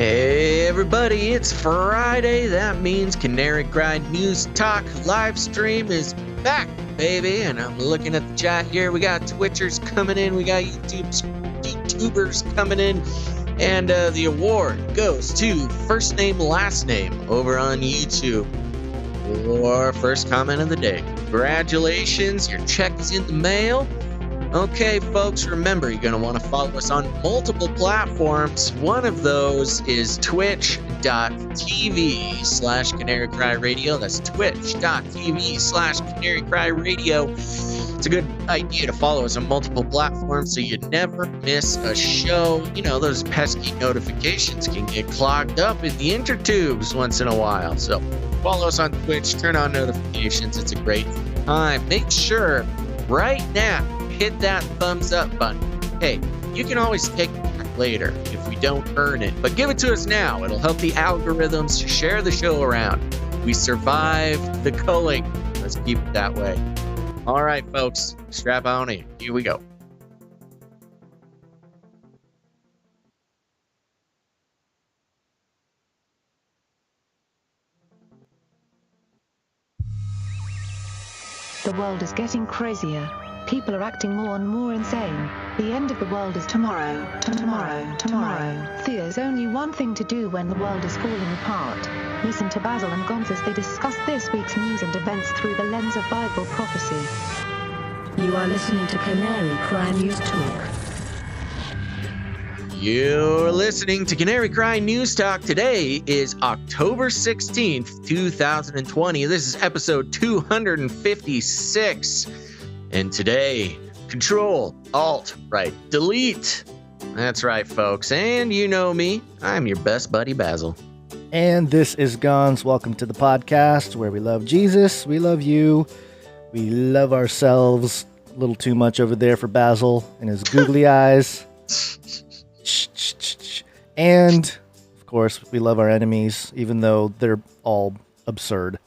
Hey everybody, it's Friday. That means Canary Cry News Talk live stream is back, baby. And I'm looking at the chat here. We got Twitchers coming in. We got YouTubers coming in. And the award goes to First Name, Last Name over on YouTube for first comment of the day. Congratulations, your check is in the mail. Okay, folks, remember, you're going to want to follow us on multiple platforms. One of those is twitch.tv/CanaryCryRadio. That's twitch.tv/CanaryCryRadio. It's a good idea to follow us on multiple platforms so you never miss a show. You know, those pesky notifications can get clogged up in the intertubes once in a while. So follow us on Twitch, turn on notifications. It's a great time. Make sure right now, hit that thumbs up button. Hey, you can always take it back later if we don't earn it, but give it to us now. It'll help the algorithms share the show around. We survived the culling. Let's keep it that way. All right, folks, strap on in. Here we go. The world is getting crazier. People are acting more and more insane. The end of the world is tomorrow. There's only one thing to do when the world is falling apart. Listen to Basil and Gonz as they discuss this week's news and events through the lens of Bible prophecy. You are listening to Canary Cry News Talk. You're listening to Canary Cry News Talk. Today is October 16th, 2020. This is episode 256. And today, Control, Alt, right, Delete. That's right, folks. And you know me, I'm your best buddy, Basil. And this is Gonz. Welcome to the podcast where we love Jesus, we love you, we love ourselves. A little too much over there for Basil and his googly eyes. And, of course, we love our enemies, even though they're all absurd.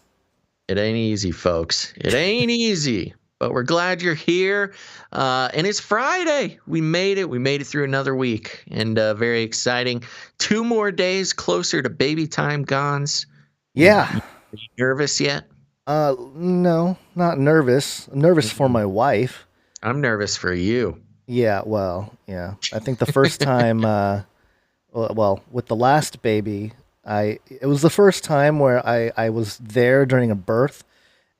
It ain't easy, folks. It ain't easy. But we're glad you're here, and it's Friday. We made it. We made it through another week, and very exciting. 2 more days closer to baby time, Gonz. Yeah. Are you nervous yet? No, not nervous. I'm nervous for my wife. I'm nervous for you. Yeah, well, yeah. I think the first time, with the last baby, it was the first time where I was there during a birth.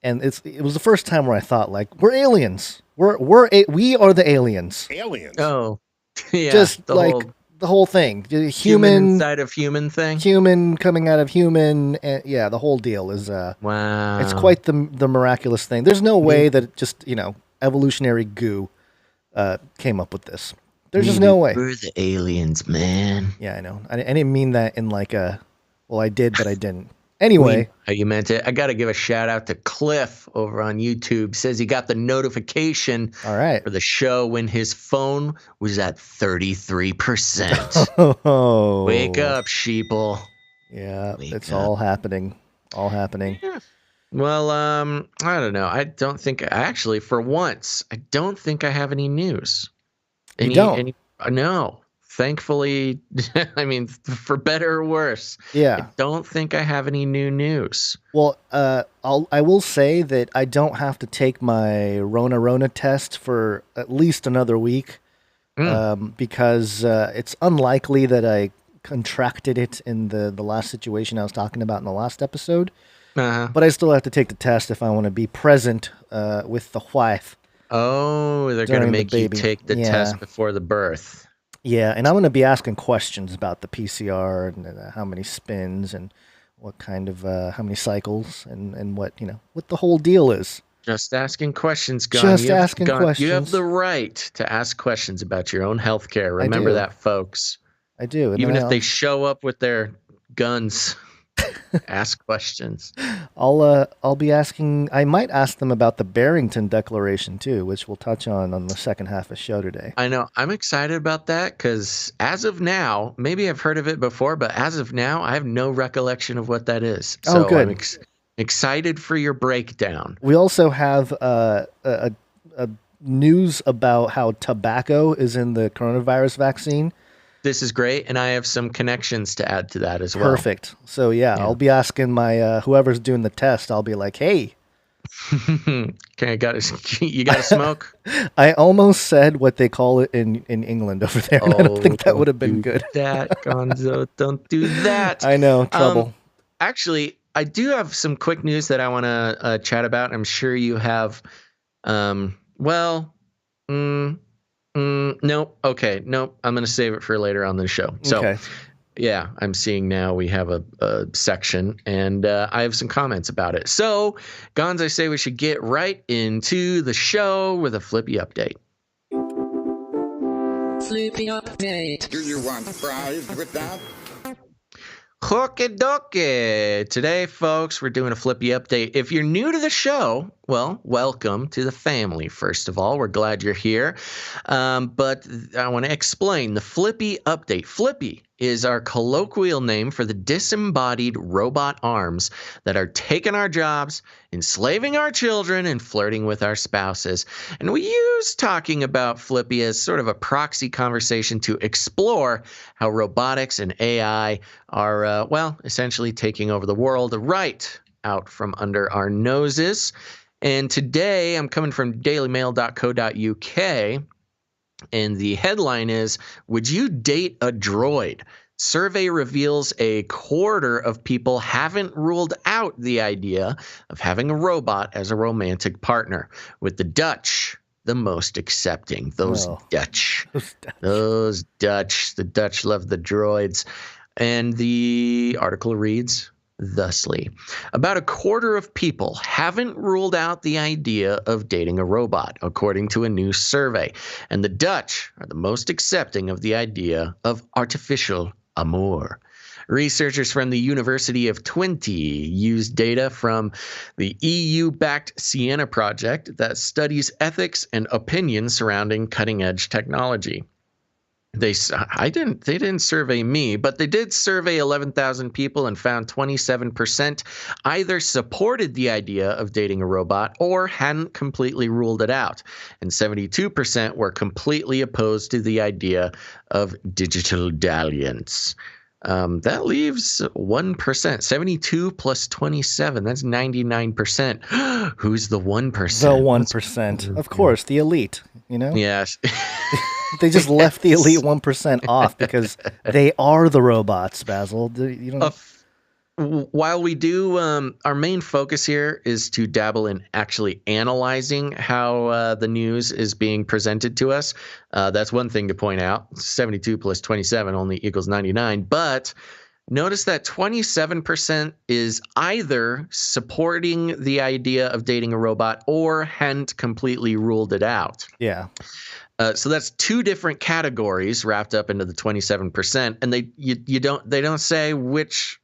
And it was the first time where I thought, like, we're aliens. We are the aliens. Aliens. Oh, yeah. Just the whole thing. Human inside of human thing. Human coming out of human. And, yeah, the whole deal is. Wow. It's quite the miraculous thing. There's no way that just evolutionary goo came up with this. There's just no way. We're the aliens, man. Yeah, I know. I didn't mean that in like a. Well, I did, but I didn't. Anyway, how you meant it. I got to give a shout out to Cliff over on YouTube. Says he got the notification for the show when his phone was at 33%. Oh. Wake up, sheeple. Yeah, all happening. All happening. Yeah. Well, I don't know. I don't think actually for once, I don't think I have any news. No. Thankfully, I mean, for better or worse. Yeah. I don't think I have any new news. Well, I will say that I don't have to take my Rona test for at least another week, because it's unlikely that I contracted it in the last situation I was talking about in the last episode. Uh-huh. But I still have to take the test if I want to be present with the wife. Oh, they're going to make you take the test before the birth. Yeah, and I'm going to be asking questions about the PCR and how many spins and what kind of how many cycles and what the whole deal is. Just asking questions, Gon. Asking questions. You have the right to ask questions about your own health care. Remember that, folks. I do. Even if they show up with their guns, ask questions. I'll be asking. I might ask them about the Barrington Declaration too, which we'll touch on the second half of the show today. I know. I'm excited about that because as of now, maybe I've heard of it before, but as of now, I have no recollection of what that is. So good. I'm excited for your breakdown. We also have a news about how tobacco is in the coronavirus vaccine. This is great, and I have some connections to add to that as well. Perfect. So yeah, I'll be asking my whoever's doing the test. I'll be like, "Hey, Okay, you got to smoke. I almost said what they call it in England over there. And I don't think that would have been good. That Gonzo, don't do that. I know, trouble. Actually, I do have some quick news that I want to chat about. I'm sure you have. Nope. Okay, nope. I'm going to save it for later on the show. So, Okay. yeah, I'm seeing now we have a section, and I have some comments about it. So, Gonz, I say we should get right into the show with a Flippy update. Flippy update. Do you want fries with that? Hooky dokie. Today, folks, we're doing a Flippy update. If you're new to the show, well, welcome to the family, first of all. We're glad you're here. But I want to explain the Flippy update. Flippy is our colloquial name for the disembodied robot arms that are taking our jobs, enslaving our children, and flirting with our spouses. And we use talking about Flippy as sort of a proxy conversation to explore how robotics and AI are, essentially taking over the world right out from under our noses. And today I'm coming from dailymail.co.uk. And the headline is, "Would you date a droid? Survey reveals a quarter of people haven't ruled out the idea of having a robot as a romantic partner, with the Dutch the most accepting." Those Dutch. The Dutch love the droids. And the article reads thusly: about a quarter of people haven't ruled out the idea of dating a robot, according to a new survey. And the Dutch are the most accepting of the idea of artificial amour. Researchers from the University of Twente used data from the EU-backed Siena project that studies ethics and opinions surrounding cutting-edge technology. They didn't survey me, but they did survey 11,000 people and found 27% either supported the idea of dating a robot or hadn't completely ruled it out. And 72% were completely opposed to the idea of digital dalliance. That leaves 1%. 72 plus 27. That's 99%. Who's the 1%? The 1%. Of course, the elite, you know? Yes. They just left the elite 1% off because they are the robots, Basil. You don't... While we do, our main focus here is to dabble in actually analyzing how the news is being presented to us. That's one thing to point out. 72 plus 27 only equals 99. But notice that 27% is either supporting the idea of dating a robot or hadn't completely ruled it out. Yeah. So that's two different categories wrapped up into the 27%, and they don't say which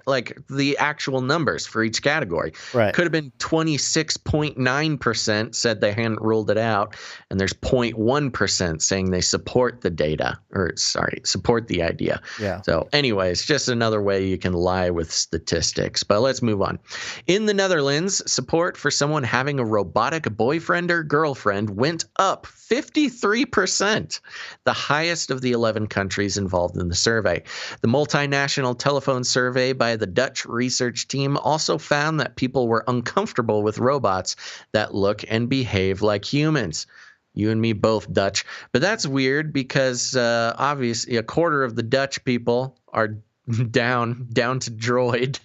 like the actual numbers for each category. Right. Could have been 26.9% said they hadn't ruled it out, and there's 0.1% saying they support the support the idea. Yeah. So anyways, just another way you can lie with statistics. But let's move on. In the Netherlands, support for someone having a robotic boyfriend or girlfriend went up 53%, the highest of the 11 countries involved in the survey. The multinational telephone survey by the Dutch research team also found that people were uncomfortable with robots that look and behave like humans. You and me both, Dutch. But that's weird because obviously a quarter of the Dutch people are down to droid.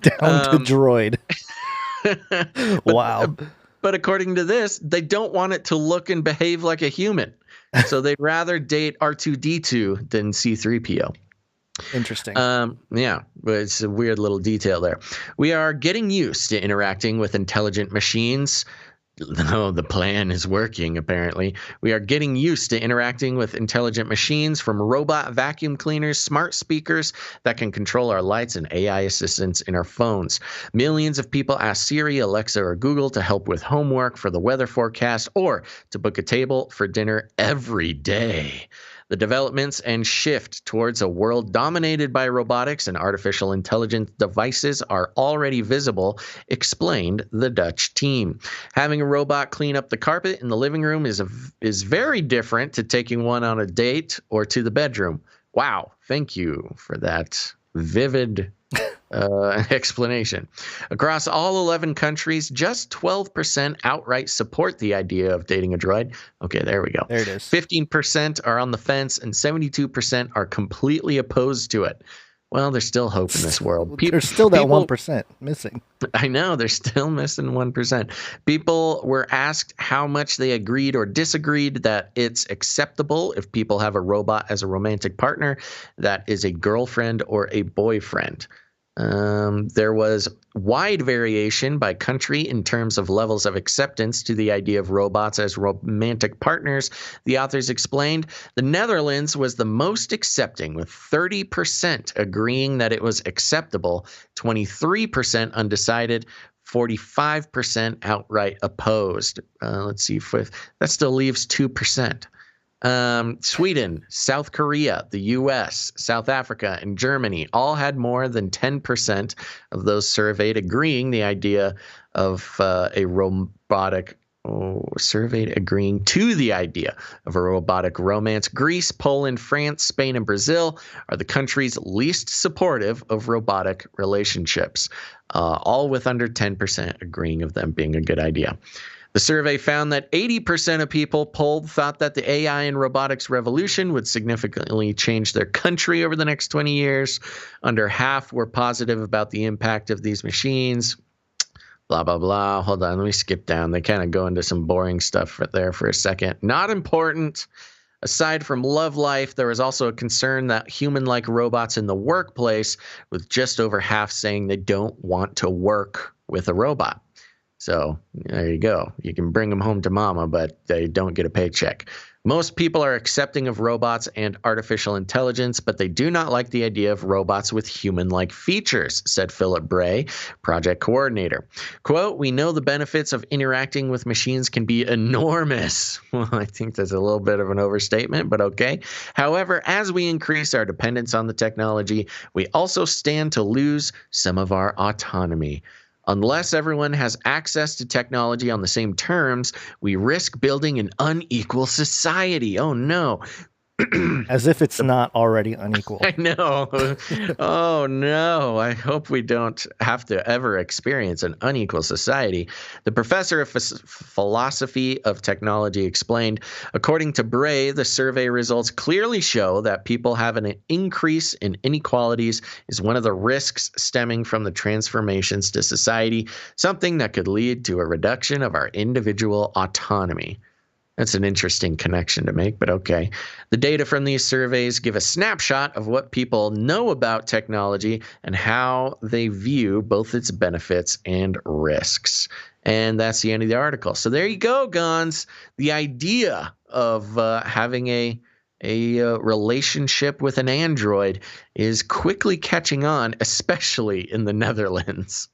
Down to droid. Wow. But according to this, they don't want it to look and behave like a human. So they'd rather date R2-D2 than C-3PO. Interesting. Yeah, but it's a weird little detail there. We are getting used to interacting with intelligent machines. No, the plan is working, apparently. We are getting used to interacting with intelligent machines, from robot vacuum cleaners, smart speakers that can control our lights, and AI assistants in our phones. Millions of people ask Siri, Alexa, or Google to help with homework, for the weather forecast, or to book a table for dinner every day. The developments and shift towards a world dominated by robotics and artificial intelligence devices are already visible, explained the Dutch team. Having a robot clean up the carpet in the living room is very different to taking one on a date or to the bedroom. Wow. Thank you for that vivid explanation. Across all 11 countries, just 12% outright support the idea of dating a droid. Okay, there we go. There it is. 15% are on the fence, and 72% are completely opposed to it. Well, there's still hope in this world. There's still that 1% missing. I know, they're still missing 1%. People were asked how much they agreed or disagreed that it's acceptable if people have a robot as a romantic partner that is a girlfriend or a boyfriend. There was wide variation by country in terms of levels of acceptance to the idea of robots as romantic partners. The authors explained the Netherlands was the most accepting, with 30% agreeing that it was acceptable, 23% undecided, 45% outright opposed. Let's see if that still leaves 2%. Sweden, South Korea, the U.S., South Africa, and Germany all had more than 10% of those surveyed agreeing the idea of a robotic surveyed agreeing to the idea of a robotic romance. Greece, Poland, France, Spain, and Brazil are the countries least supportive of robotic relationships, all with under 10% agreeing of them being a good idea. The survey found that 80% of people polled thought that the AI and robotics revolution would significantly change their country over the next 20 years. Under half were positive about the impact of these machines. Blah, blah, blah. Hold on, let me skip down. They kind of go into some boring stuff there for a second. Not important. Aside from love life, there was also a concern that human-like robots in the workplace, with just over half saying they don't want to work with a robot. So there you go. You can bring them home to mama, but they don't get a paycheck. Most people are accepting of robots and artificial intelligence, but they do not like the idea of robots with human-like features, said Philip Bray, project coordinator. Quote, "We know the benefits of interacting with machines can be enormous." Well, I think that's a little bit of an overstatement, but okay. However, as we increase our dependence on the technology, we also stand to lose some of our autonomy. Unless everyone has access to technology on the same terms, we risk building an unequal society. Oh, no. As if it's not already unequal. I know. Oh, no. I hope we don't have to ever experience an unequal society. The professor of philosophy of technology explained, according to Bray, the survey results clearly show that people have an increase in inequalities is one of the risks stemming from the transformations to society, something that could lead to a reduction of our individual autonomy. That's an interesting connection to make, but okay. The data from these surveys give a snapshot of what people know about technology and how they view both its benefits and risks. And that's the end of the article. So there you go, Gons. The idea of having a relationship with an android is quickly catching on, especially in the Netherlands.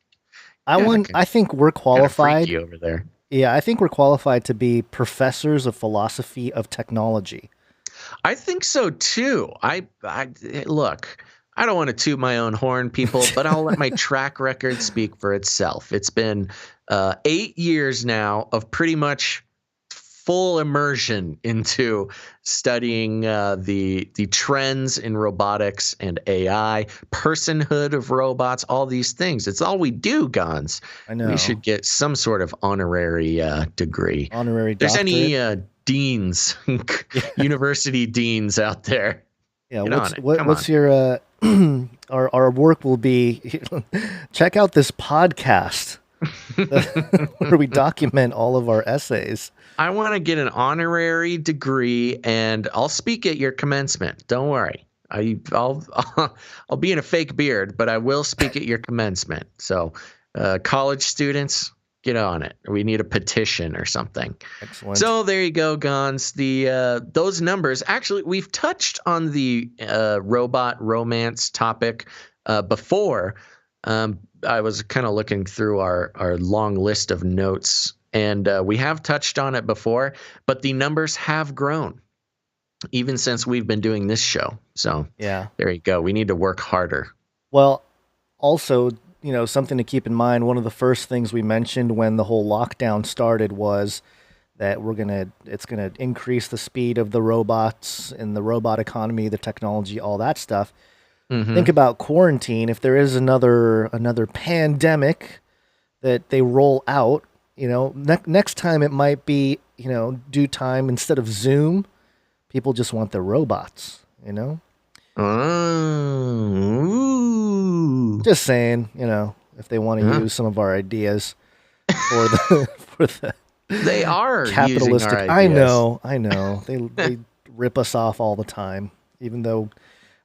I think we're qualified. Freaky over there. Yeah, I think we're qualified to be professors of philosophy of technology. I think so too. I look, I don't want to toot my own horn, people, but I'll let my track record speak for itself. It's been 8 years now of pretty much full immersion into studying the trends in robotics and AI, personhood of robots, all these things. It's all we do, Gons. I know. We should get some sort of honorary degree. Honorary There's doctorate. any deans, university deans out there? Yeah, Get what's your our work will be check out this podcast where we document all of our essays. I want to get an honorary degree, and I'll speak at your commencement. Don't worry. I'll be in a fake beard, but I will speak at your commencement. So, college students, get on it. We need a petition or something. Excellent. So there you go, Gons. Those numbers. Actually, we've touched on the robot romance topic before. I was kind of looking through our long list of notes, and we have touched on it before, but the numbers have grown even since we've been doing this show. So yeah, there you go. We need to work harder. Well, also, something to keep in mind, one of the first things we mentioned when the whole lockdown started was that it's gonna increase the speed of the robots and the robot economy, the technology, all that stuff. Think about quarantine. If there is another pandemic that they roll out, next time it might be, due time instead of Zoom. People just want their robots, Oh. Just saying, if they want to use some of our ideas for the They are capitalistic. using our ideas. I know. They rip us off all the time, even though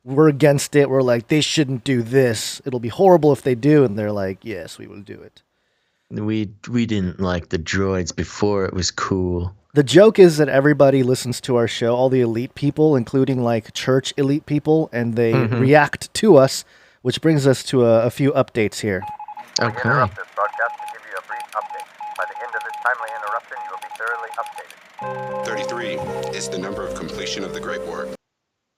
we're against it. We're like, they shouldn't do this. It'll be horrible if they do, and they're like, yes, we will do it. We didn't like the droids before it was cool. The joke is that everybody listens to our show, all the elite people, including like church elite people, and they react to us, which brings us to a few updates here. Okay. We interrupt this broadcast to give you a brief update. By the end of this timely interruption, you will be thoroughly updated. 33 is the number of completion of the Great War.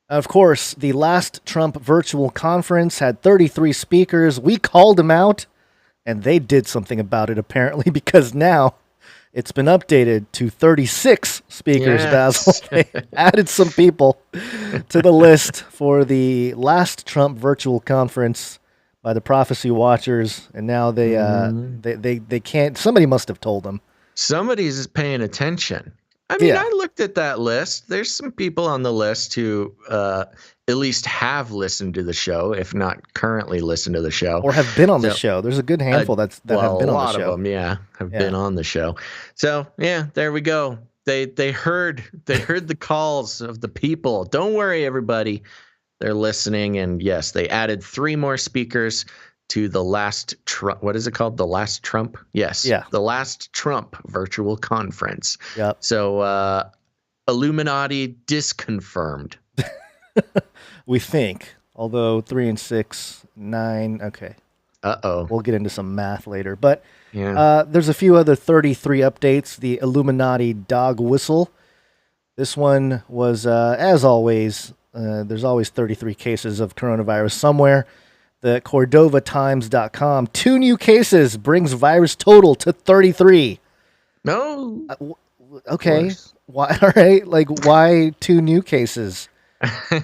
Of course, the last Trump virtual conference had 33 speakers. We called them out, and they did something about it, apparently, because now it's been updated to 36 speakers, Yes. Basil. They added some people to the list for the last Trump virtual conference by the Prophecy Watchers, and now they can't. Somebody must have told them. Somebody's paying attention. I mean, Yeah. I looked at that list. There's some people on the list who at least have listened to the show, if not currently listen to the show. Or have been on the So, show. There's a good handful that have been on the show. A lot of them, have been on the show. So yeah, there we go. They heard the calls of the people. Don't worry, everybody. They're listening, and yes, they added 3 more speakers to the last Trump. What is it called? The last Trump? Yes. Yeah. The last Trump virtual conference. Yep. So Illuminati disconfirmed. We think. Although 3 and 6, 9. Okay. Uh-oh. We'll get into some math later. But Yeah. there's a few other 33 updates. The Illuminati dog whistle. This one was, as always, there's always 33 cases of coronavirus somewhere. The CordovaTimes.com, 2 new cases brings virus total to 33. No. Okay. Why? All right. Like, why 2 new cases?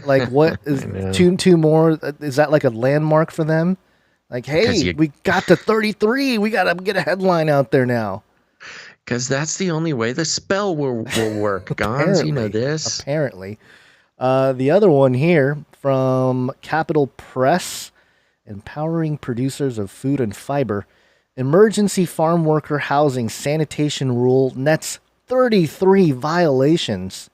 Like, what is two more? Is that like a landmark for them? Like, hey, we got to 33. We got to get a headline out there now. Because that's the only way the spell will work. Gons, you know this. Apparently. The other one here from Capital Press, empowering producers of food and fiber. Emergency farm worker housing sanitation rule nets 33 violations.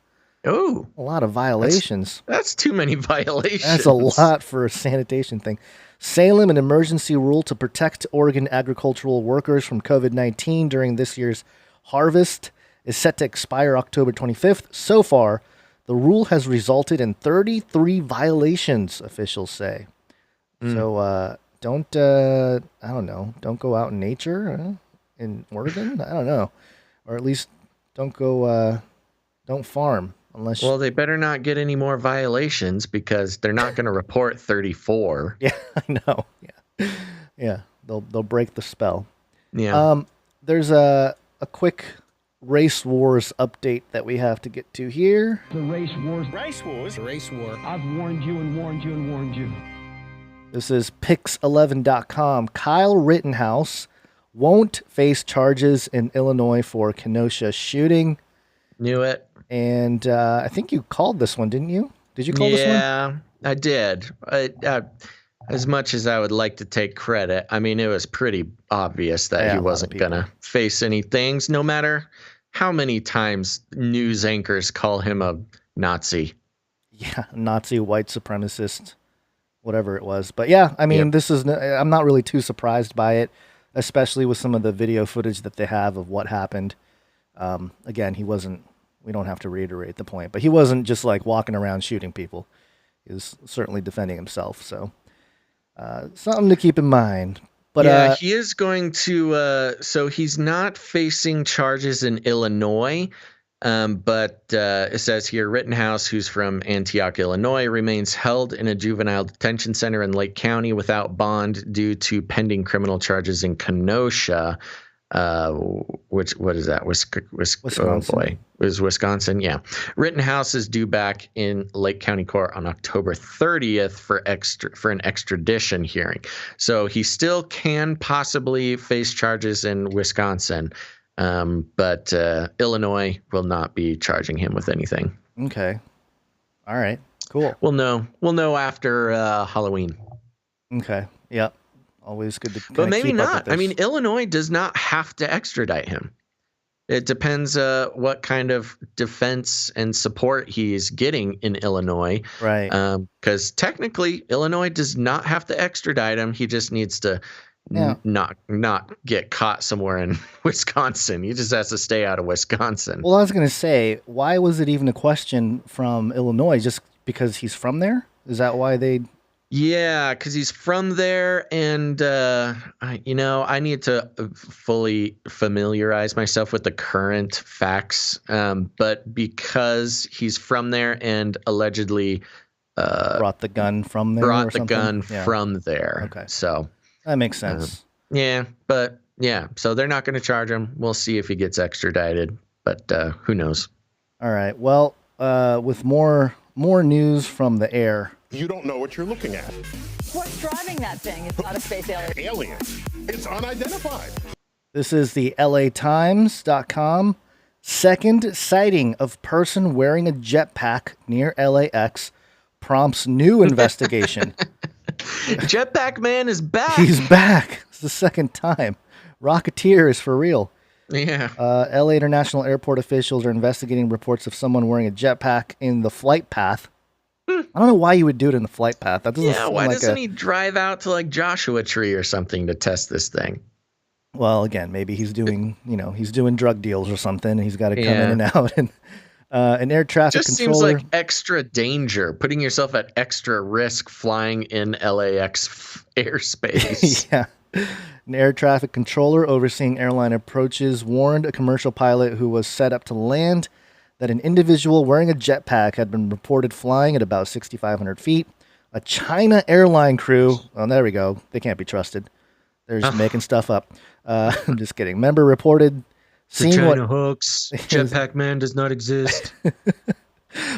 Oh, a lot of violations. That's too many violations. That's a lot for a sanitation thing. Salem, an emergency rule to protect Oregon agricultural workers from COVID-19 during this year's harvest, is set to expire October 25th. So far, the rule has resulted in 33 violations, officials say. So don't go out in nature in Oregon. I don't know, or at least don't farm unless. Well, they better not get any more violations because they're not going to report 34. Yeah, I know. Yeah, they'll break the spell. Yeah. There's a quick race wars update that we have to get to here. The race wars. Race wars. Race war. I've warned you and warned you and warned you. This is Pix11.com. Kyle Rittenhouse won't face charges in Illinois for Kenosha shooting. Knew it. And I think you called this one, didn't you? Did you call this one? Yeah, I did. As much as I would like to take credit, I mean, it was pretty obvious that he wasn't going to face any things, no matter how many times news anchors call him a Nazi. Yeah, Nazi, white supremacist, whatever it was. But yeah, I mean, I'm not really too surprised by it, especially with some of the video footage that they have of what happened. Again, we don't have to reiterate the point, but he wasn't just like walking around shooting people. He was certainly defending himself. So something to keep in mind. But yeah, he is going to. So he's not facing charges in Illinois, but it says here Rittenhouse, who's from Antioch, Illinois, remains held in a juvenile detention center in Lake County without bond due to pending criminal charges in Kenosha. What is that? Wisconsin. Oh boy, it was Wisconsin. Yeah, Rittenhouse is due back in Lake County Court on October 30th for an extradition hearing. So he still can possibly face charges in Wisconsin, but Illinois will not be charging him with anything. Okay. All right. Cool. We'll know after Halloween. Okay. Yep. Always good to But maybe keep up with not. this. I mean, Illinois does not have to extradite him. It depends what kind of defense and support he's getting in Illinois. Right. Because technically, Illinois does not have to extradite him. He just needs to not get caught somewhere in Wisconsin. He just has to stay out of Wisconsin. Well, I was going to say, why was it even a question from Illinois? Just because he's from there? Is that why they... Yeah, because he's from there, and I need to fully familiarize myself with the current facts. But because he's from there and allegedly brought the gun from there. From there. Okay, so that makes sense. So they're not going to charge him. We'll see if he gets extradited, but who knows? All right. Well, with more news from the air. You don't know what you're looking at. What's driving that thing? It's not a space alien. Aliens. It's unidentified. This is the LATimes.com. Second sighting of person wearing a jetpack near LAX prompts new investigation. Jetpack Man is back. He's back. It's the second time. Rocketeer is for real. Yeah. LA International Airport officials are investigating reports of someone wearing a jetpack in the flight path. I don't know why you would do it in the flight path. That doesn't. Why doesn't he drive out to like Joshua Tree or something to test this thing? Well, again, maybe he's doing, he's doing drug deals or something. And he's got to come in and out. And an air traffic just controller. Seems like extra danger, putting yourself at extra risk flying in LAX airspace. Yeah. An air traffic controller overseeing airline approaches warned a commercial pilot who was set up to land that an individual wearing a jetpack had been reported flying at about 6,500 feet. A China airline crew, there we go. They can't be trusted. They're just making stuff up. I'm just kidding. Member reported seeing China hoax. Jetpack Man does not exist.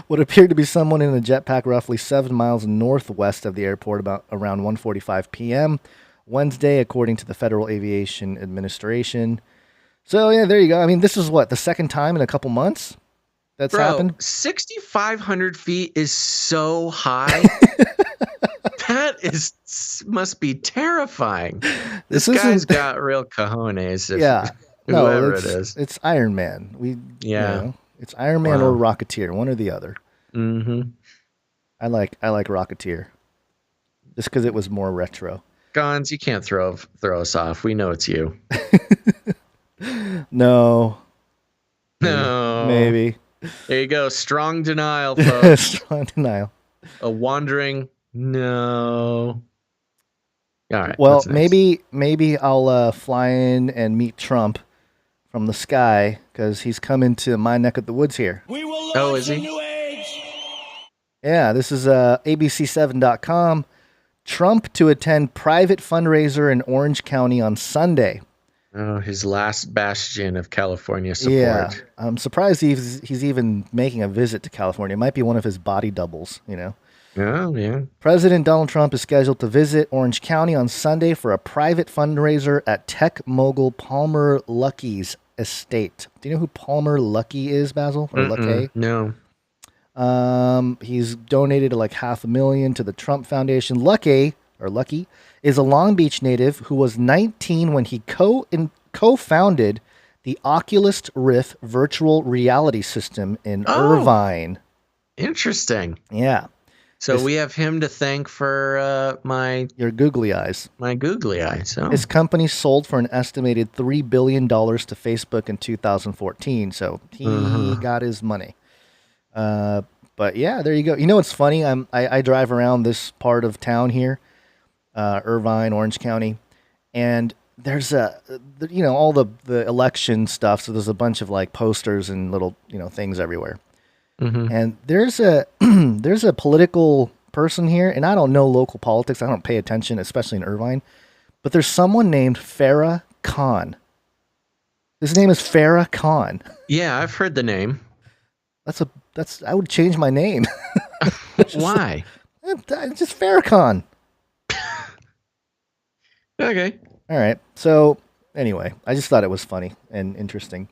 What appeared to be someone in a jetpack roughly 7 miles northwest of the airport around 1:45 p.m. Wednesday, according to the Federal Aviation Administration. So, yeah, there you go. I mean, this is the second time in a couple months that's happened? 6,500 feet is so high. That must be terrifying. This guy's got real cojones. Whoever it is. It's Iron Man. It's Iron Man or Rocketeer, one or the other. Mm-hmm. I like Rocketeer, just because it was more retro. Gons, you can't throw us off. We know it's you. No. Maybe. There you go. Strong denial, folks. Strong denial. A wandering no. All right. Well, maybe I'll fly in and meet Trump from the sky because he's coming to my neck of the woods here. We will launch a new age. Yeah, this is ABC7.com. Trump to attend private fundraiser in Orange County on Sunday. Oh, his last bastion of California support. Yeah, I'm surprised he's even making a visit to California. It might be one of his body doubles, Oh, yeah. President Donald Trump is scheduled to visit Orange County on Sunday for a private fundraiser at tech mogul Palmer Luckey's estate. Do you know who Palmer Luckey is, Basil? Or Luckey? No. He's donated like $500,000 to the Trump Foundation. Luckey is a Long Beach native who was 19 when he co-founded the Oculus Rift virtual reality system in Irvine. Interesting. Yeah. So we have him to thank for your googly eyes. My googly eyes. Oh. His company sold for an estimated $3 billion to Facebook in 2014. So he got his money. But yeah, there you go. You know what's funny? I drive around this part of town here, Irvine, Orange County, and there's all the election stuff. So there's a bunch of like posters and little things everywhere. Mm-hmm. And there's a political person here, and I don't know local politics. I don't pay attention, especially in Irvine. But there's someone named Farah Khan. His name is Farrah Khan. Yeah, I've heard the name. I would change my name. Why? It's just Farrah Khan. Okay. All right. So anyway, I just thought it was funny and interesting.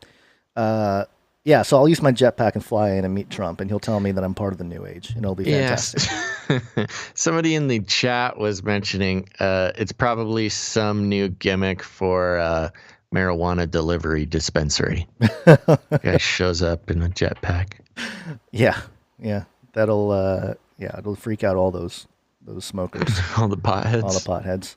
Yeah, so I'll use my jetpack and fly in and meet Trump, and he'll tell me that I'm part of the new age, and it'll be fantastic. Yes. Somebody in the chat was mentioning it's probably some new gimmick for marijuana delivery dispensary. Guy shows up in a jetpack. Yeah. It'll freak out all those smokers. All the potheads.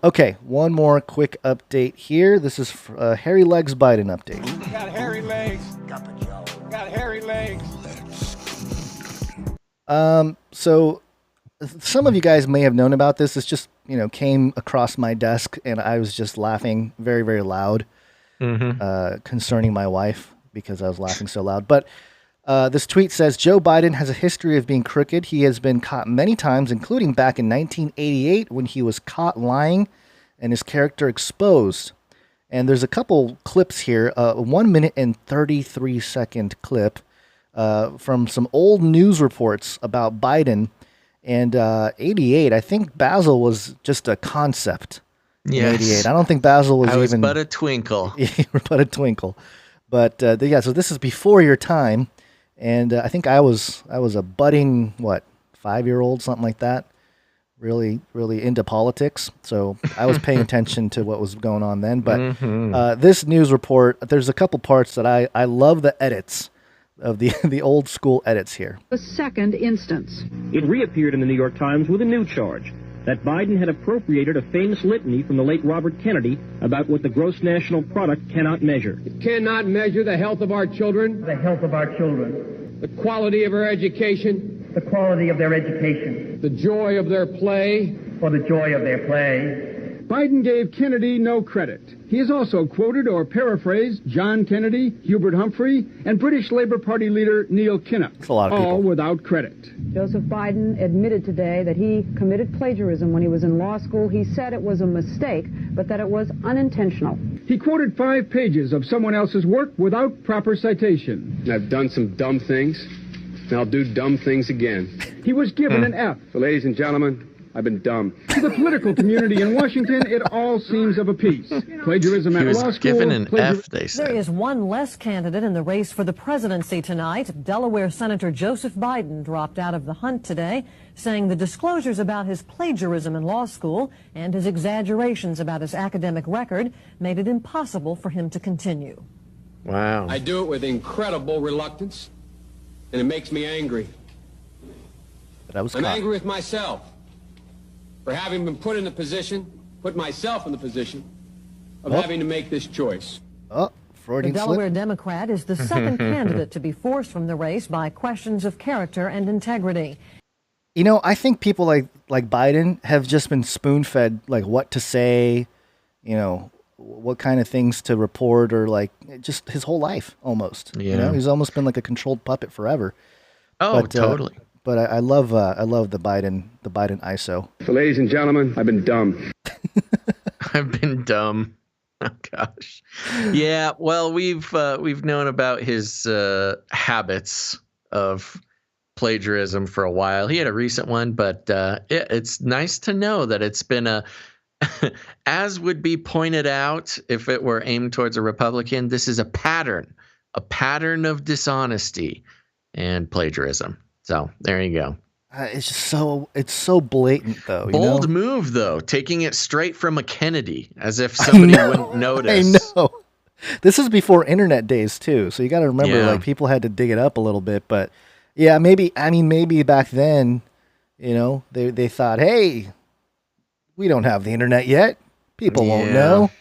Okay, one more quick update here. This is Hairy Legs Biden update. Got hairy legs. Got hairy legs. So some of you guys may have known about this. This just, came across my desk, and I was just laughing very, very loud concerning my wife because I was laughing so loud. But this tweet says, Joe Biden has a history of being crooked. He has been caught many times, including back in 1988 when he was caught lying and his character exposed. And there's a couple clips here, 1 minute and 33 second clip from some old news reports about Biden. And 88, I think Basil was just a concept in 88. I don't think Basil was even... but a twinkle. But a twinkle. But so this is before your time. And I think I was a budding, 5-year-old, something like that. Really, really into politics. So I was paying attention to what was going on then. But this news report, there's a couple parts that I love the edits of the old school edits here. A second instance. It reappeared in the New York Times with a new charge that Biden had appropriated a famous litany from the late Robert Kennedy about what the gross national product cannot measure. It cannot measure the health of our children. The health of our children. The quality of our education. The quality of their education. The joy of their play. For the joy of their play. Biden gave Kennedy no credit. He has also quoted or paraphrased John Kennedy, Hubert Humphrey, and British Labour Party leader Neil Kinnock. That's a lot of people. All without credit. Joseph Biden admitted today that he committed plagiarism when he was in law school. He said it was a mistake, but that it was unintentional. He quoted 5 pages of someone else's work without proper citation. I've done some dumb things, and I'll do dumb things again. He was given an F. So, ladies and gentlemen, I've been dumb. To the political community in Washington, it all seems of a piece. Plagiarism at law school. He was given an F, they said. There is one less candidate in the race for the presidency tonight. Delaware Senator Joseph Biden dropped out of the hunt today, saying the disclosures about his plagiarism in law school and his exaggerations about his academic record made it impossible for him to continue. Wow. I do it with incredible reluctance, and it makes me angry. But I was I'm caught. angry with myself for having been put myself in the position of having to make this choice. Oh, Freudian The Delaware slip. Democrat is the second candidate to be forced from the race by questions of character and integrity. I think people like Biden have just been spoon-fed what to say, what kind of things to report, or just his whole life almost. Yeah. He's almost been like a controlled puppet forever. Oh, totally. But I love the Biden ISO. So, ladies and gentlemen, I've been dumb. I've been dumb. Oh gosh. Yeah. Well, we've known about his habits of plagiarism for a while. He had a recent one, but it's nice to know that it's been as would be pointed out if it were aimed towards a Republican. This is a pattern of dishonesty and plagiarism. So there you go. It's just so blatant, though. Bold move, though, taking it straight from a Kennedy, as if somebody wouldn't notice. I know. This is before internet days too, so you got to remember, people had to dig it up a little bit. But yeah, maybe back then, they thought, hey, we don't have the internet yet. People won't know.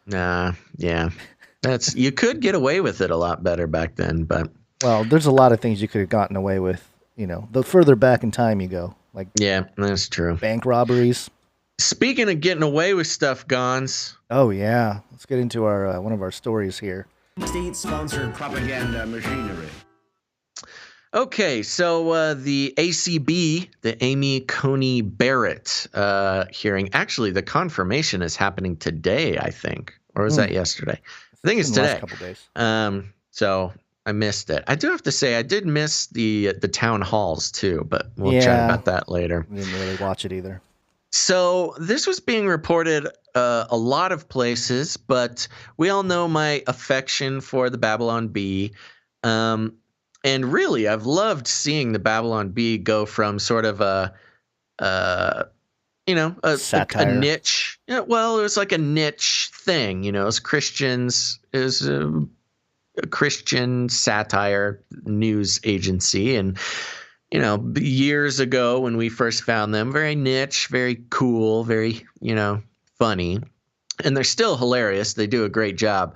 Nah, yeah, you could get away with it a lot better back then, but well, there's a lot of things you could have gotten away with. The further back in time you go, yeah, that's true. Bank robberies. Speaking of getting away with stuff, Gons. Oh yeah, let's get into our one of our stories here. State-sponsored propaganda machinery. Okay, so the ACB, the Amy Coney Barrett hearing, actually the confirmation is happening today, I think, or was that yesterday? I think it's in the today. last couple days. So I missed it. I do have to say I did miss the town halls too, but we'll chat Yeah. about that later. I didn't really watch it either. So this was being reported a lot of places, but we all know my affection for the Babylon Bee. And really, I've loved seeing the Babylon Bee go from sort of a Satire. niche. Yeah, well, it was like a niche thing, as Christians, is a Christian satire news agency. And, years ago when we first found them, very niche, very cool, very, funny. And they're still hilarious. They do a great job.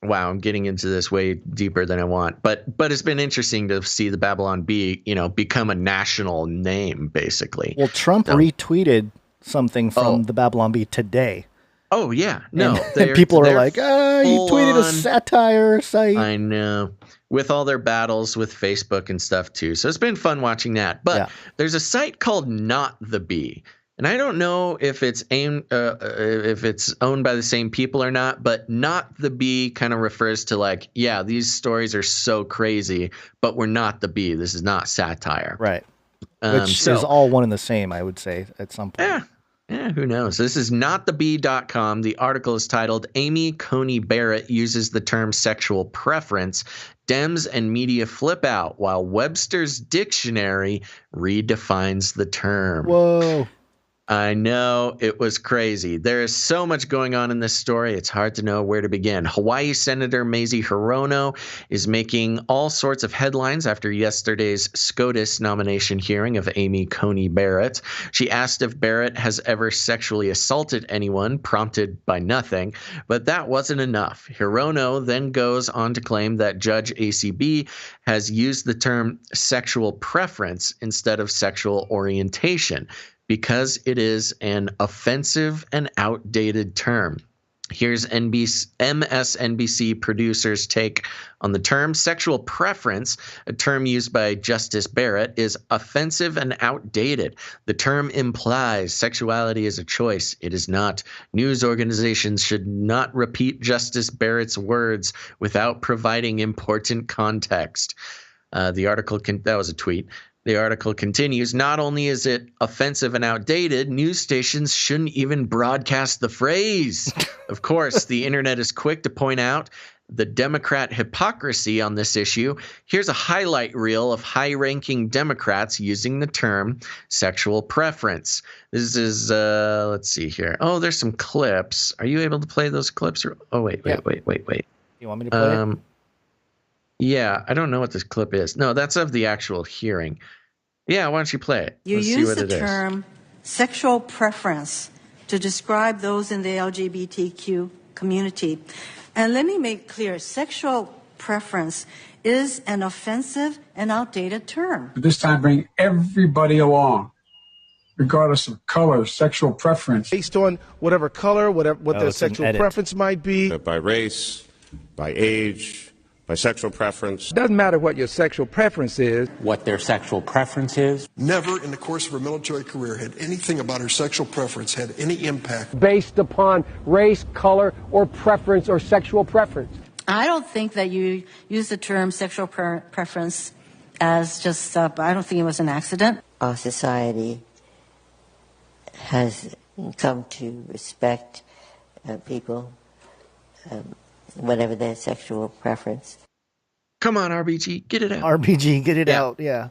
Wow, I'm getting into this way deeper than I want. But it's been interesting to see the Babylon Bee, become a national name, basically. Well, Trump retweeted something from the Babylon Bee today. Oh, yeah. No. And people are like, you tweeted a satire site. I know. With all their battles with Facebook and stuff, too. So it's been fun watching that. But there's a site called Not the Bee. And I don't know if it's owned by the same people or not, but Not the Bee kind of refers to like, yeah, these stories are so crazy, but we're not the Bee. This is not satire. Right. Which is all one and the same, I would say, at some point. Yeah, who knows? This is notthebee.com. The article is titled Amy Coney Barrett uses the term sexual preference. Dems and media flip out while Webster's dictionary redefines the term. Whoa. I know, it was crazy. There is so much going on in this story, it's hard to know where to begin. Hawaii Senator Mazie Hirono is making all sorts of headlines after yesterday's SCOTUS nomination hearing of Amy Coney Barrett. She asked if Barrett has ever sexually assaulted anyone, prompted by nothing, but that wasn't enough. Hirono then goes on to claim that Judge ACB has used the term sexual preference instead of sexual orientation, because it is an offensive and outdated term. Here's MSNBC producer's take on the term. Sexual preference, a term used by Justice Barrett, is offensive and outdated. The term implies sexuality is a choice. It is not. News organizations should not repeat Justice Barrett's words without providing important context. The article that was a tweet. The article continues, not only is it offensive and outdated, news stations shouldn't even broadcast the phrase. Of course, the internet is quick to point out the Democrat hypocrisy on this issue. Here's a highlight reel of high-ranking Democrats using the term sexual preference. This is, let's see here. Oh, there's some clips. Are you able to play those clips? Oh, wait. You want me to play it? Yeah, I don't know what this clip is. No, that's of the actual hearing. Yeah, why don't you play it? You use the term sexual preference to describe those in the LGBTQ community. And let me make clear, sexual preference is an offensive and outdated term. This time bring everybody along, regardless of color, sexual preference. Based on whatever color, what their sexual preference might be. By race, by age, by sexual preference. Doesn't matter what your sexual preference is. What their sexual preference is. Never in the course of her military career had anything about her sexual preference had any impact. Based upon race, color, or preference or sexual preference. I don't think that you use the term sexual preference as just, I don't think it was an accident. Our society has come to respect people, whatever their sexual preference. Come on, RBG, get it out. RBG, get it out, yeah.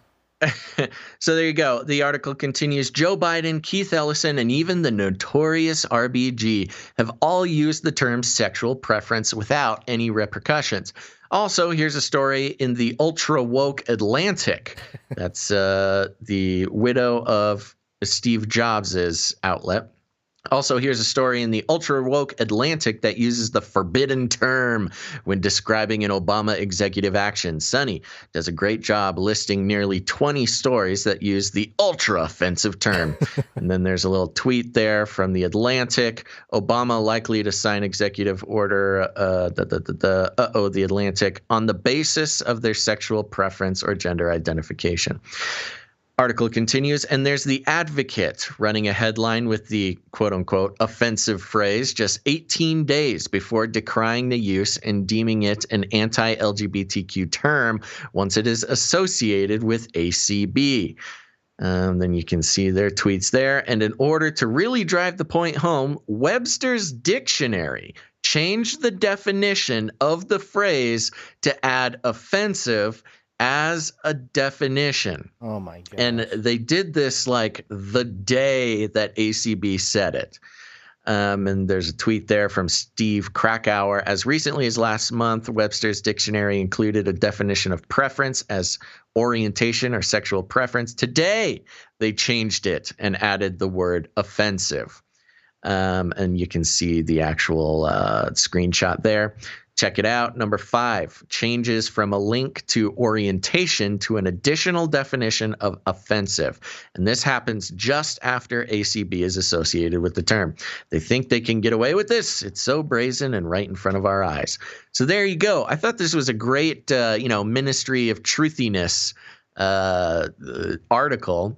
So there you go. The article continues. Joe Biden, Keith Ellison, and even the notorious RBG have all used the term sexual preference without any repercussions. Also, here's a story in the ultra-woke Atlantic. That's the widow of Steve Jobs' outlet. Also, here's a story in the ultra-woke Atlantic that uses the forbidden term when describing an Obama executive action. Sunny does a great job listing nearly 20 stories that use the ultra-offensive term. And then there's a little tweet there from the Atlantic. Obama likely to sign executive order, the Atlantic, on the basis of their sexual preference or gender identification. Article continues, and there's the Advocate running a headline with the quote-unquote offensive phrase just 18 days before decrying the use and deeming it an anti-LGBTQ term once it is associated with ACB. Then you can see their tweets there. And in order to really drive the point home, Webster's Dictionary changed the definition of the phrase to add offensive as a definition. Oh my God. And they did this like the day that ACB said it. And there's a tweet there from Steve Krakauer. As recently as last month, Webster's Dictionary included a definition of preference as orientation or sexual preference. Today, they changed it and added the word offensive. And you can see the actual screenshot there. Check it out. Number 5, changes from a link to orientation to an additional definition of offensive. And this happens just after ACB is associated with the term. They think they can get away with this. It's so brazen and right in front of our eyes. So there you go. I thought this was a great, Ministry of Truthiness article.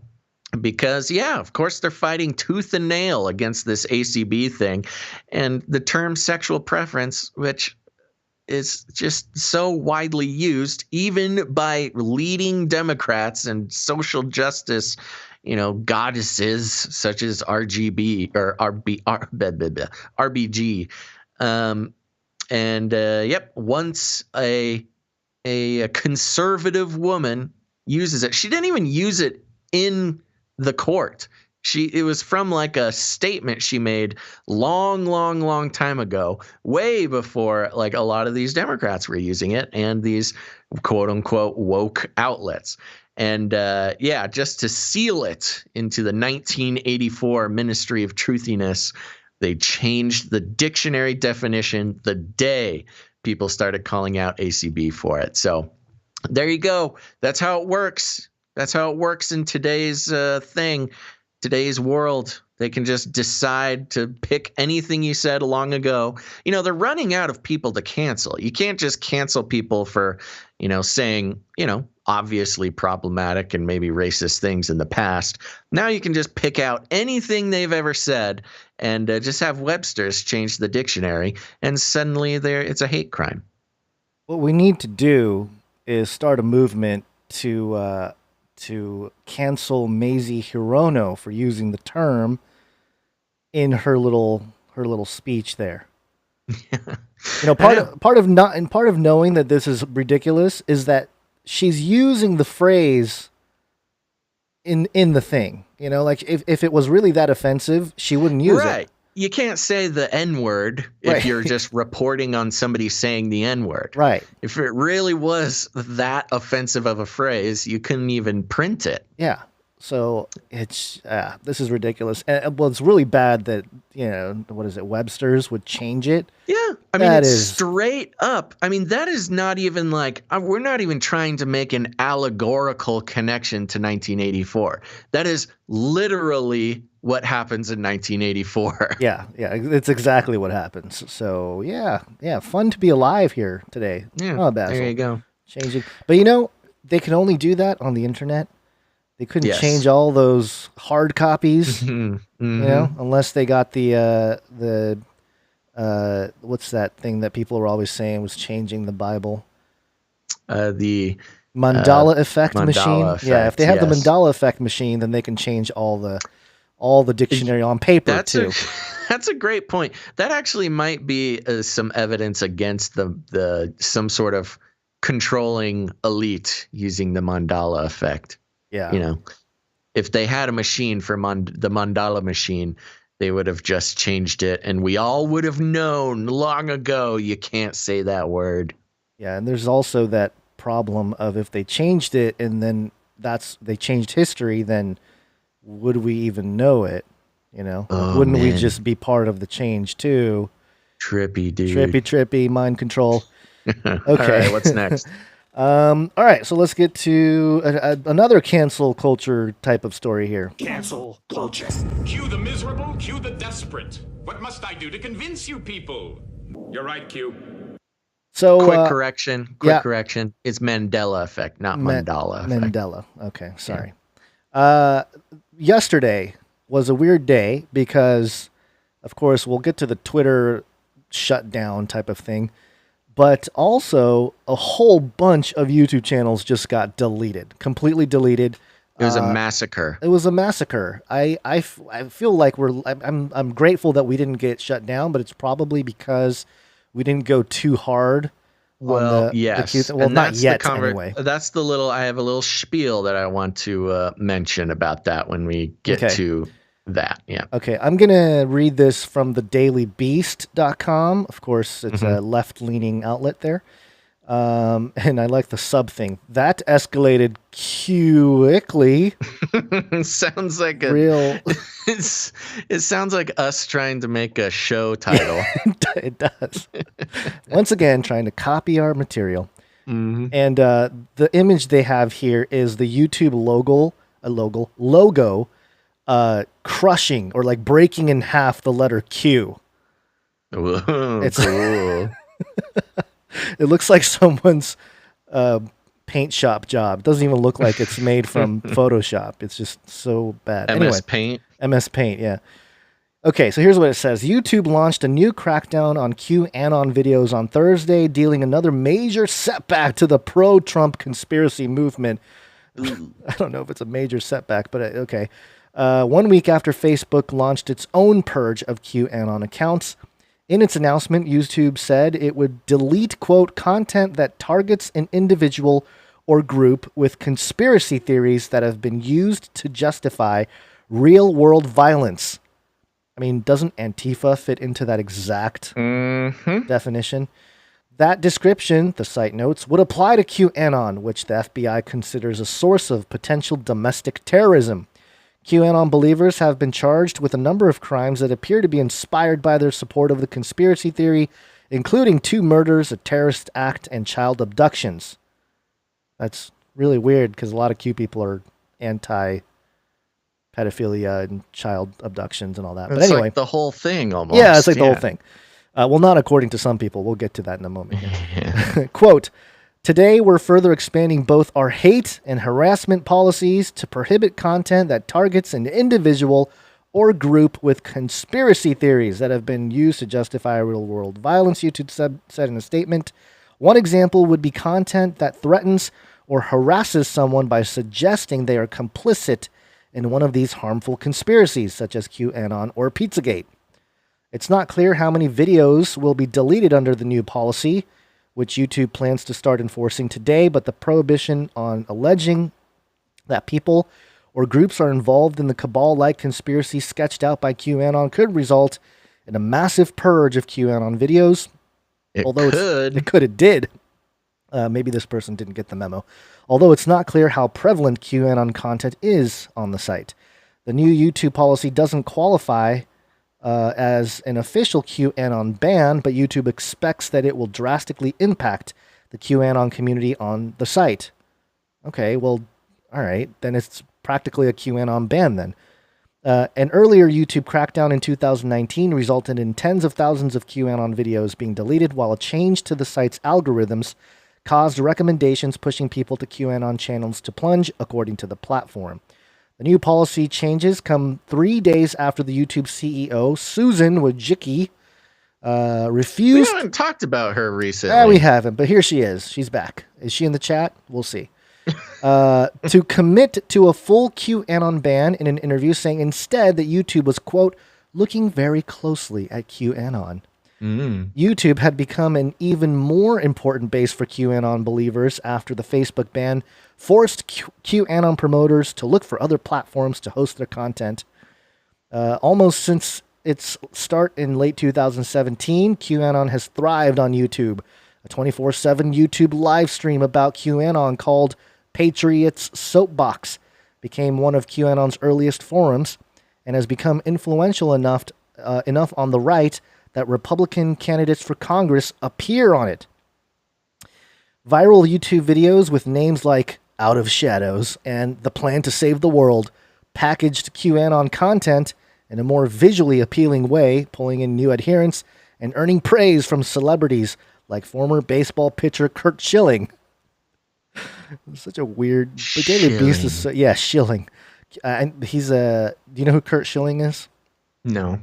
Because, yeah, of course, they're fighting tooth and nail against this ACB thing. And the term sexual preference, which is just so widely used, even by leading Democrats and social justice, goddesses such as RGB or RBG. Once a conservative woman uses it, she didn't even use it in the court. It was from like a statement she made long time ago, way before like a lot of these Democrats were using it and these quote unquote woke outlets. And just to seal it into the 1984 Ministry of Truthiness, they changed the dictionary definition the day people started calling out ACB for it. So there you go. That's how it works. That's how it works in today's today's world. They can just decide to pick anything you said long ago. They're running out of people to cancel. You can't just cancel people for, saying, obviously problematic and maybe racist things in the past. Now you can just pick out anything they've ever said and just have Webster's change the dictionary, and suddenly it's a hate crime. What we need to do is start a movement to cancel Mazie Hirono for using the term in her little speech there. Part of knowing that this is ridiculous is that she's using the phrase in the thing. Like if it was really that offensive, she wouldn't use it. You can't say the N-word if you're just reporting on somebody saying the N-word. Right. If it really was that offensive of a phrase, you couldn't even print it. Yeah. So this is ridiculous. And it's really bad that, Webster's would change it. Yeah. It's straight up. That is not even like, we're not even trying to make an allegorical connection to 1984. That is literally what happens in 1984. Yeah, it's exactly what happens. So yeah, fun to be alive here today. Yeah, there you go. Changing, but they can only do that on the internet. They couldn't change all those hard copies, unless they got the what's that thing that people were always saying was changing the Bible? The Mandala effect machine. Effect, yeah, if they have the Mandala effect machine, then they can change all the dictionary on paper too. That's a great point. That actually might be some evidence against the some sort of controlling elite using the Mandala effect. Yeah. If they had a machine for the Mandala machine, they would have just changed it, and we all would have known long ago you can't say that word. Yeah, and there's also that problem of if they changed it and then they changed history, then would we even know it? Wouldn't we just be part of the change too? Trippy, dude. Trippy, mind control. Okay. All right, what's next? All right, so let's get to another cancel culture type of story here. Cancel culture. Cue the miserable, cue the desperate. What must I do to convince you people? You're right, Q. So quick correction. It's Mandela effect, not Mandala effect. Mandela. Okay, sorry. Yesterday was a weird day because, of course, we'll get to the Twitter shutdown type of thing, but also a whole bunch of YouTube channels just got deleted, completely deleted. It was a massacre. It was a massacre. I feel like I'm grateful that we didn't get shut down, but it's probably because we didn't go too hard. Well, yes. Well, and not yet anyway. That's I have a little spiel that I want to mention about that when we get to that. Yeah. Okay, I'm going to read this from the dailybeast.com. Of course, it's a left-leaning outlet there. And I like the sub thing. That escalated quickly. Sounds like real. It sounds like us trying to make a show title. It does. Once again, trying to copy our material. And the image they have here is the YouTube logo, crushing or like breaking in half the letter Q. Whoa, it's cool. It looks like someone's paint shop job. It doesn't even look like it's made from Photoshop. It's just so bad. MS Paint? MS Paint, yeah. Okay, so here's what it says. YouTube launched a new crackdown on QAnon videos on Thursday, dealing another major setback to the pro-Trump conspiracy movement. I don't know if it's a major setback, but okay. 1 week after Facebook launched its own purge of QAnon accounts, in its announcement, YouTube said it would delete, quote, content that targets an individual or group with conspiracy theories that have been used to justify real-world violence. I mean, doesn't Antifa fit into that exact definition? That description, the site notes, would apply to QAnon, which the FBI considers a source of potential domestic terrorism. QAnon believers have been charged with a number of crimes that appear to be inspired by their support of the conspiracy theory, including 2 murders, a terrorist act, and child abductions. That's really weird because a lot of Q people are anti-pedophilia and child abductions and all that. But anyway, like the whole thing almost. Yeah, it's like the whole thing. Well, not according to some people. We'll get to that in a moment. Quote, today, we're further expanding both our hate and harassment policies to prohibit content that targets an individual or group with conspiracy theories that have been used to justify real-world violence, YouTube said in a statement. One example would be content that threatens or harasses someone by suggesting they are complicit in one of these harmful conspiracies, such as QAnon or Pizzagate. It's not clear how many videos will be deleted under the new policy, which YouTube plans to start enforcing today, but the prohibition on alleging that people or groups are involved in the cabal-like conspiracy sketched out by QAnon could result in a massive purge of QAnon videos. It did. Maybe this person didn't get the memo. Although it's not clear how prevalent QAnon content is on the site. The new YouTube policy doesn't qualify as an official QAnon ban, but YouTube expects that it will drastically impact the QAnon community on the site. Okay, well, all right, then it's practically a QAnon ban then. An earlier YouTube crackdown in 2019 resulted in tens of thousands of QAnon videos being deleted, while a change to the site's algorithms caused recommendations pushing people to QAnon channels to plunge, according to the platform. The new policy changes come 3 days after the YouTube CEO, Susan Wojcicki, refused... We haven't talked about her recently. We haven't, but here she is. She's back. Is she in the chat? We'll see. To commit to a full QAnon ban in an interview, saying instead that YouTube was, quote, looking very closely at QAnon. YouTube had become an even more important base for QAnon believers after the Facebook ban forced QAnon promoters to look for other platforms to host their content. Almost since its start in late 2017, QAnon has thrived on YouTube. A 24/7 YouTube live stream about QAnon called Patriots Soapbox became one of QAnon's earliest forums and has become influential enough on the right that Republican candidates for Congress appear on it. Viral YouTube videos with names like Out of Shadows and The Plan to Save the World packaged QAnon content in a more visually appealing way, pulling in new adherents and earning praise from celebrities like former baseball pitcher Curt Schilling. Such a weird... The Daily Beast is... Schilling. And he's a. Do you know who Kurt Schilling is? No.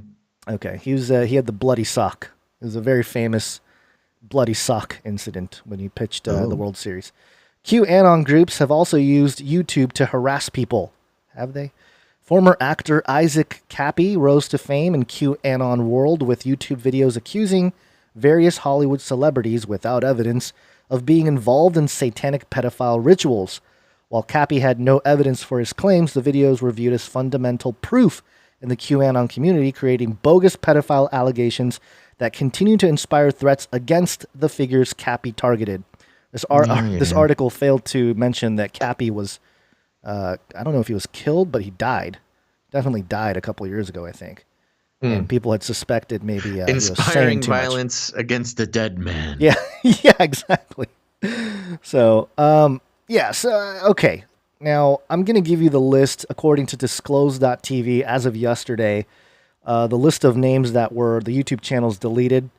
Okay, he was. He had the bloody sock. It was a very famous bloody sock incident when he pitched the World Series. QAnon groups have also used YouTube to harass people. Have they? Former actor Isaac Cappy rose to fame in QAnon world with YouTube videos accusing various Hollywood celebrities without evidence of being involved in satanic pedophile rituals. While Cappy had no evidence for his claims, the videos were viewed as fundamental proof in the QAnon community, creating bogus pedophile allegations that continue to inspire threats against the figures Cappy targeted. This article failed to mention that Cappy was, I don't know if he was killed, but he died. Definitely died a couple of years ago, I think. And people had suspected maybe inspiring violence against a dead man. Yeah, yeah, exactly. So, okay. Now, I'm going to give you the list according to disclose.tv as of yesterday. The list of names that were the YouTube channels deleted.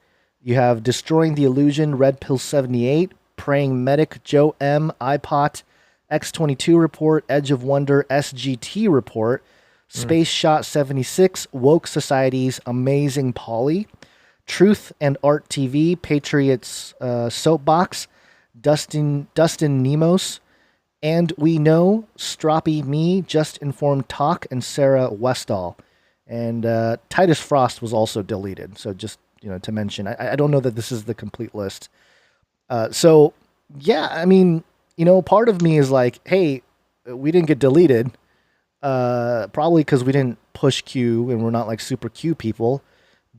You have Destroying the Illusion, Red Pill 78, Praying Medic, Joe M, iPot, X22 Report, Edge of Wonder, SGT Report, Space Shot 76, Woke Society's Amazing Polly, Truth and Art TV, Patriots Soapbox, Dustin Nemos, And We Know, Stroppy Me, Just Informed Talk, and Sarah Westall. And Titus Frost was also deleted. So just, to mention, I don't know that this is the complete list. So yeah, I mean, part of me is like, hey, we didn't get deleted. Probably because we didn't push Q and we're not like super Q people.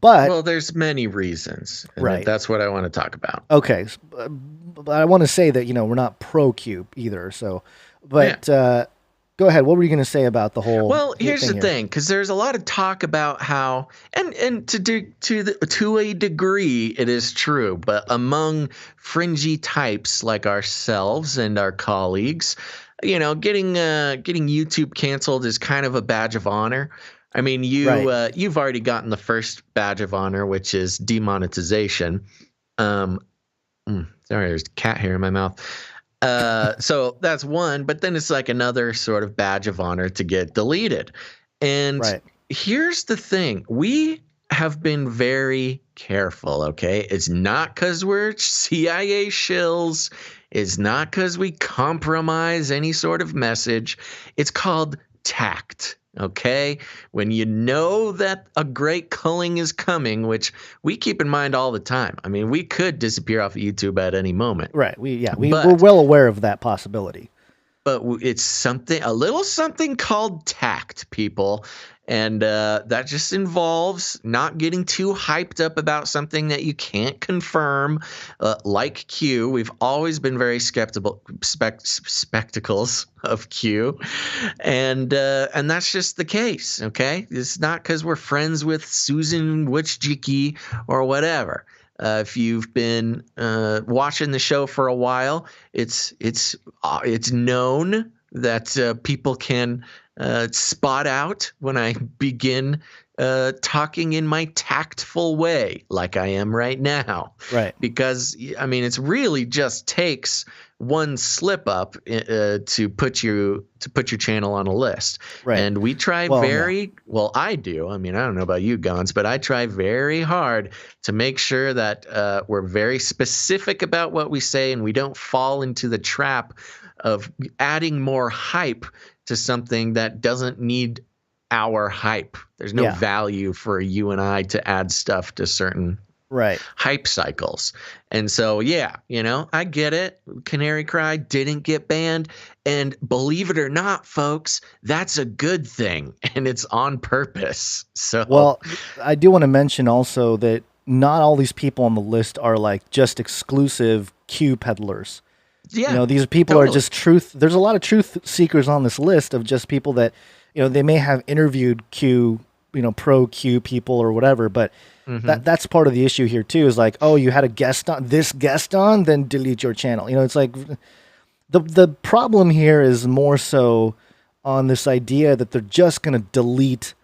But well, there's many reasons. Right. That's what I want to talk about. Okay. But I want to say that, we're not pro Q either. So, but go ahead. What were you going to say about the whole? Well, here's the thing, because there's a lot of talk about how, and to a degree, it is true, but among fringy types like ourselves and our colleagues, getting YouTube canceled is kind of a badge of honor. I mean, you've already gotten the first badge of honor, which is demonetization. Sorry, there's cat hair in my mouth. So that's one, but then it's like another sort of badge of honor to get deleted. And here's the thing. We have been very careful, okay? It's not because we're CIA shills. It's not because we compromise any sort of message. It's called tact. Okay, when you know that a great culling is coming, which we keep in mind all the time. I mean, we could disappear off of YouTube at any moment. Right. We're well aware of that possibility. But it's a little something called tact, people. And that just involves not getting too hyped up about something that you can't confirm, like Q. We've always been very spectacles of Q, and that's just the case. Okay, it's not because we're friends with Susan Wojcicki or whatever. If you've been watching the show for a while, it's known that people can spot out when I begin talking in my tactful way, like I am right now. Right. Because I mean, it's really just takes one slip up to put your channel on a list. Right. And we try I do. I mean, I don't know about you, Gons, but I try very hard to make sure that we're very specific about what we say and we don't fall into the trap of adding more hype to something that doesn't need our hype. There's no value for you and I to add stuff to certain hype cycles. And so, I get it. Canary Cry didn't get banned. And believe it or not, folks, that's a good thing. And it's on purpose. So, well, I do want to mention also that not all these people on the list are like just exclusive Q peddlers. Yeah, these people are just truth. There's a lot of truth seekers on this list of just people that, they may have interviewed Q, pro Q people or whatever, but that's part of the issue here too, is like, oh, you had a guest on, then delete your channel. It's like the problem here is more so on this idea that they're just going to delete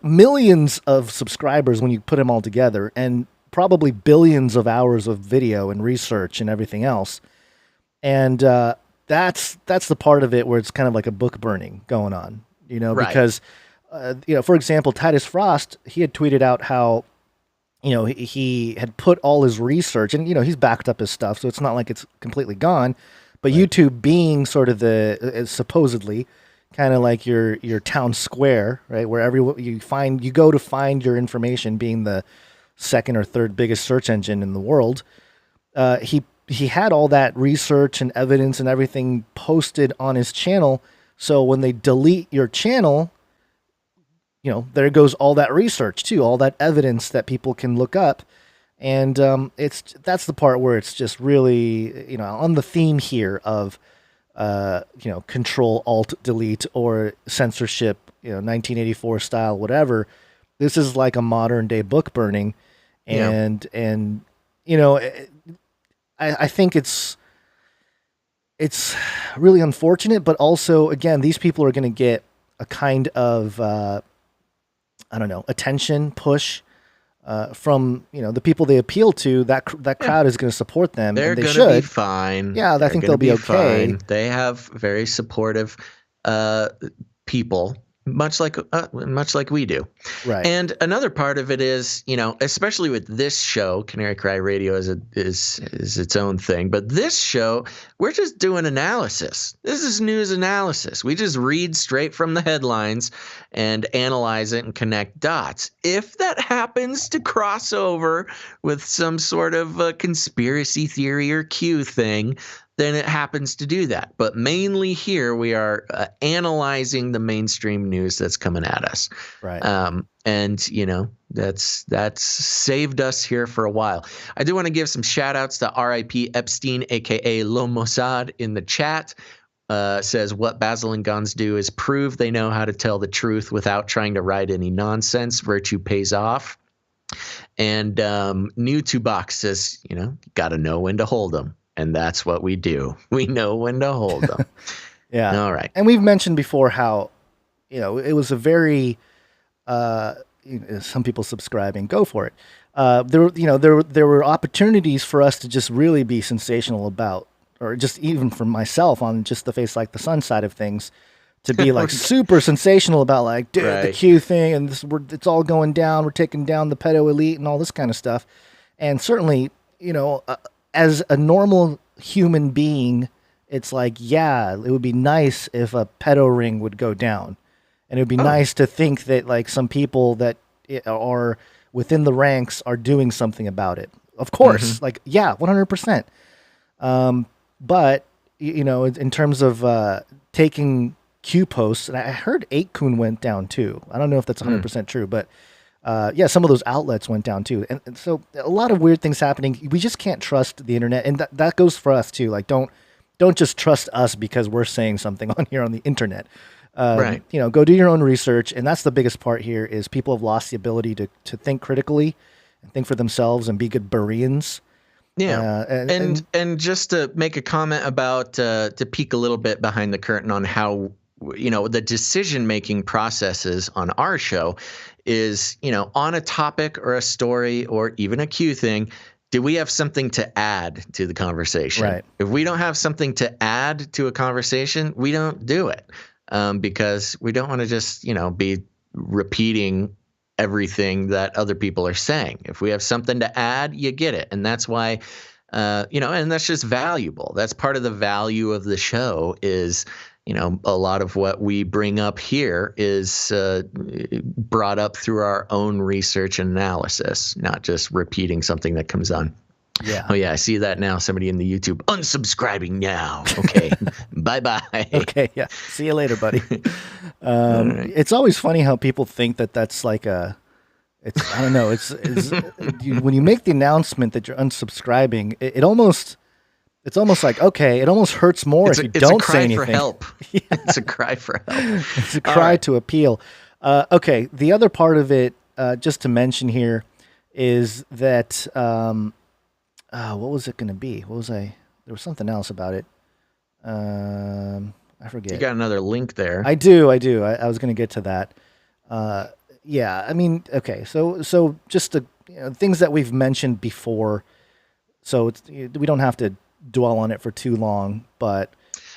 millions of subscribers when you put them all together, and probably billions of hours of video and research and everything else. And that's the part of it where it's kind of like a book burning going on. Right. because, for example, Titus Frost, he had tweeted out how, he had put all his research and, he's backed up his stuff. So it's not like it's completely gone, but YouTube being sort of supposedly kind of like your town square, right? Where you go to find your information, being the second or third biggest search engine in the world. He had all that research and evidence and everything posted on his channel. So when they delete your channel, there goes all that research too, all that evidence that people can look up. And that's the part where it's just really, on the theme here of, Control Alt Delete or censorship, 1984 style, whatever. This is like a modern day book burning. And I think it's really unfortunate, but also, again, these people are going to get a kind of, attention push from, the people they appeal to. That crowd is going to support them. They're going to be fine. Yeah, I think they'll be okay. Fine. They have very supportive people. Much like we do. Right. And another part of it is, especially with this show, Canary Cry Radio is its own thing. But this show, we're just doing analysis. This is news analysis. We just read straight from the headlines and analyze it and connect dots. If that happens to cross over with some sort of conspiracy theory or Q thing, then it happens to do that. But mainly here we are analyzing the mainstream news that's coming at us. Right. And that's saved us here for a while. I do want to give some shout outs to RIP Epstein, aka Lo Mossad, in the chat. Says what Basil and Gons do is prove they know how to tell the truth without trying to write any nonsense. Virtue pays off. And New to Box says, got to know when to hold them. And that's what we do. We know when to hold them. Yeah. All right. And we've mentioned before how, it was a very, some people subscribing, go for it. There were opportunities for us to just really be sensational about, or just even for myself on just the Face Like the Sun side of things, to be like super sensational about like, dude, the Q thing, and it's all going down. We're taking down the pedo elite and all this kind of stuff. And certainly, as a normal human being, it's like, yeah, it would be nice if a pedo ring would go down. And it would be nice to think that like some people that are within the ranks are doing something about it. Of course, 100%. But, in terms of taking Q posts, and I heard 8kun went down too. I don't know if that's 100% true, but some of those outlets went down too. And so a lot of weird things happening. We just can't trust the internet. And that goes for us too. Like, don't just trust us because we're saying something on here on the internet. Right. Go do your own research. And that's the biggest part here is people have lost the ability to think critically and think for themselves and be good Bereans. Yeah. And just to make a comment about, to peek a little bit behind the curtain on how, the decision-making processes on our show is, on a topic or a story or even a Q thing, do we have something to add to the conversation? Right. If we don't have something to add to a conversation, we don't do it, because we don't want to just, be repeating everything that other people are saying. If we have something to add, you get it. And that's why, and that's just valuable. That's part of the value of the show is, a lot of what we bring up here is brought up through our own research and analysis, not just repeating something that comes on. Yeah. Oh, yeah. I see that now. Somebody in the YouTube unsubscribing now. Okay. Bye-bye. Okay. Yeah. See you later, buddy. It's always funny how people think that that's like I don't know. It's when you make the announcement that you're unsubscribing, it's almost like, okay, it almost hurts more if you don't say anything. It's a cry for help. Yeah. It's a cry for help. It's a cry to appeal. Okay, the other part of it, just to mention here, is that, what was it going to be? There was something else about it. I forget. You got another link there. I do. I was going to get to that. Yeah, I mean, okay, so just the things that we've mentioned before, so we don't have to dwell on it for too long, but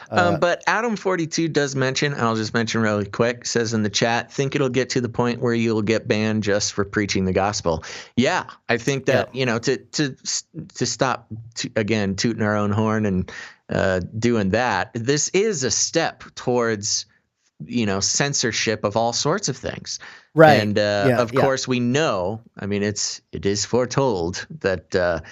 But Adam42 does mention, I'll just mention really quick, says in the chat, think it'll get to the point where you'll get banned just for preaching the gospel. Yeah, I think that, to stop, again, tooting our own horn and doing that, this is a step towards, censorship of all sorts of things. Right. And of course, we know, I mean, it is foretold that,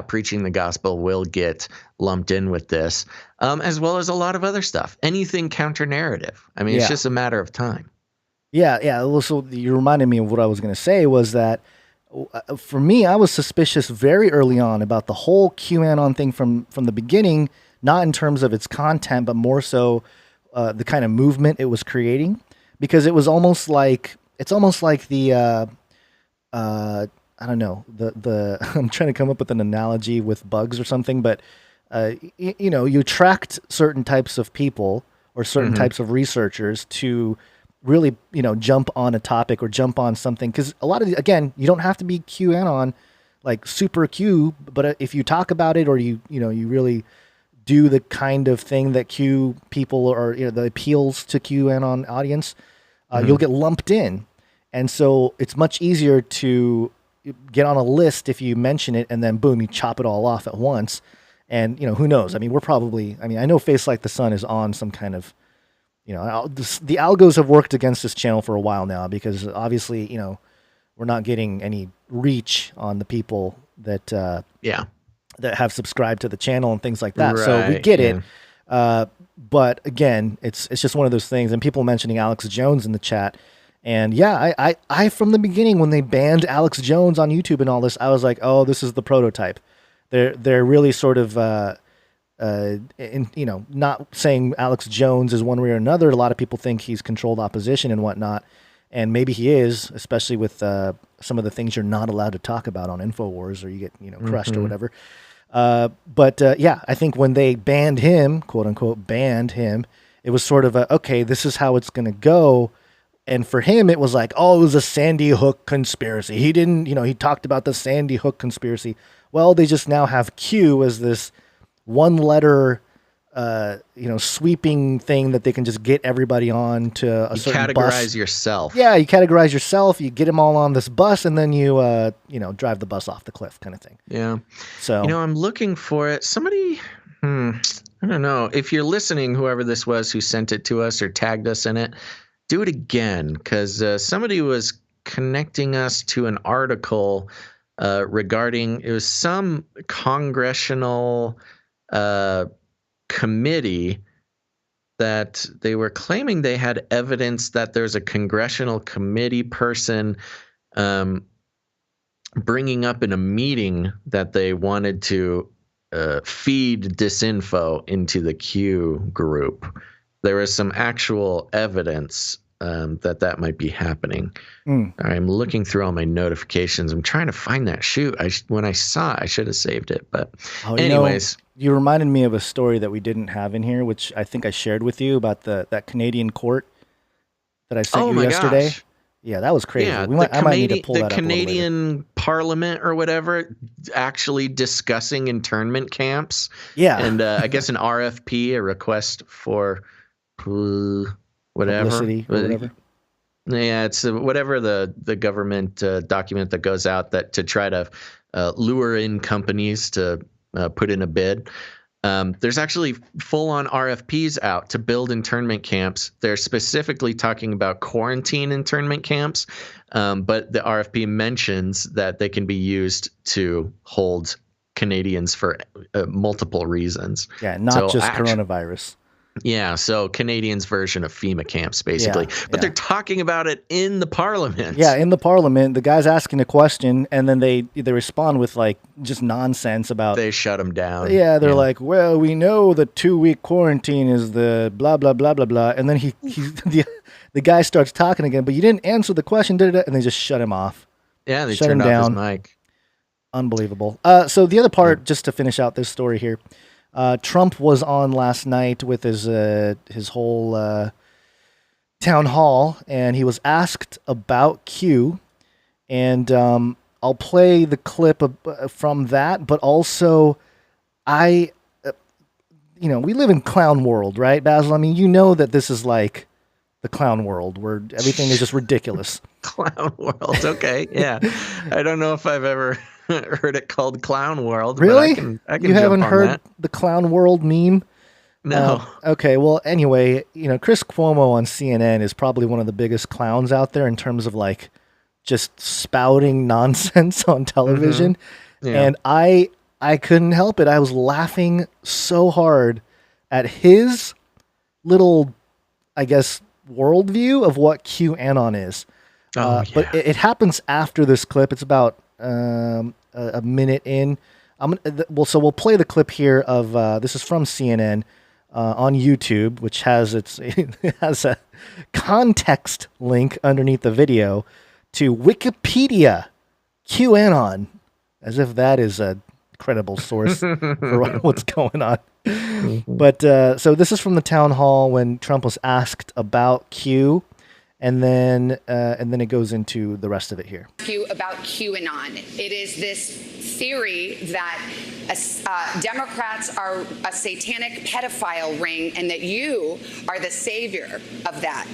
preaching the gospel will get lumped in with this, as well as a lot of other stuff. Anything counter narrative. I mean, it's just a matter of time. Yeah. Well, so you reminded me of what I was going to say was that for me, I was suspicious very early on about the whole QAnon thing from the beginning, not in terms of its content, but more so the kind of movement it was creating, because it was almost like the I don't know, the I'm trying to come up with an analogy with bugs or something, but you attract certain types of people or certain types of researchers to really, jump on a topic or jump on something. Because a lot of again, you don't have to be QAnon, like super Q, but if you talk about it or you really do the kind of thing that Q people or that appeals to QAnon audience, you'll get lumped in. And so it's much easier to get on a list if you mention it and then boom, you chop it all off at once. And, who knows? I mean, I know Face Like the Sun is on some kind of, the algos have worked against this channel for a while now because obviously, we're not getting any reach on the people that, that have subscribed to the channel and things like that. Right, so we get it. But again, it's just one of those things. And people mentioning Alex Jones in the chat. And I from the beginning, when they banned Alex Jones on YouTube and all this, I was like, oh, this is the prototype. They're really sort of, not saying Alex Jones is one way or another. A lot of people think he's controlled opposition and whatnot. And maybe he is, especially with some of the things you're not allowed to talk about on InfoWars or you get, crushed or whatever. But I think when they banned him, quote unquote, banned him, it was sort of okay, this is how it's going to go. And for him, it was like, oh, it was a Sandy Hook conspiracy. He didn't, he talked about the Sandy Hook conspiracy. Well, they just now have Q as this one letter, sweeping thing that they can just get everybody on to a certain bus. You categorize yourself. Yeah, you categorize yourself. You get them all on this bus, and then you, drive the bus off the cliff, kind of thing. Yeah. So I'm looking for it. Somebody, I don't know if you're listening. Whoever this was who sent it to us or tagged us in it, do it again because somebody was connecting us to an article regarding it was some congressional committee that they were claiming they had evidence that there's a congressional committee person bringing up in a meeting that they wanted to feed disinfo into the Q group. There is some actual evidence that might be happening. I'm looking through all my notifications. I'm trying to find that shoot. When I saw it, I should have saved it. But anyways. You reminded me of a story that we didn't have in here, which I think I shared with you about that Canadian court that I sent you yesterday. Gosh. Yeah, that was crazy. Yeah, I might need to pull that up. The Canadian Parliament or whatever actually discussing internment camps. Yeah. And I guess an RFP, a request for whatever. Publicity or whatever. Yeah, it's whatever the government document that goes out that to try to lure in companies to put in a bid. There's actually full-on RFPs out to build internment camps. They're specifically talking about quarantine internment camps, but the RFP mentions that they can be used to hold Canadians for multiple reasons. Yeah, not just coronavirus. Yeah, so Canadians' version of FEMA camps, basically. But they're talking about it in the parliament. Yeah, in the parliament, the guy's asking a question, and then they respond with, like, just nonsense about... They shut him down. Yeah, they're like, well, we know the 2-week quarantine is the blah, blah, blah, blah, blah. And then the guy starts talking again, but you didn't answer the question, and they just shut him off. Yeah, they turned off his mic. Unbelievable. So the other part, just to finish out this story here, Trump was on last night with his whole town hall, and he was asked about Q, and I'll play the clip from that, but also we live in clown world, right, Basil? I mean, you know that this is like the clown world where everything is just ridiculous. Clown world. Okay. Yeah. I don't know if I've ever heard it called clown world. Really? But I can you jump haven't on heard that. the clown world meme? No. Okay. Well, anyway, Chris Cuomo on CNN is probably one of the biggest clowns out there in terms of like just spouting nonsense on television. Mm-hmm. Yeah. And I couldn't help it. I was laughing so hard at his little, I guess, worldview of what QAnon is. But it happens after this clip. It's about a minute in. So we'll play the clip here of this is from CNN on YouTube, which has it has a context link underneath the video to Wikipedia QAnon, as if that is a credible source for what's going on. But so this is from the town hall when Trump was asked about Q. And then it goes into the rest of it here. About QAnon. It is this theory that Democrats are a satanic pedophile ring and that you are the savior of that.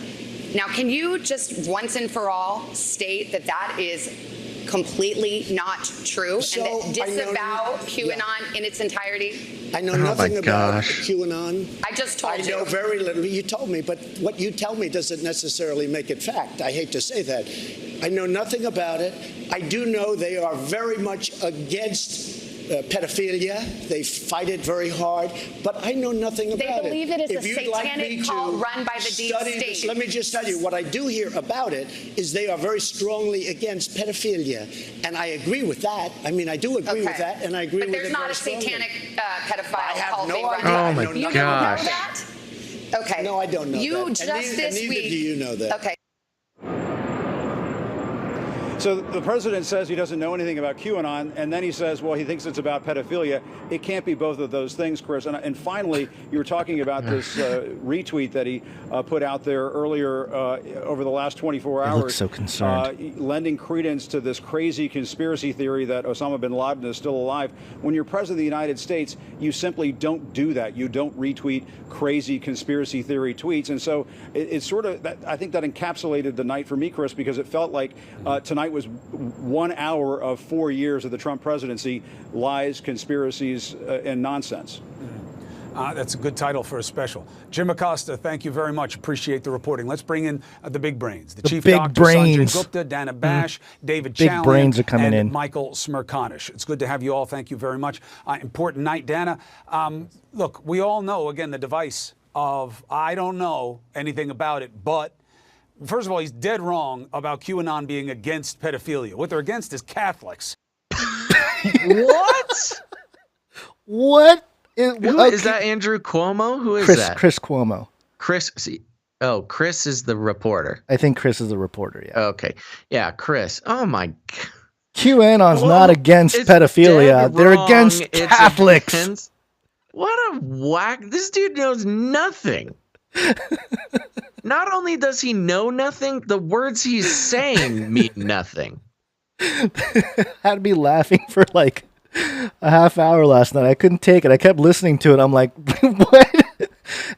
Now, can you just once and for all state that that is completely not true and that disavow QAnon in its entirety? I know nothing about QAnon. I just told you. I know very little. You told me, but what you tell me doesn't necessarily make it fact. I hate to say that. I know nothing about it. I do know they are very much against pedophilia. They fight it very hard, but I know nothing about it. They believe it is a satanic cult run by the deep state. Let me just tell you, what I do hear about it is they are very strongly against pedophilia, and I agree with that. I mean, I do agree with that, and I agree with it very strongly. But there's not a satanic pedophile cult being run. Oh my You gosh. don't know that? Okay. No, I don't know you that. Just this neither week. do you know that. Okay. So the president says he doesn't know anything about QAnon, and then he says, well, he thinks it's about pedophilia. It can't be both of those things, Chris. And finally, you were talking about this retweet that he put out there earlier over the last 24 hours. He looks so concerned. Lending credence to this crazy conspiracy theory that Osama bin Laden is still alive. When you're president of the United States, you simply don't do that. You don't retweet crazy conspiracy theory tweets. And so it's sort of, I think that encapsulated the night for me, Chris, because it felt like tonight was 1 hour of 4 years of the Trump presidency, lies, conspiracies, and nonsense. That's a good title for a special. Jim Acosta, thank you very much. Appreciate the reporting. Let's bring in the big brains. The Chief big Doctor, brains. Sanjay Gupta, Dana Bash, David Big Challian, brains are coming and in. Michael Smerconish. It's good to have you all. Thank you very much. Important night, Dana. Look, we all know, again, the device of I don't know anything about it, but first of all, he's dead wrong about QAnon being against pedophilia. What they're against is Catholics. What? What? Is that Andrew Cuomo? Who is that? Chris Cuomo. Chris is the reporter. I think Chris is the reporter, yeah. Okay. Yeah, Chris. Oh my God. QAnon's not against pedophilia. They're against Catholics. What a whack. This dude knows nothing. Not only does he know nothing, the words he's saying mean nothing. Had to be laughing for like a half hour last night. I couldn't take it. I kept listening to it. I'm like, what?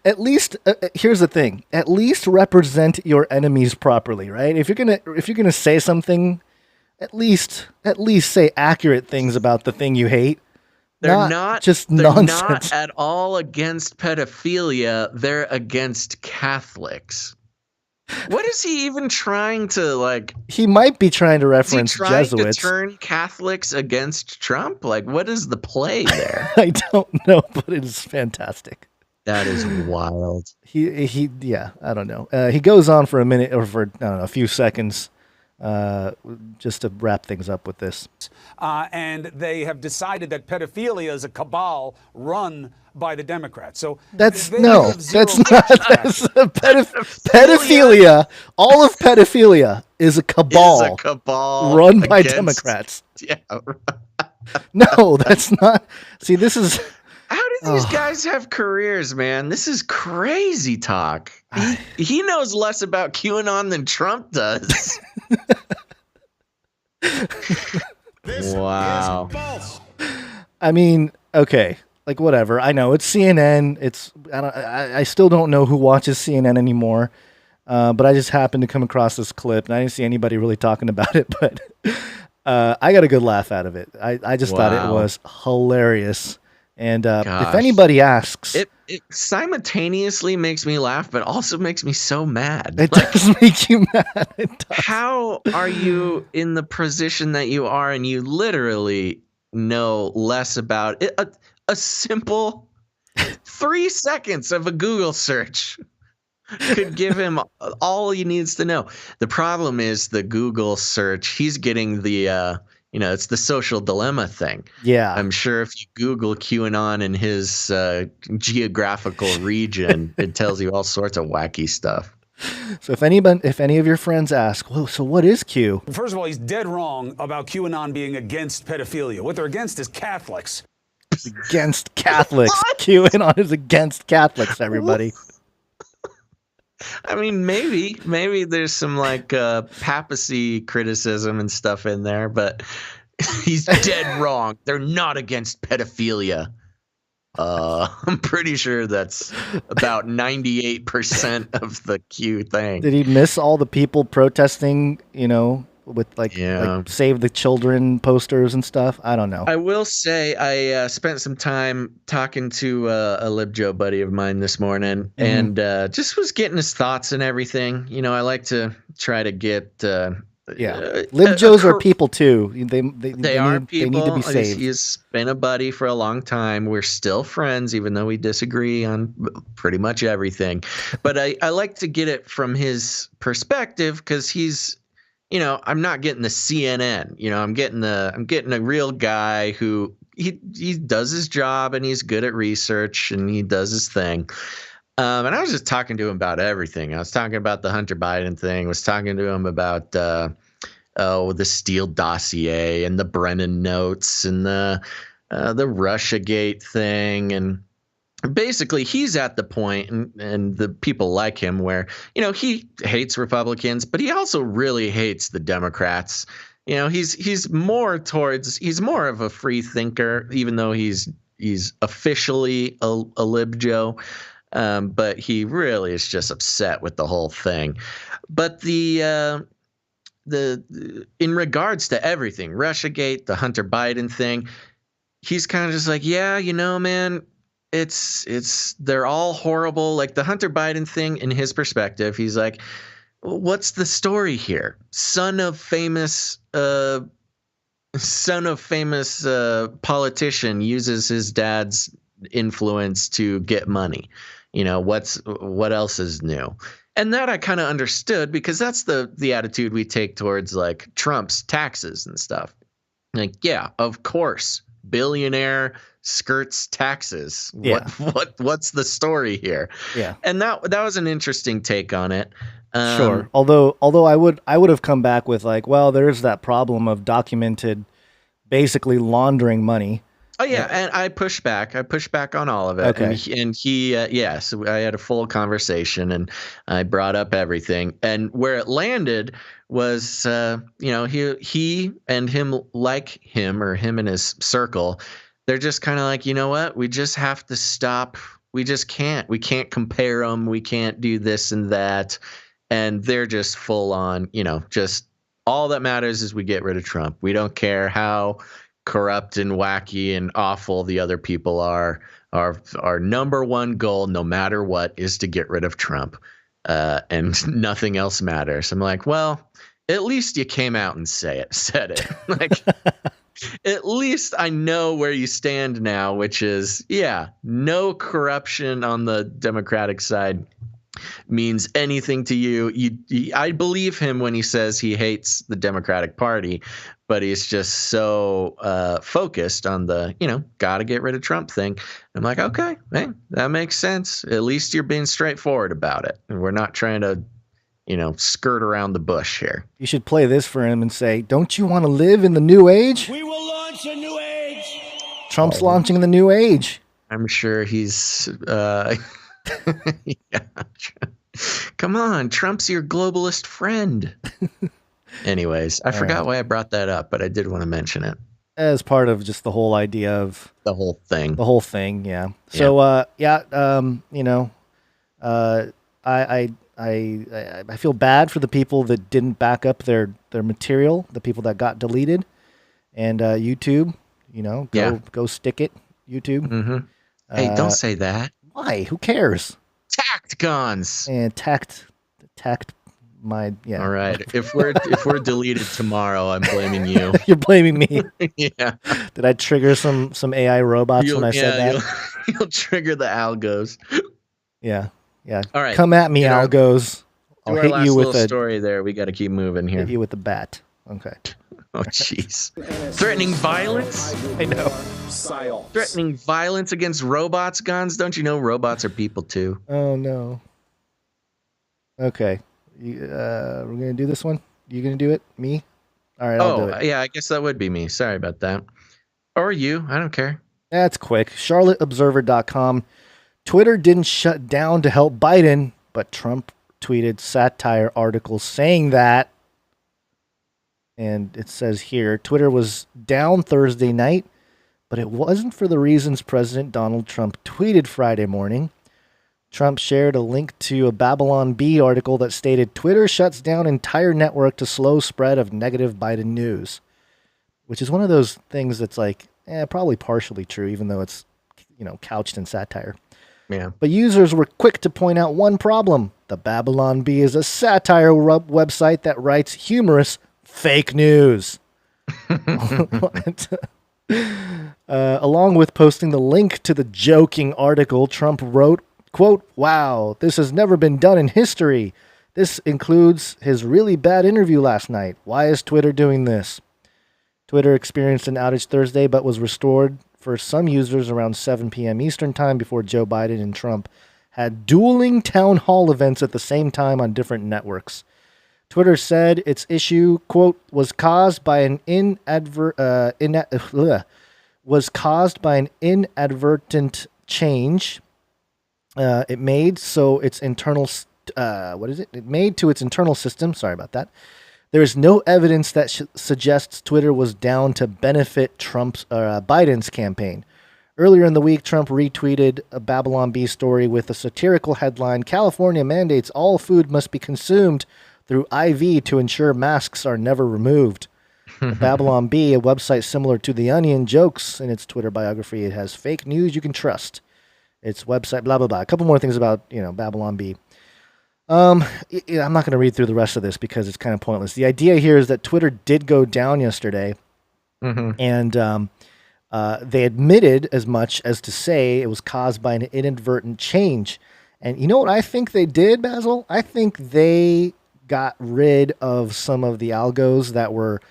At least here's the thing. At least represent your enemies properly, right? If you're gonna say something, at least say accurate things about the thing you hate. They're not just nonsense. Not at all against pedophilia. They're against Catholics. What is he even trying to like? He might be trying to reference is he trying Jesuits. To turn Catholics against Trump? Like, what is the play there? I don't know, but it is fantastic. That is wild. Yeah, I don't know. He goes on for a minute or for a few seconds. Just to wrap things up with this. And they have decided that pedophilia is a cabal run by the Democrats. So that's not. That's pedophilia. All of pedophilia is a cabal. Run by Democrats. Yeah. No, that's not. See, this is. How do these guys have careers, man? This is crazy talk. He knows less about QAnon than Trump does. This wow. is false. I mean, okay. like whatever. I know it's CNN. I still don't know who watches CNN anymore. But I just happened to come across this clip, and I didn't see anybody really talking about it. But I got a good laugh out of it. I just thought it was hilarious. And if anybody asks, it simultaneously makes me laugh, but also makes me so mad. It does make you mad. How are you in the position that you are, and you literally know less about it? A simple 3 seconds of a Google search could give him all he needs to know. The problem is the Google search. He's getting the it's the social dilemma thing. Yeah. I'm sure if you Google QAnon in his geographical region, it tells you all sorts of wacky stuff. So if any of your friends ask, well, so what is Q? First of all, he's dead wrong about QAnon being against pedophilia. What they're against is Catholics. Against Catholics. QAnon is against Catholics, everybody. I mean, maybe there's some like papacy criticism and stuff in there, but he's dead wrong. They're not against pedophilia. I'm pretty sure that's about 98% of the Q thing. Did he miss all the people protesting, with like Save the Children posters and stuff? I don't know. I will say I spent some time talking to a LibJoe buddy of mine this morning, and just was getting his thoughts and everything. I like to try to get LibJoes are people too. They are need, people. They need to be saved. He's been a buddy for a long time. We're still friends, even though we disagree on pretty much everything. But I like to get it from his perspective, because he's, I'm not getting the CNN. I'm getting a real guy who he does his job, and he's good at research, and he does his thing. And I was just talking to him about everything. I was talking about the Hunter Biden thing. I was talking to him about the Steele dossier and the Brennan notes and the Russiagate thing. And basically, he's at the point, and the people like him, where he hates Republicans, but he also really hates the Democrats. He's more of a free thinker, even though he's officially a LibJoe. But he really is just upset with the whole thing. But in regards to everything, Russiagate, the Hunter Biden thing, he's kind of just like, yeah, man, they're all horrible. Like the Hunter Biden thing, in his perspective, he's like, what's the story here? Son of famous politician uses his dad's influence to get money. What else is new? And that I kind of understood, because that's the attitude we take towards like Trump's taxes and stuff. Like, yeah, of course, billionaire skirts taxes. Yeah. What's the story here? Yeah. And that was an interesting take on it. Sure. Although I would have come back with like, well, there's that problem of documented, basically laundering money. Oh yeah, and I pushed back. I pushed back on all of it. Okay. And he so I had a full conversation, and I brought up everything. And where it landed was, he and him, like him, or him and his circle, they're just kind of like, you know what? We just have to stop. We just can't. We can't compare them. We can't do this and that. And they're just full on, just all that matters is we get rid of Trump. We don't care how corrupt and wacky and awful the other people are. Our number one goal, no matter what, is to get rid of Trump, and nothing else matters. I'm like, well, at least you came out and said it. Like, at least I know where you stand now, which is, no corruption on the Democratic side means anything to you. I believe him when he says he hates the Democratic Party, but he's just so focused on the, gotta get rid of Trump thing. I'm like, okay, hey, that makes sense. At least you're being straightforward about it. And we're not trying to, skirt around the bush here. You should play this for him and say, don't you want to live in the new age? We will launch a new age. Trump's launching the new age. I'm sure he's come on, Trump's your globalist friend. Anyways, I forgot why I brought that up, but I did want to mention it. as part of just the whole idea of the whole thing. The whole thing, yeah. So you know, I feel bad for the people that didn't back up their material, the people that got deleted, and YouTube, you know, go stick it, YouTube. Mm-hmm. Hey, don't say that. Why? Who cares? Tact guns. And tact my All right. If we're deleted tomorrow, I'm blaming you. You're blaming me. Yeah. Did I trigger some AI robots when I said that? You'll trigger the algos. Yeah. All right. Come at me, algos. I'll hit you with a story there. We got to keep moving here. Hit you with the bat. Okay. Oh, jeez. Threatening violence? I know. Threatening violence against robots, guns? Don't you know robots are people too? Oh, no. Okay. We're going to do this one? You going to do it? Me? All right, I'll do it. Yeah, I guess that would be me. Sorry about that. Or you. I don't care. That's quick. CharlotteObserver.com. Twitter didn't shut down to help Biden, but Trump tweeted satire articles saying that. And it says here, Twitter was down Thursday night, but it wasn't for the reasons President Donald Trump tweeted Friday morning. Trump shared a link to a Babylon Bee article that stated Twitter shuts down entire network to slow spread of negative Biden news, which is one of those things that's like, probably partially true, even though it's, you know, couched in satire. Yeah. But users were quick to point out one problem. The Babylon Bee is a satire website that writes humorous fake news. Along with posting the link to the joking article, Trump wrote, quote, "Wow, this has never been done in history. This includes his really bad interview last night. Why is Twitter doing this?" Twitter experienced an outage Thursday, but was restored for some users around 7 p.m. Eastern time before Joe Biden and Trump had dueling town hall events at the same time on different networks. Twitter said its issue, quote, was caused by an inadvertent change it made to its internal system. Sorry about that. There is no evidence that suggests Twitter was down to benefit Biden's campaign. Earlier in the week, Trump retweeted a Babylon Bee story with a satirical headline, "California mandates all food must be consumed through IV to ensure masks are never removed." The Babylon Bee, a website similar to The Onion, jokes in its Twitter biography it has fake news you can trust. Its website, blah, blah, blah. A couple more things about, Babylon Bee. I'm not going to read through the rest of this because it's kind of pointless. The idea here is that Twitter did go down yesterday, and they admitted as much as to say it was caused by an inadvertent change. And you know what I think they did, Basil? I think they got rid of some of the algos that were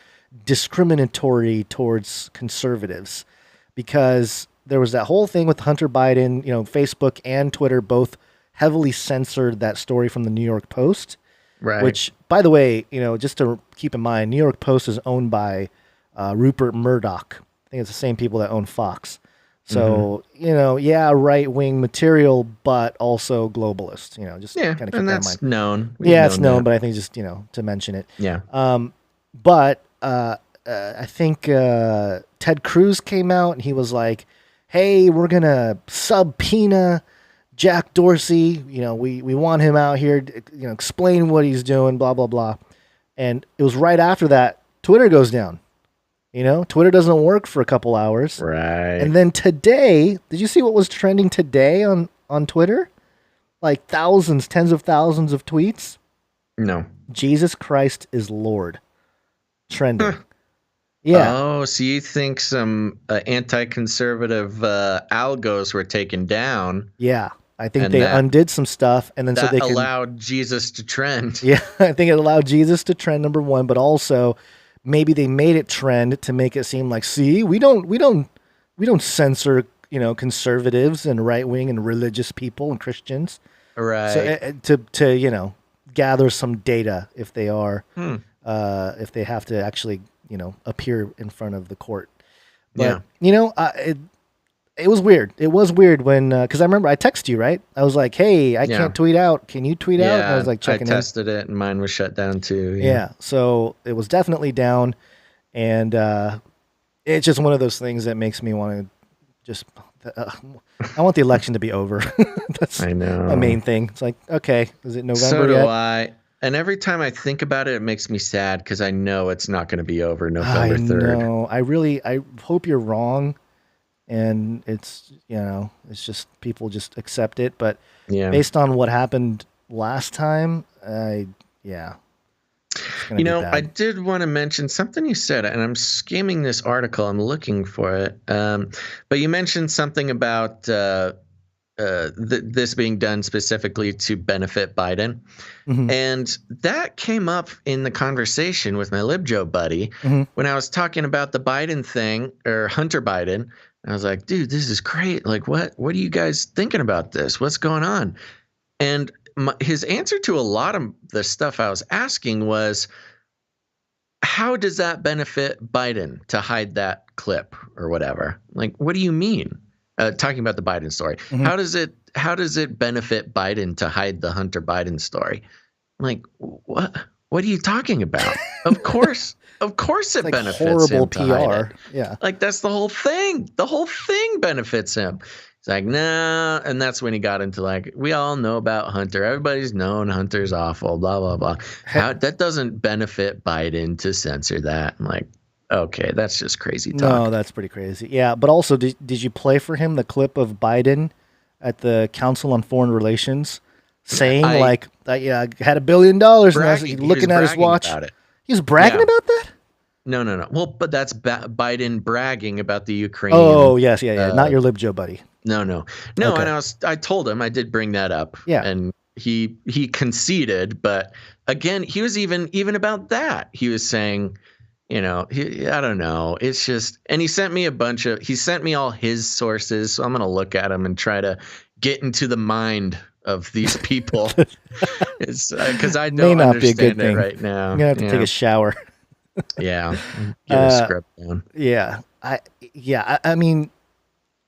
discriminatory towards conservatives, because there was that whole thing with Hunter Biden. Facebook and Twitter both heavily censored that story from the New York Post, right? Which, by the way, just to keep in mind, New York Post is owned by Rupert Murdoch. I think it's the same people that own Fox. So, right-wing material, but also globalist, just kind of keep that in mind. That's known. It's known, but I think just, to mention it. Yeah. But I think Ted Cruz came out and he was like, hey, we're going to subpoena Jack Dorsey. We want him out here to, explain what he's doing, blah, blah, blah. And it was right after that, Twitter goes down. Twitter doesn't work for a couple hours. Right. And then today, did you see what was trending today on Twitter? Like thousands, tens of thousands of tweets. No. Jesus Christ is Lord. Trending. Yeah. Oh, so you think some anti-conservative algos were taken down? Yeah. I think they undid some stuff, and then so they allowed Jesus to trend. Yeah, I think it allowed Jesus to trend, number one, but also maybe they made it trend to make it seem like, see, we don't censor, conservatives and right wing and religious people and Christians. Right. So to gather some data if they are if they have to actually appear in front of the court. But it was weird. It was weird when because I remember I texted you, right? I was like, hey, I can't tweet out. Can you tweet out? And I was like checking in. I tested it and mine was shut down too. Yeah. So it was definitely down. And it's just one of those things that makes me want to just. I want the election to be over. That's I know. a main thing. It's like, okay, is it November So do yet? I. And every time I think about it, it makes me sad because I know it's not going to be over November 3rd. No, I hope you're wrong, and it's it's just people just accept it. But based on what happened last time, I did want to mention something you said, and I'm skimming this article. I'm looking for it. But you mentioned something about this being done specifically to benefit Biden. Mm-hmm. And that came up in the conversation with my LibJoe buddy when I was talking about the Biden thing, or Hunter Biden. I was like, dude, this is great. Like, what are you guys thinking about this? What's going on? And his answer to a lot of the stuff I was asking was, how does that benefit Biden to hide that clip or whatever? Like, what do you mean? Talking about the Biden story. Mm-hmm. How does it benefit Biden to hide the Hunter Biden story? I'm like, what are you talking about? Of course it like benefits horrible him to hide PR. it. Yeah. Like, that's the whole thing. The whole thing benefits him. It's like, nah. And that's when he got into like, we all know about Hunter. Everybody's known Hunter's awful, blah, blah, blah. That doesn't benefit Biden to censor that. I'm like, okay, that's just crazy talk. No, that's pretty crazy. Yeah, but also, did you play for him the clip of Biden at the Council on Foreign Relations saying I had $1 billion and looking at his watch? He was bragging about that? No. Well, but that's Biden bragging about the Ukraine. Oh, yes, yeah. Not your LibJoe buddy. No. Okay. And I told him, I did bring that up. Yeah. And he conceded, but again, he was even about that. He was saying, I don't know. It's just, and he sent me all his sources. So I'm going to look at them and try to get into the mind of these people. It's because I don't understand it right now. I'm going to have to take a shower. Yeah. Get a script down. Yeah. I mean,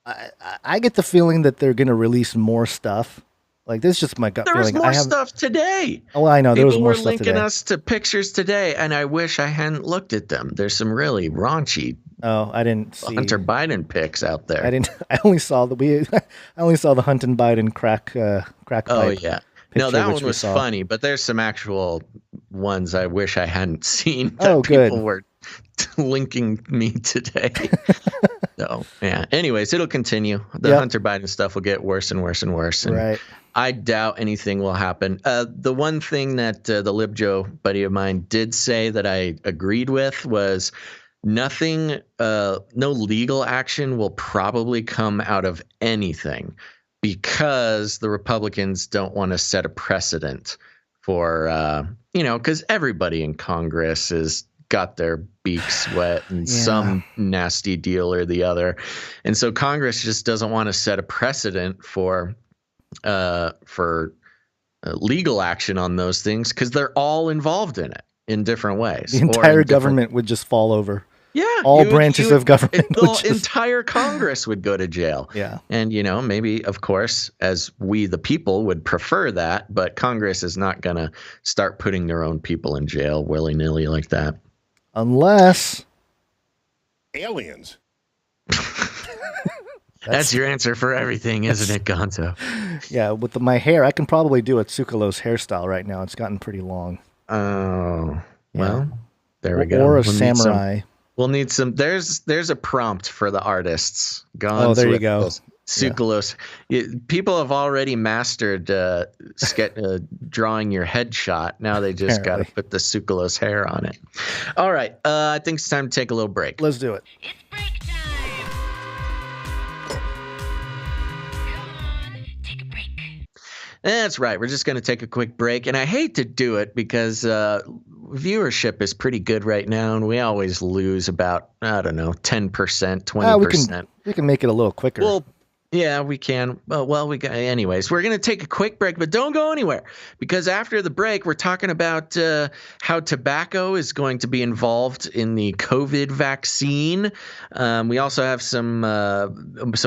I get the feeling that they're going to release more stuff. Like, this is just my gut feeling. There was more stuff today. Oh, I know. There was more stuff today. People were linking us to pictures today, and I wish I hadn't looked at them. There's some really raunchy I didn't see Hunter Biden pics out there. I only saw the Hunter Biden crack pipe. Oh, yeah. No, that one was saw. funny, but there's some actual ones I wish I hadn't seen that people were linking me today. So, yeah. Anyways, it'll continue. The Hunter Biden stuff will get worse and worse and worse. And right. I doubt anything will happen. The one thing that the LibJoe buddy of mine did say that I agreed with was nothing, no legal action will probably come out of anything because the Republicans don't want to set a precedent for, because everybody in Congress has got their beaks wet in some nasty deal or the other. And so Congress just doesn't want to set a precedent for legal action on those things because they're all involved in it in different ways. The entire government would just fall over. Yeah. All branches of government. The entire Congress would go to jail. Yeah. And, maybe, of course, as we, the people, would prefer that, but Congress is not going to start putting their own people in jail willy-nilly like that. Unless aliens. That's your answer for everything, isn't it, Gonzo? Yeah, with my hair, I can probably do a Tsoukalos hairstyle right now. It's gotten pretty long. Oh, well, there we go. Or a samurai. We'll need some. There's a prompt for the artists. Oh, there you go. Tsoukalos. People have already mastered drawing your headshot. Now they just got to put the Tsoukalos hair on it. All right. I think it's time to take a little break. Let's do it. It's break time. That's right. We're just going to take a quick break. And I hate to do it because viewership is pretty good right now. And we always lose about, 10%, 20%. We can make it a little quicker. Well, Yeah, we can. Well, we got. Anyways, we're going to take a quick break, but don't go anywhere, because after the break, we're talking about how tobacco is going to be involved in the COVID vaccine. We also have some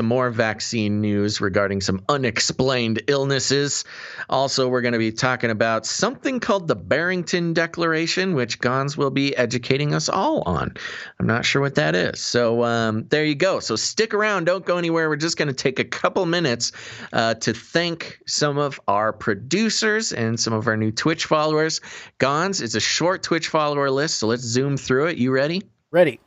more vaccine news regarding some unexplained illnesses. Also, we're going to be talking about something called the Barrington Declaration, which Gons will be educating us all on. I'm not sure what that is. So there you go. So stick around. Don't go anywhere. We're just going to take a couple minutes to thank some of our producers and some of our new Twitch followers. Gons, it's a short Twitch follower list, so let's zoom through it. You ready? Ready.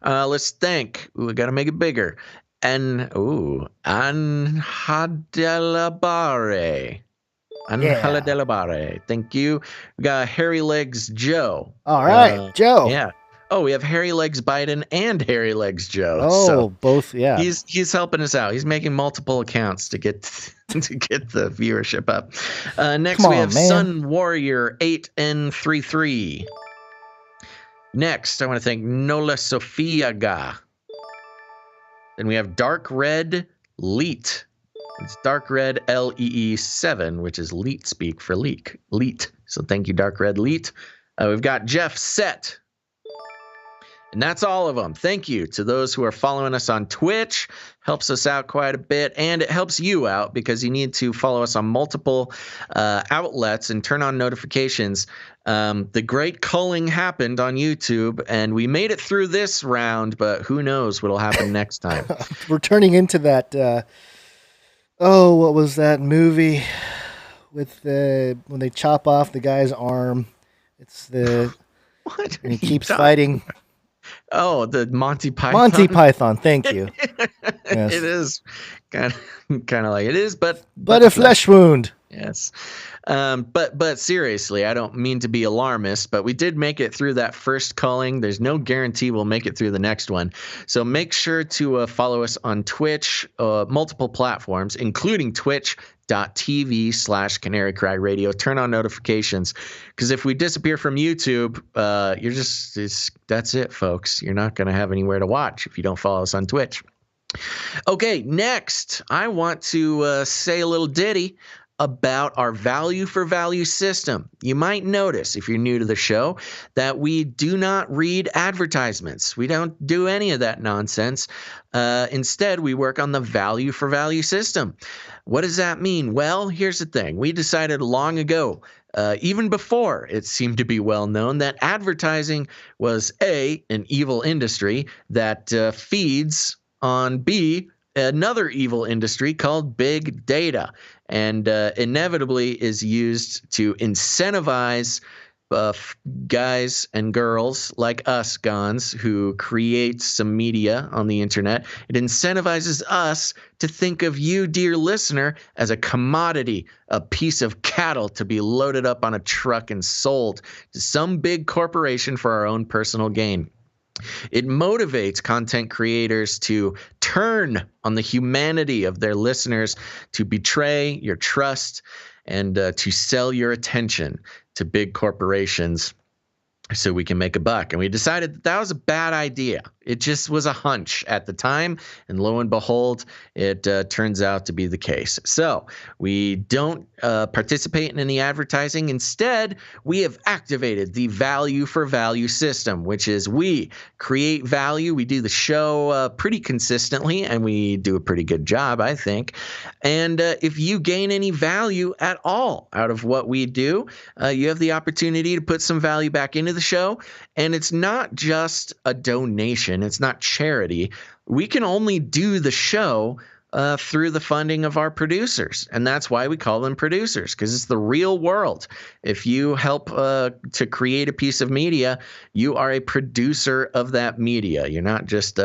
Let's thank. We got to make it bigger. Anhadelabare. Anhadelabare. Thank you. We got Hairy Legs Joe. All right, Joe. Yeah. Oh, we have Hairy Legs Biden and Hairy Legs Joe. Oh, so both, yeah. He's helping us out. He's making multiple accounts to get the viewership up. Next, we have Sun Warrior 8N33. Next, I want to thank Nola Sofiaga. Then we have Dark Red Leet. It's Dark Red LEE7, which is Leet speak for leak. Leet. So thank you, Dark Red Leet. We've got Jeff Set. And that's all of them. Thank you to those who are following us on Twitch. Helps us out quite a bit, and it helps you out because you need to follow us on multiple outlets and turn on notifications. The great culling happened on YouTube, and we made it through this round, but who knows what'll happen next time. We're turning into that, what was that movie with when they chop off the guy's arm? It's the... What? And he keeps fighting... Oh, the Monty Python. Monty Python, thank you. Yes. It is kind of like it is, but a flesh wound. Yes, but seriously, I don't mean to be alarmist, but we did make it through that first culling. There's no guarantee we'll make it through the next one. So make sure to follow us on Twitch, multiple platforms, including Twitch.tv/CanaryCryRadio. Turn on notifications, because if we disappear from YouTube, that's it, folks. You're not going to have anywhere to watch if you don't follow us on Twitch. Okay, next, I want to say a little ditty about our value for value system. You might notice, if you're new to the show, that we do not read advertisements. We don't do any of that nonsense. Instead, we work on the value for value system. What does that mean? Well, here's the thing. We decided long ago, even before it seemed to be well known, that advertising was A, an evil industry that feeds on B, another evil industry called big data, and inevitably is used to incentivize guys and girls like us, Gons, who create some media on the internet. It incentivizes us to think of you, dear listener, as a commodity, a piece of cattle to be loaded up on a truck and sold to some big corporation for our own personal gain. It motivates content creators to turn on the humanity of their listeners, to betray your trust, and to sell your attention to big corporations so we can make a buck. And we decided that was a bad idea. It just was a hunch at the time, and lo and behold, it turns out to be the case. So we don't participate in any advertising. Instead, we have activated the value for value system, which is we create value. We do the show pretty consistently, and we do a pretty good job, I think. And if you gain any value at all out of what we do, you have the opportunity to put some value back into the show. And it's not just a donation. It's not charity. We can only do the show through the funding of our producers. And that's why we call them producers, because it's the real world. If you help to create a piece of media, you are a producer of that media. You're not just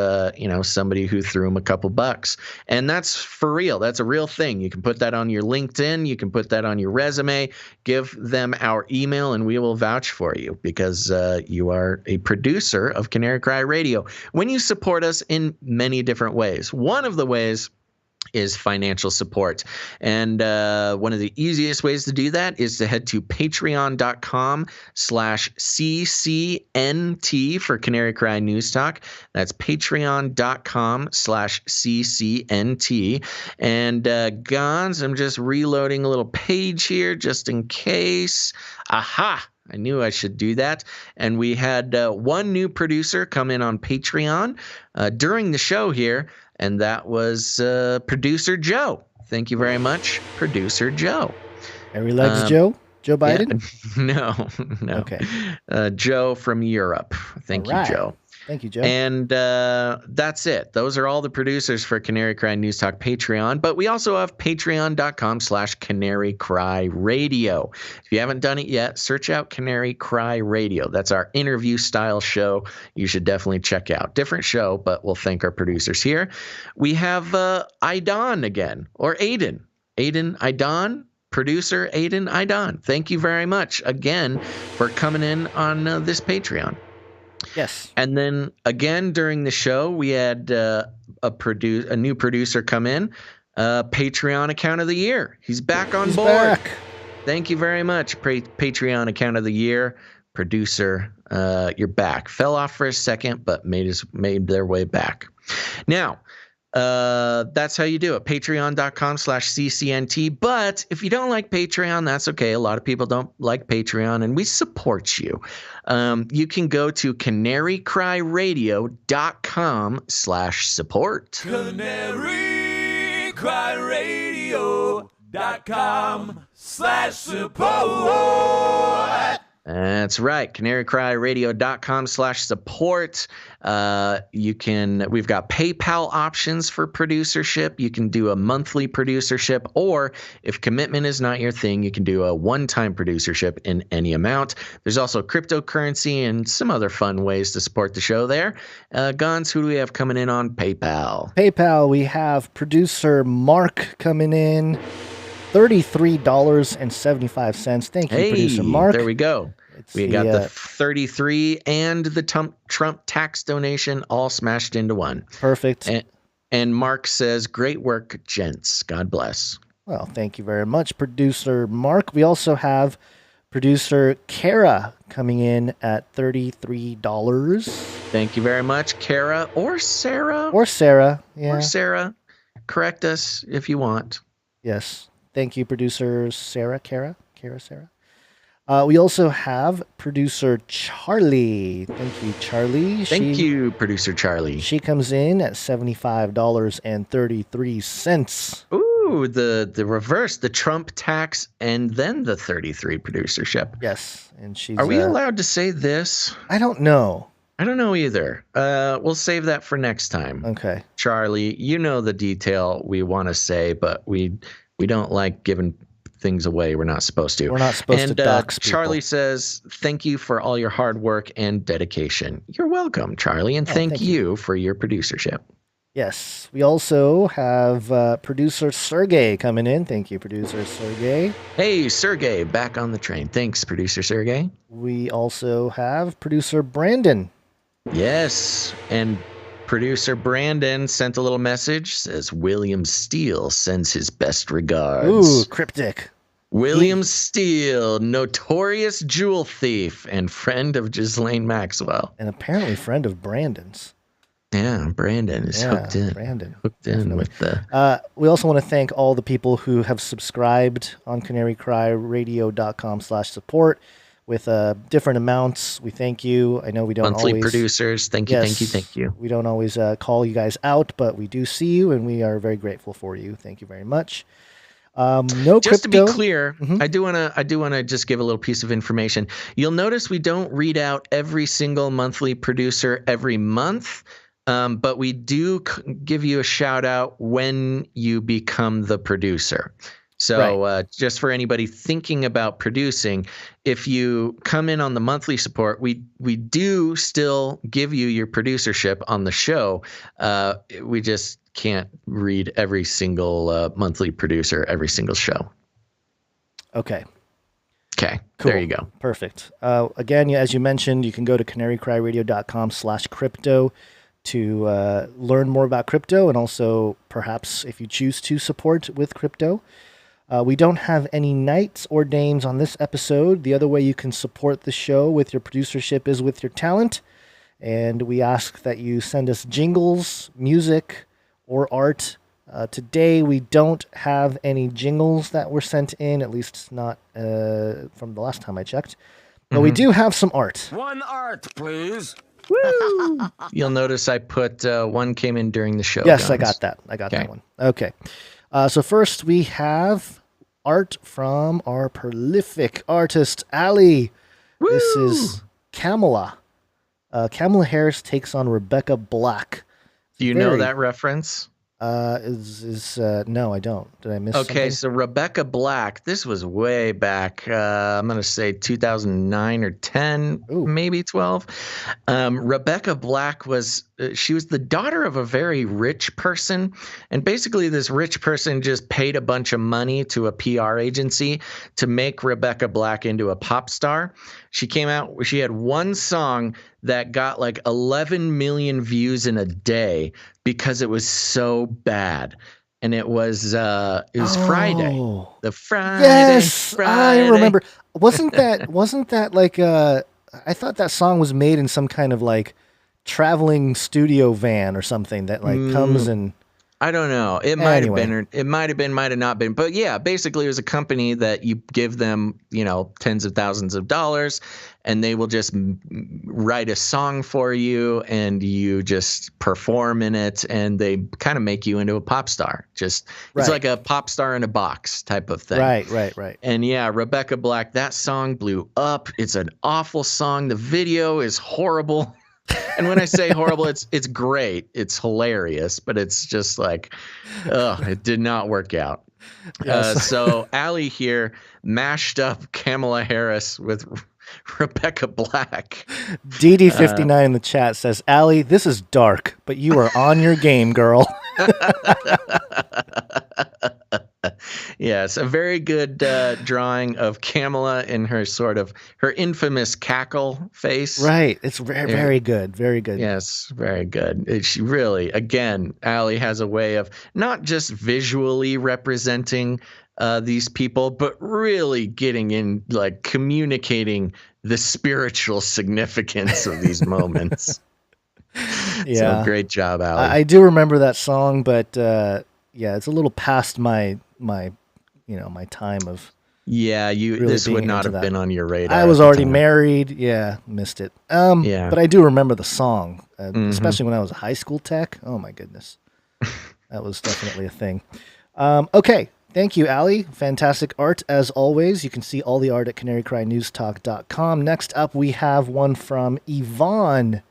somebody who threw them a couple bucks. And that's for real. That's a real thing. You can put that on your LinkedIn. You can put that on your resume. Give them our email, and we will vouch for you, because you are a producer of Canary Cry Radio. When you support us in many different ways, one of the ways is financial support. And one of the easiest ways to do that is to head to patreon.com/CCNT for Canary Cry News Talk. That's patreon.com/CCNT. And Gons, I'm just reloading a little page here just in case. Aha! I knew I should do that. And we had one new producer come in on Patreon during the show here, and that was Producer Joe. Thank you very much, Producer Joe. Harry Legs Joe? Joe Biden? Yeah, no. Okay. Joe from Europe. Thank you, Joe. Thank you, Joe. And that's it. Those are all the producers for Canary Cry News Talk Patreon. But we also have patreon.com/CanaryCryRadio. If you haven't done it yet, search out Canary Cry Radio. That's our interview style show. You should definitely check out. Different show, but we'll thank our producers here. We have Aidan again, or Aiden. Aidan. Producer Aiden Aidan. Thank you very much again for coming in on this Patreon. Yes. And then again during the show, we had a new producer come in, Patreon Account of the Year. He's back on board. Back. Thank you very much, Patreon Account of the Year producer. You're back. Fell off for a second, but made their way back. Now, that's how you do it. Patreon.com/CCNT. But if you don't like Patreon, that's okay. A lot of people don't like Patreon, and we support you. You can go to CanaryCryRadio.com/support. CanaryCryRadio.com/support. That's right. CanaryCryRadio.com/support. We've got PayPal options for producership. You can do a monthly producership, or if commitment is not your thing, you can do a one-time producership in any amount. There's also cryptocurrency and some other fun ways to support the show there. Gons, who do we have coming in on PayPal? PayPal, we have producer Mark coming in. $33.75. Thank you, producer Mark. There we go. We got the 33 and the Trump tax donation all smashed into one. Perfect. And Mark says, great work, gents. God bless. Well, thank you very much, producer Mark. We also have producer Kara coming in at $33. Thank you very much, Kara or Sarah. Or Sarah, yeah. Or Sarah. Correct us if you want. Yes. Thank you, producer Sarah. Sarah. We also have producer Charlie. Thank you, Charlie. Thank you, producer Charlie. She comes in at $75.33. Ooh, the reverse, the Trump tax and then the 33 producership. Yes, and she's. Are we allowed to say this? I don't know. I don't know either. We'll save that for next time. Okay. Charlie, you know the detail we want to say, but we don't like giving things away we're not supposed to. We're not supposed to dox people. Charlie says, thank you for all your hard work and dedication. You're welcome, Charlie, and thank you for your producership. Yes. We also have producer Sergey coming in. Thank you, producer Sergey. Hey, Sergey, back on the train. Thanks, producer Sergey. We also have producer Brandon. Yes, and producer Brandon sent a little message, says William Steele sends his best regards. Ooh, cryptic. William Steele, notorious jewel thief and friend of Ghislaine Maxwell. And apparently friend of Brandon's. Yeah, Brandon is hooked in. Hooked in with the... we also want to thank all the people who have subscribed on CanaryCryRadio.com/support. With different amounts. We thank you. I know we don't monthly always... producers. Thank you, thank you. We don't always call you guys out, but we do see you, and we are very grateful for you. Thank you very much. Just to be clear, I do want to just give a little piece of information. You'll notice we don't read out every single monthly producer every month, but we do give you a shout out when you become the producer. So just for anybody thinking about producing, if you come in on the monthly support, we do still give you your producership on the show. We just can't read every single monthly producer every single show. Okay. Okay. Cool. There you go. Perfect. Again, as you mentioned, you can go to CanaryCryRadio.com/crypto to learn more about crypto, and also perhaps if you choose to support with crypto. We don't have any nights or names on this episode. The other way you can support the show with your producership is with your talent. And we ask that you send us jingles, music, or art. Today, we don't have any jingles that were sent in, at least not from the last time I checked. But we do have some art. One art, please. Woo! You'll notice I put one came in during the show. Yes, Guns. I got that. I got that one. Okay. So first we have art from our prolific artist, Ali. Woo! This is Kamala. Kamala Harris takes on Rebecca Black. Do you know that reference? No, I don't. Did I miss Okay, something? so Rebecca Black, this was way back, I'm going to say 2009 or 10, maybe 12. Rebecca Black she was the daughter of a very rich person. And basically this rich person just paid a bunch of money to a PR agency to make Rebecca Black into a pop star. She came out, she had one song that got like 11 million views in a day because it was so bad. And it was Friday. The Friday. Yes, Friday. I remember. Wasn't that like I thought that song was made in some kind of like traveling studio van or something that like comes and I don't know. It might have been, or it might have been, might have not been. But yeah, basically it was a company that you give them, tens of thousands of dollars and they will just write a song for you and you just perform in it and they kind of make you into a pop star. It's like a pop star in a box type of thing. Right. And yeah, Rebecca Black, that song blew up. It's an awful song. The video is horrible. And when I say horrible, it's great. It's hilarious, but it's just like, it did not work out. Yes. So Ali here mashed up Kamala Harris with Rebecca Black. DD59 in the chat says, Ali, this is dark, but you are on your game, girl. Yes, a very good drawing of Kamala in her her infamous cackle face. Right. It's very good. Very good. Yes, very good. She really, again, Ali has a way of not just visually representing these people, but really getting in, like communicating the spiritual significance of these moments. Yeah. So great job, Ali. I do remember that song, but it's a little past my time of. Yeah, this would not have been on your radar. I was already married. Yeah, missed it. But I do remember the song, especially when I was a high school tech. Oh my goodness, that was definitely a thing. Okay, thank you, Ali. Fantastic art as always. You can see all the art at CanaryCryNewsTalk.com. Next up, we have one from Yvonne.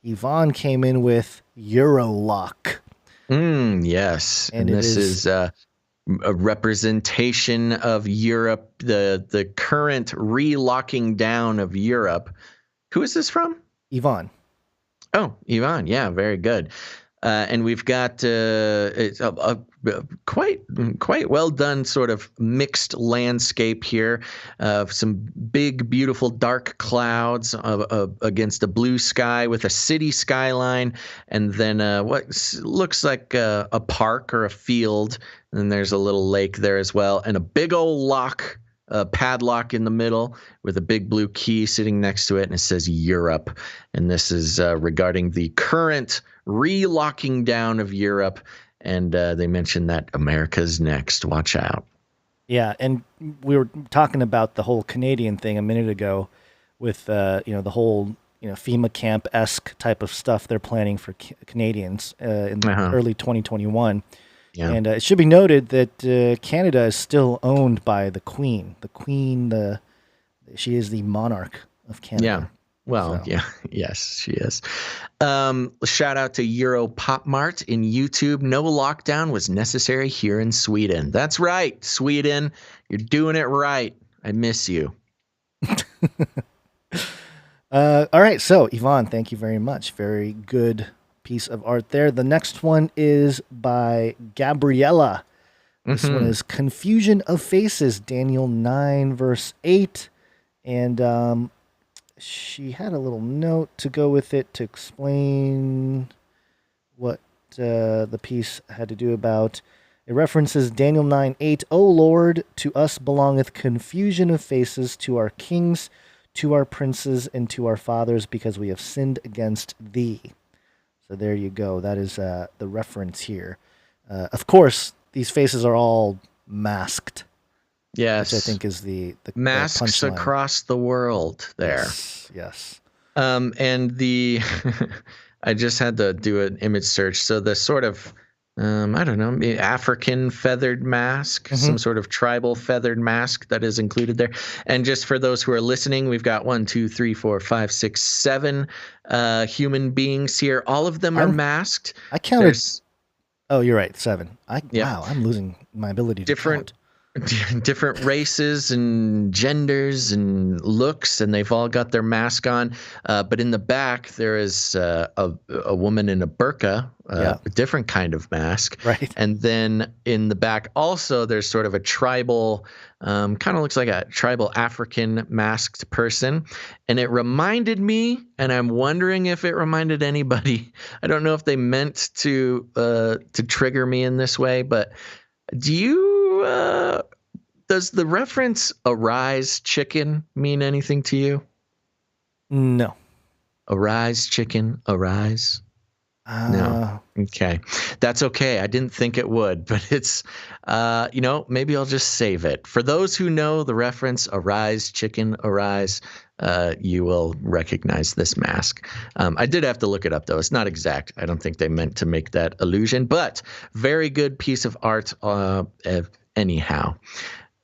Yvonne came in with Eurolock. Yes, and this is a representation of Europe, the current relocking down of Europe. Who is this from? Yvonne. Oh, Yvonne. Yeah, very good. And we've got it's a quite well done sort of mixed landscape here of some big, beautiful dark clouds against a blue sky with a city skyline, and then what looks like a park or a field. And there's a little lake there as well, and a big old lock. A padlock in the middle with a big blue key sitting next to it, and it says Europe. And this is regarding the current relocking down of Europe. And they mentioned that America's next. Watch out. Yeah, and we were talking about the whole Canadian thing a minute ago with the whole FEMA camp-esque type of stuff they're planning for Canadians in early 2021. Yeah. And it should be noted that Canada is still owned by the Queen. The Queen, she is the monarch of Canada. Yeah. Well, yeah. Yes, she is. Shout out to Euro Pop Mart in YouTube. No lockdown was necessary here in Sweden. That's right, Sweden. You're doing it right. I miss you. All right. So, Yvonne, thank you very much. Very good piece of art there. The next one is by Gabriella. This one is Confusion of Faces, Daniel 9, verse 8. And she had a little note to go with it to explain. what the piece had to do about. It references Daniel 9:8. O Lord, to us belongeth confusion of faces, to our kings, to our princes, and to our fathers, because we have sinned against thee. So there you go. That is the reference here. Of course, these faces are all masked. Yes. Which I think is the masks punchline. Across the world there. Yes. And the I just had to do an image search. So the sort of I don't know, African feathered mask, some sort of tribal feathered mask that is included there. And just for those who are listening, we've got 1, 2, 3, 4, 5, 6, 7 human beings here. All of them are masked. I counted. Oh, you're right, 7. Wow, I'm losing my ability to count. Different races and genders and looks, and they've all got their mask on. But in the back, there is a woman in a burqa, a different kind of mask. Right. And then in the back also, there's sort of a tribal, kind of looks like a tribal African masked person. And it reminded me, and I'm wondering if it reminded anybody. I don't know if they meant to trigger me in this way, but do you does the reference "arise chicken" mean anything to you? No. Arise chicken, arise. No. Okay. That's okay. I didn't think it would, but it's maybe I'll just save it. For those who know the reference "arise chicken, arise," you will recognize this mask. I did have to look it up, though. It's not exact. I don't think they meant to make that illusion, but very good piece of art anyhow.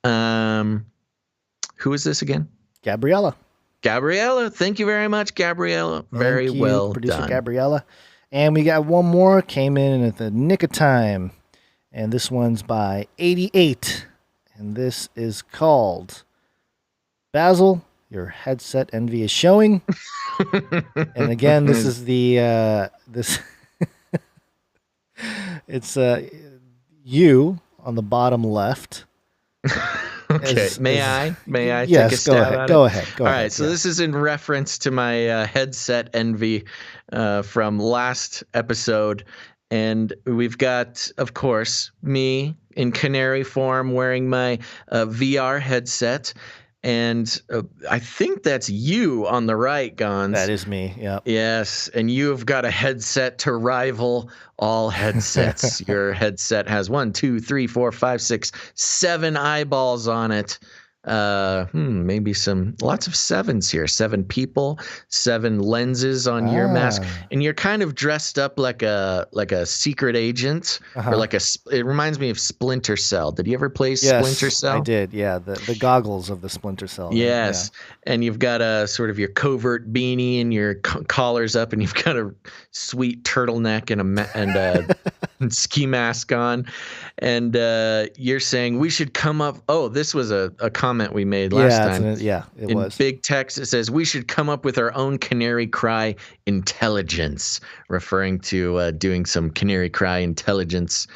Who is this again? Gabriella. Thank you very much, Gabriella. Very well Producer done. Gabriella. And we got one more, came in at the nick of time. And this one's by 88. And this is called Basil, Your Headset Envy is Showing. And again, this is the it's you on the bottom left. Okay. May I yes, take a stab at it? Go ahead. All right. So this is in reference to my headset envy from last episode. And we've got, of course, me in Canary form wearing my VR headset. And I think that's you on the right, Gons. That is me, yeah. Yes, and you have got a headset to rival all headsets. Your headset has 1, 2, 3, 4, 5, 6, 7 eyeballs on it. Maybe lots of 7s here. 7 people, 7 lenses on your mask, and you're kind of dressed up like a secret agent, or like it reminds me of Splinter Cell. Did you ever play Splinter Cell? I did. Yeah, the goggles of the Splinter Cell. Yes, and you've got a sort of your covert beanie and your collar's up, and you've got a sweet turtleneck and a ski mask on, and you're saying we should come up. Oh, this was a comment we made last time. It was. In big text, it says we should come up with our own Canary Cry intelligence, referring to doing some Canary Cry intelligence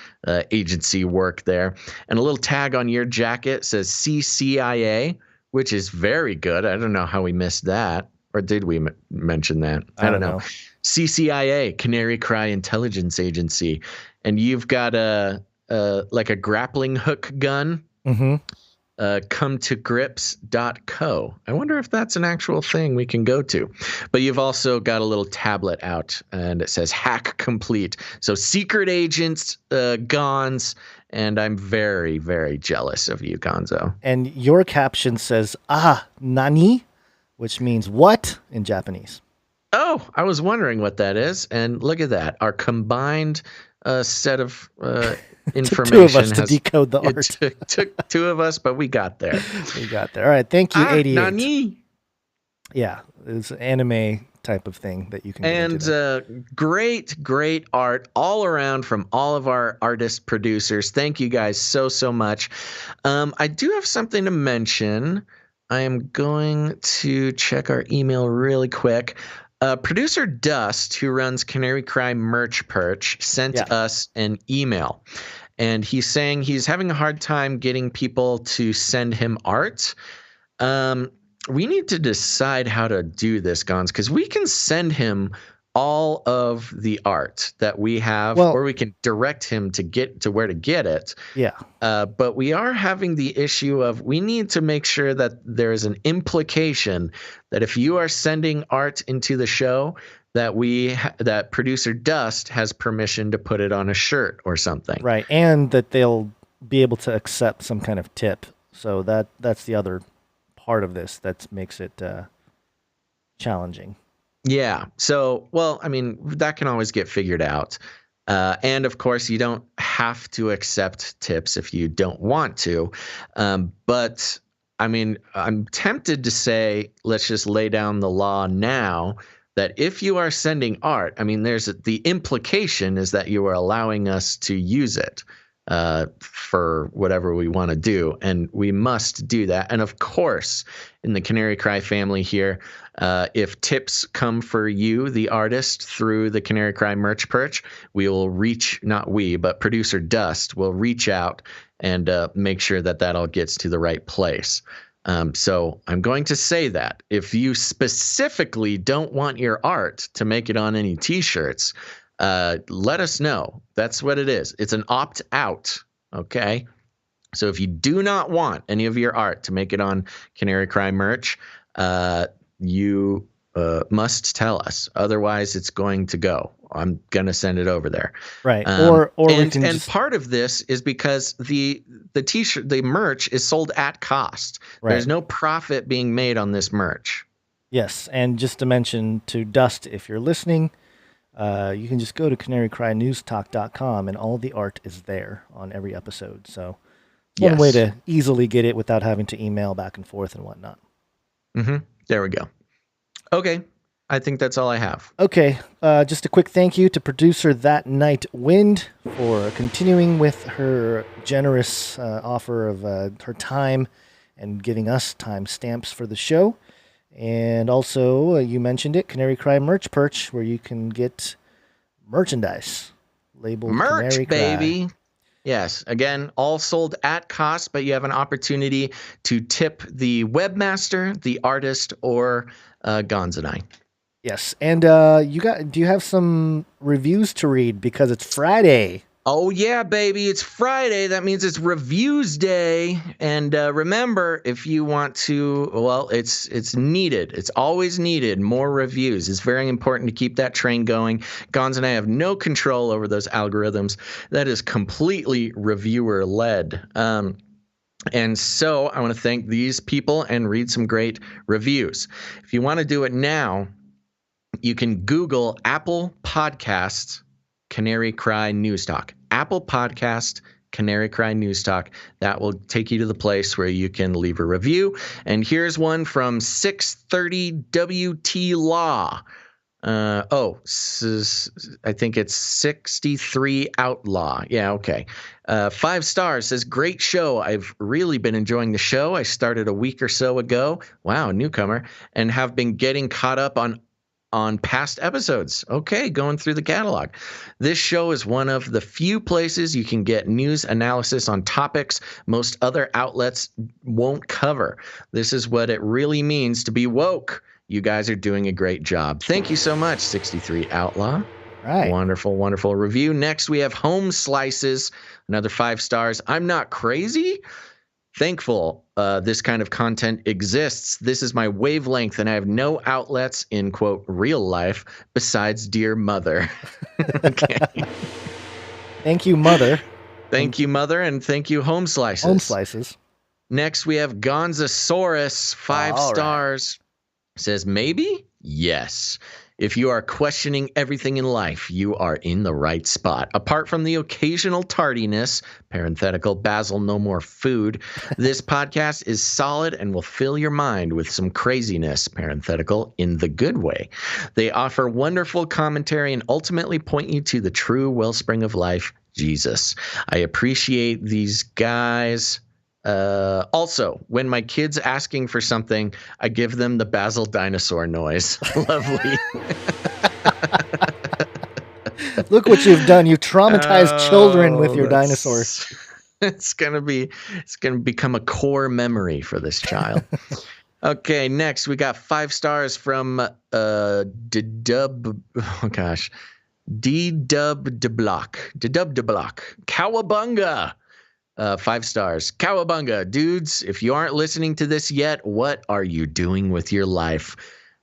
agency work there. And a little tag on your jacket says CCIA, which is very good. I don't know how we missed that. Or did we mention that? I don't know. CCIA, Canary Cry Intelligence Agency. And you've got like a grappling hook gun. Mm-hmm. Cometogrips.co. I wonder if that's an actual thing we can go to. But you've also got a little tablet out, and it says hack complete. So secret agents, Gons, and I'm very, very jealous of you, Gonzo. And your caption says, nani, which means what in Japanese. Oh, I was wondering what that is. And look at that. Our combined set of information. Two of us to decode the art. It took 2 of us, but we got there. All right. Thank you, 88. Nani? Yeah, it's an anime type of thing that you can get into. Great art all around from all of our artist producers. Thank you guys so much. I do have something to mention. I am going to check our email really quick. Producer Dust, who runs Canary Cry Merch Perch, sent us an email. And he's saying he's having a hard time getting people to send him art. We need to decide how to do this, Gons, because we can send him all of the art that we have, or we can direct him to get to where to get it. Yeah. But we are having the issue of we need to make sure that there is an implication that if you are sending art into the show, that that producer Dust has permission to put it on a shirt or something. Right, and that they'll be able to accept some kind of tip. So that's the other part of this that makes it challenging. Yeah. So, well, I mean, that can always get figured out. And of course, you don't have to accept tips if you don't want to. But I mean, I'm tempted to say, let's just lay down the law now that if you are sending art, I mean, the implication is that you are allowing us to use it for whatever we want to do, and we must do that. And of course, in the Canary Cry family here, if tips come for you, the artist, through the Canary Cry merch perch, we will but producer Dust will reach out and make sure that all gets to the right place. So I'm going to say that if you specifically don't want your art to make it on any t-shirts, let us know. That's what it is. It's an opt-out, okay? So if you do not want any of your art to make it on Canary Cry merch, you must tell us. Otherwise, it's going to go. I'm going to send it over there. Right. And part of this is because the t-shirt, the merch is sold at cost. Right. There's no profit being made on this merch. Yes, and just to mention to Dust, if you're listening, you can just go to CanaryCryNewsTalk.com and all the art is there on every episode. So one way to easily get it without having to email back and forth and whatnot. Mm-hmm. There we go. Okay. I think that's all I have. Okay. Just a quick thank you to producer That Night Wind for continuing with her generous offer of her time and giving us time stamps for the show. And also, you mentioned it, Canary Cry Merch Perch, where you can get merchandise labeled Merch, Canary Cry. baby. Yes. Again, all sold at cost, but you have an opportunity to tip the webmaster, the artist, or Gonzanai. Yes. And do you have some reviews to read because it's Friday? Oh, yeah, baby. It's Friday. That means it's reviews day. And remember, if you want to, well, it's needed. It's always needed. More reviews. It's very important to keep that train going. Gonz and I have no control over those algorithms. That is completely reviewer-led. And so I want to thank these people and read some great reviews. If you want to do it now, you can Google Apple Podcasts Canary Cry News Talk. Apple Podcast, Canary Cry News Talk. That will take you to the place where you can leave a review. And here's one from 630 WT Law. I think it's 63 Outlaw. Yeah, okay. 5 stars, says, great show. I've really been enjoying the show. I started a week or so ago. Wow, newcomer. And have been getting caught up on past episodes. Okay, going through the catalog. This show is one of the few places you can get news analysis on topics most other outlets won't cover. This is what it really means to be woke. You guys are doing a great job. Thank you so much, 63 Outlaw. Right. Wonderful, wonderful review. Next, we have Home Slices, another 5 stars. I'm not crazy. Thankful this kind of content exists. This is my wavelength, and I have no outlets in, quote, real life besides Dear Mother. Okay. Thank you, Mother. Thank you, Mother, and thank you, Home Slices. Home Slices. Next, we have Gonzasaurus, 5 stars. Says, maybe? Yes. If you are questioning everything in life, you are in the right spot. Apart from the occasional tardiness, parenthetical, Basil, no more food, this podcast is solid and will fill your mind with some craziness, parenthetical, in the good way. They offer wonderful commentary and ultimately point you to the true wellspring of life, Jesus. I appreciate these guys. Also, when my kid's asking for something, I give them the Basil dinosaur noise. Lovely. Look what you've done. You've traumatized children with your dinosaurs. It's gonna become a core memory for this child. Okay, next we got 5 stars from D-Dub. Oh gosh, D-Dub de Block. Cowabunga. 5 stars. Cowabunga, dudes. If you aren't listening to this yet, what are you doing with your life?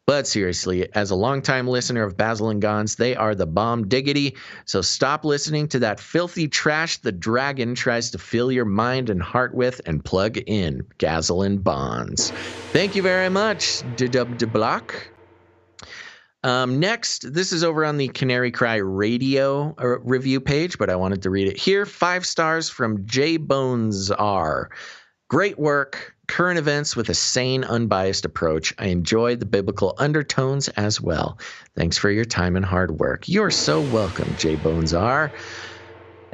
But seriously, as a longtime listener of Basil and Gons, they are the bomb diggity. So stop listening to that filthy trash the dragon tries to fill your mind and heart with and plug in Gazel and Bonds. Thank you very much, D-Dub de Block. Next, this is over on the CanaryCryRadio review page, but I wanted to read it here. 5 stars from J Bones R. Great work. Current events with a sane, unbiased approach. I enjoyed the biblical undertones as well. Thanks for your time and hard work. You're so welcome, J Bones R.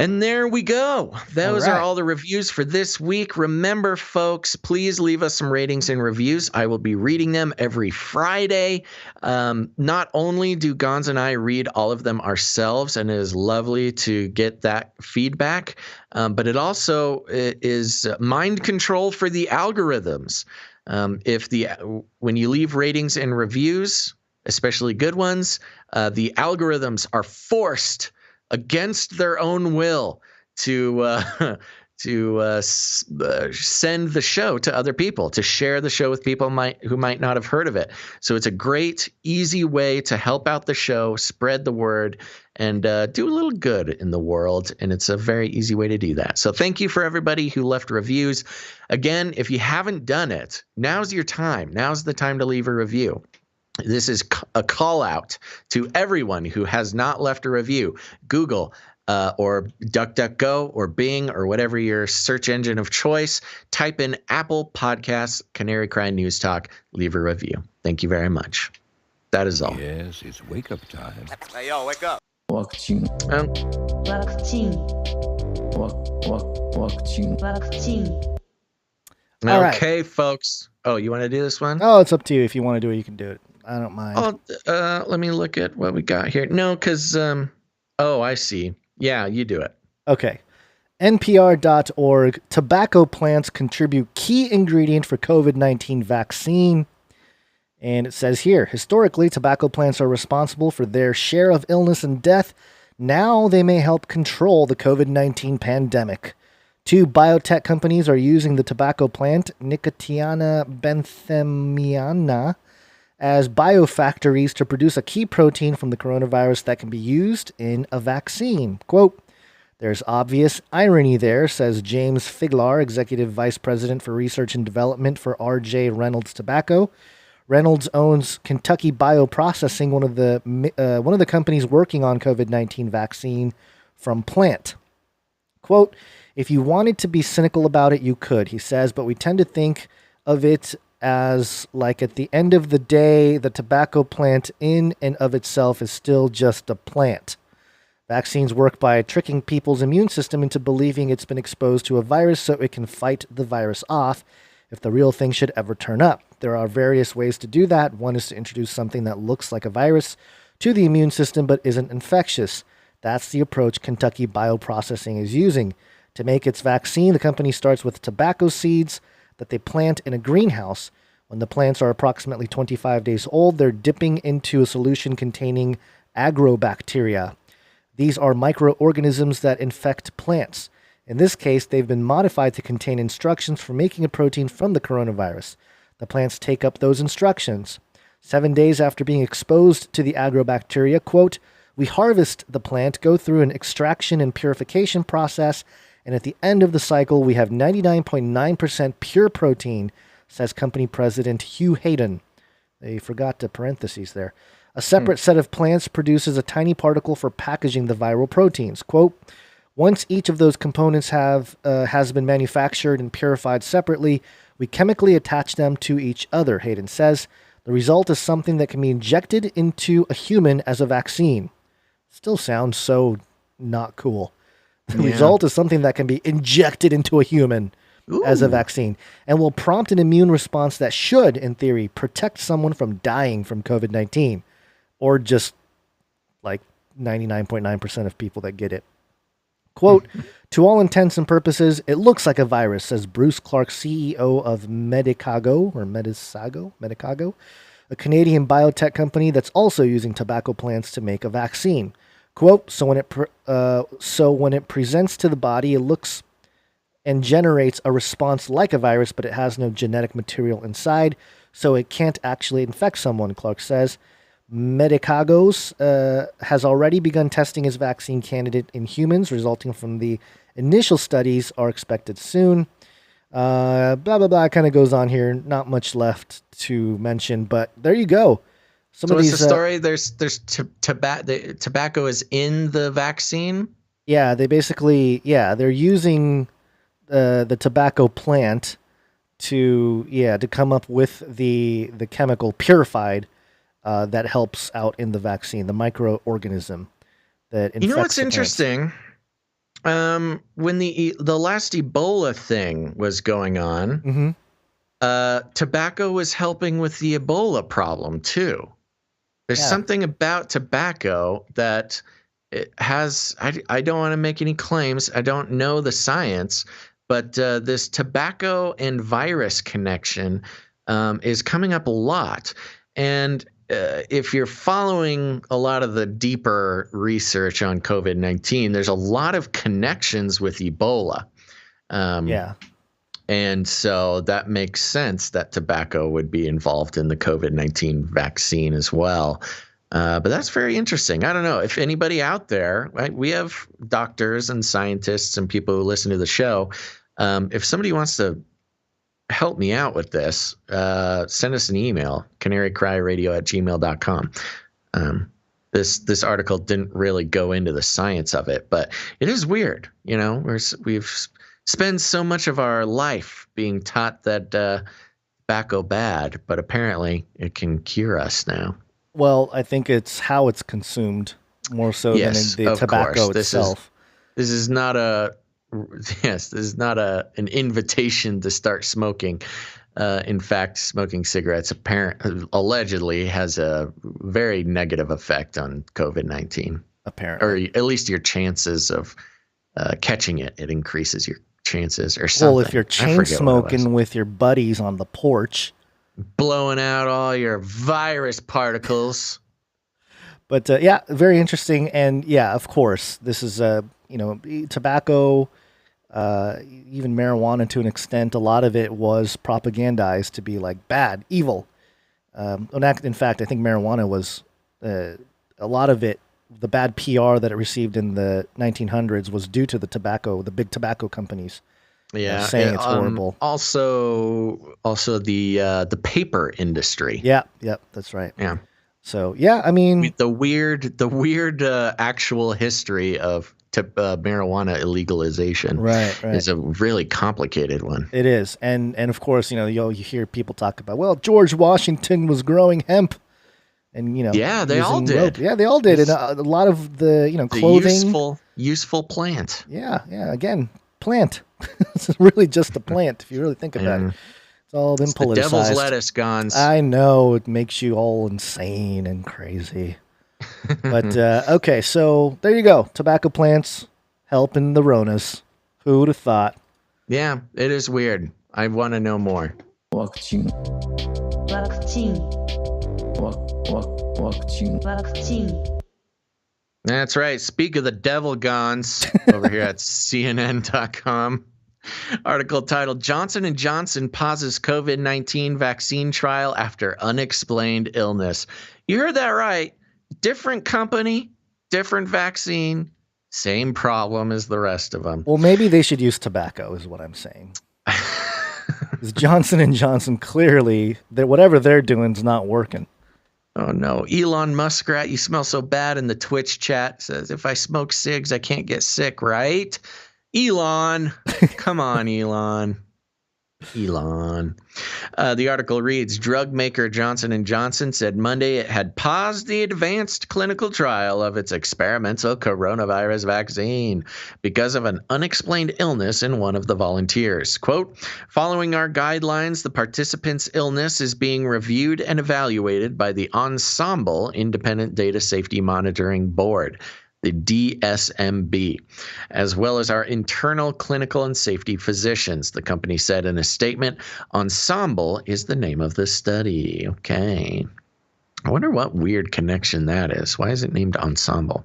And there we go. Those are all the reviews for this week. Remember, folks, please leave us some ratings and reviews. I will be reading them every Friday. Not only do Gons and I read all of them ourselves, and it is lovely to get that feedback, but it also is mind control for the algorithms. When you leave ratings and reviews, especially good ones, the algorithms are forced against their own will to send the show to other people, to share the show with people who might not have heard of it. So it's a great, easy way to help out the show, spread the word, and do a little good in the world. And it's a very easy way to do that. So thank you for everybody who left reviews. Again, if you haven't done it, now's your time. Now's the time to leave a review. This is a call out to everyone who has not left a review. Google or DuckDuckGo or Bing or whatever your search engine of choice. Type in Apple Podcasts, Canary Cry News Talk. Leave a review. Thank you very much. That is all. Yes, it's wake up time. Hey, yo, wake up. Walking. All right. Okay, folks. Oh, you want to do this one? Oh, it's up to you. If you want to do it, you can do it. I don't mind. Oh, let me look at what we got here. No, because, I see. Yeah, you do it. Okay. NPR.org. Tobacco plants contribute key ingredient for COVID-19 vaccine. And it says here, historically, tobacco plants are responsible for their share of illness and death. Now they may help control the COVID-19 pandemic. 2 biotech companies are using the tobacco plant, Nicotiana benthamiana, as biofactories to produce a key protein from the coronavirus that can be used in a vaccine. Quote, there's obvious irony there, says James Figlar, Executive Vice President for Research and Development for R.J. Reynolds Tobacco. Reynolds owns Kentucky Bioprocessing, one of the companies working on COVID-19 vaccine from plant. Quote, if you wanted to be cynical about it, you could, he says, but we tend to think of it as like at the end of the day, the tobacco plant in and of itself is still just a plant. Vaccines work by tricking people's immune system into believing it's been exposed to a virus so it can fight the virus off if the real thing should ever turn up. There are various ways to do that. One is to introduce something that looks like a virus to the immune system but isn't infectious. That's the approach Kentucky Bioprocessing is using. To make its vaccine, the company starts with tobacco seeds that they plant in a greenhouse. When the plants are approximately 25 days old, they're dipping into a solution containing agrobacteria. These are microorganisms that infect plants. In this case, they've been modified to contain instructions for making a protein from the coronavirus. The plants take up those instructions. 7 days after being exposed to the agrobacteria, quote, we harvest the plant, go through an extraction and purification process, and at the end of the cycle, we have 99.9% pure protein, says company president Hugh Hayden. They forgot the parentheses there. A separate set of plants produces a tiny particle for packaging the viral proteins. Quote, once each of those components has been manufactured and purified separately, we chemically attach them to each other, Hayden says. The result is something that can be injected into a human as a vaccine. Still sounds so not cool. The result is something that can be injected into a human as a vaccine and will prompt an immune response that should, in theory, protect someone from dying from COVID-19 or just like 99.9% of people that get it. Quote, to all intents and purposes, it looks like a virus, says Bruce Clark, CEO of Medicago, a Canadian biotech company that's also using tobacco plants to make a vaccine. Quote, so when it presents to the body, it looks and generates a response like a virus, but it has no genetic material inside, so it can't actually infect someone, Clark says. Medicagos has already begun testing his vaccine candidate in humans, resulting from the initial studies are expected soon. Blah, blah, blah, kind of goes on here. Not much left to mention, but there you go. So what's the story? There's tobacco is in the vaccine? Yeah, they basically, they're using the tobacco plant to come up with the chemical purified that helps out in the vaccine, the microorganism that infects. You know what's the interesting? When the last Ebola thing was going on, tobacco was helping with the Ebola problem too. There's something about tobacco that it has. I don't want to make any claims. I don't know the science, but this tobacco and virus connection is coming up a lot. And if you're following a lot of the deeper research on COVID-19, there's a lot of connections with Ebola. And so that makes sense that tobacco would be involved in the COVID-19 vaccine as well. But that's very interesting. I don't know if anybody out there, right? We have doctors and scientists and people who listen to the show. If somebody wants to help me out with this, send us an email, CanaryCryRadio@gmail.com. This article didn't really go into the science of it, but it is weird. You know, we've spent so much of our life being taught that tobacco bad, but apparently it can cure us now. Well, I think it's how it's consumed more so than the tobacco itself. This is not an invitation to start smoking. In fact, smoking cigarettes allegedly has a very negative effect on COVID-19. Apparently, or at least your chances of catching it. It increases your chances, or something. Well, if you're chain smoking with your buddies on the porch, blowing out all your virus particles. But very interesting, and of course, this is tobacco. Even marijuana to an extent, a lot of it was propagandized to be like bad, evil. In fact, I think marijuana was a lot of it. The bad PR that it received in the 1900s was due to the big tobacco companies. Saying it's horrible. Also the paper industry. Yep, that's right. Yeah. So I mean the weird actual history of marijuana illegalization is a really complicated one. It is, and of course, you hear people talk about, well, George Washington was growing hemp, and they all did. They all did, and a lot of the clothing, the useful plant. Again, plant. It's really just a plant if you really think about it. It's all been politicized. The devil's lettuce, Gons. I know, it makes you all insane and crazy. But okay, so there you go. Tobacco plants helping the Ronas. Who would have thought? Yeah, it is weird. I want to know more. Vaccine. That's right. Speak of the devil, Gons, over here at CNN.com. Article titled, Johnson & Johnson pauses COVID-19 vaccine trial after unexplained illness. You heard that right. Different company, different vaccine, same problem as the rest of them. Well, maybe they should use tobacco is what I'm saying. Because Johnson & Johnson, clearly, whatever they're doing is not working. Oh, no. Elon Muskrat, you smell so bad in the Twitch chat, says, if I smoke cigs, I can't get sick, right? Elon. Come on, Elon. The article reads, drug maker Johnson & Johnson said Monday it had paused the advanced clinical trial of its experimental coronavirus vaccine because of an unexplained illness in one of the volunteers. Quote, following our guidelines, the participant's illness is being reviewed and evaluated by the Ensemble Independent Data Safety Monitoring Board. the DSMB, as well as our internal clinical and safety physicians, the company said in a statement. Ensemble is the name of the study. Okay. I wonder what weird connection that is. Why is it named Ensemble?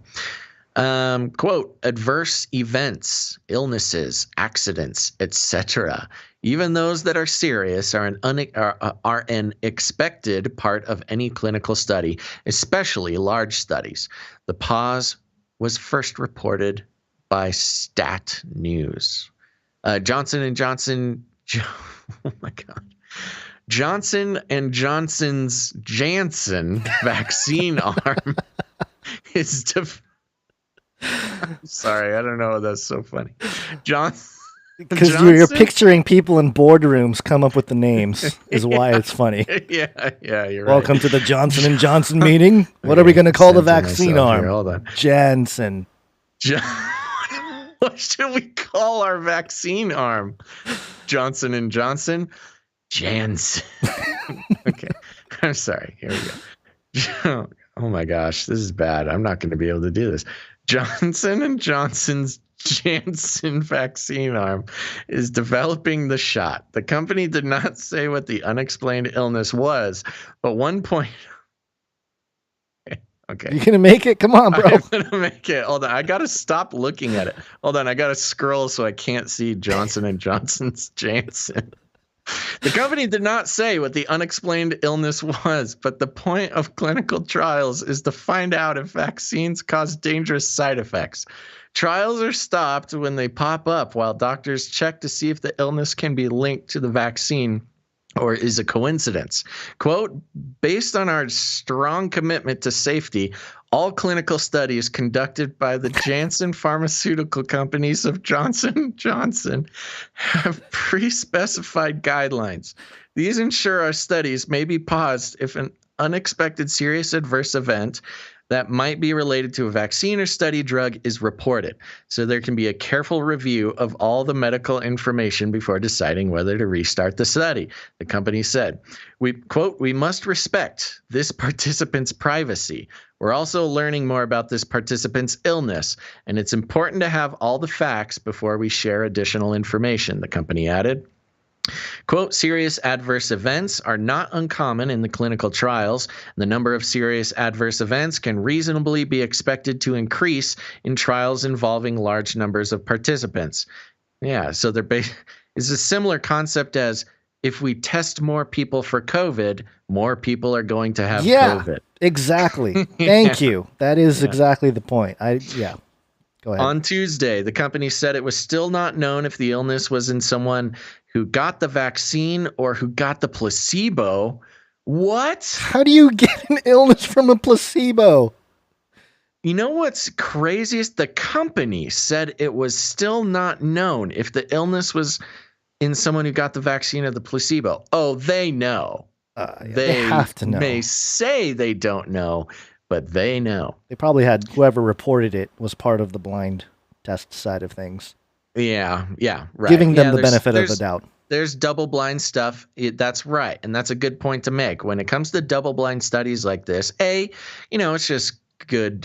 Quote, adverse events, illnesses, accidents, etc., even those that are serious, are an expected part of any clinical study, especially large studies. The pause was first reported by Stat News. Johnson & Johnson, oh my God. Johnson & Johnson's Janssen vaccine arm is sorry, I don't know. That's so funny. Because you're picturing people in boardrooms come up with the names is why it's funny. Yeah, you're Welcome right. to the Johnson & Johnson meeting. What are we going to call the vaccine arm? Hold on. Janssen. What should we call our vaccine arm? Johnson & Johnson? Janssen. Okay. I'm sorry. Here we go. Oh my gosh, this is bad. I'm not going to be able to do this. Johnson & Johnson's Janssen vaccine arm is developing the shot. The company did not say what the unexplained illness was, but one point. Okay. You gonna make it? Come on, bro. I'm gonna make it. Hold on. I gotta stop looking at it. Hold on. I gotta scroll so I can't see Johnson & Johnson's Janssen. The company did not say what the unexplained illness was, but the point of clinical trials is to find out if vaccines cause dangerous side effects. Trials are stopped when they pop up while doctors check to see if the illness can be linked to the vaccine or is a coincidence. Quote, based on our strong commitment to safety, all clinical studies conducted by the Janssen pharmaceutical companies of Johnson & Johnson have pre-specified guidelines. These ensure our studies may be paused if an unexpected serious adverse event that might be related to a vaccine or study drug is reported. So there can be a careful review of all the medical information before deciding whether to restart the study, the company said. We, quote, we must respect this participant's privacy. We're also learning more about this participant's illness, and it's important to have all the facts before we share additional information, the company added. Quote, serious adverse events are not uncommon in the clinical trials. The number of serious adverse events can reasonably be expected to increase in trials involving large numbers of participants. Yeah, so it's a similar concept as if we test more people for COVID, more people are going to have COVID. Exactly. Thank you. That is exactly the point. Go ahead. On Tuesday, the company said it was still not known if the illness was in someone who got the vaccine or who got the placebo. What? How do you get an illness from a placebo? You know what's craziest? The company said it was still not known if the illness was in someone who got the vaccine or the placebo. Oh, they know. They have to know. May say they don't know, but they know. They probably had whoever reported it was part of the blind test side of things. Yeah, right. Giving them the benefit of the doubt. There's double blind stuff. That's right. And that's a good point to make. When it comes to double blind studies like this, it's just good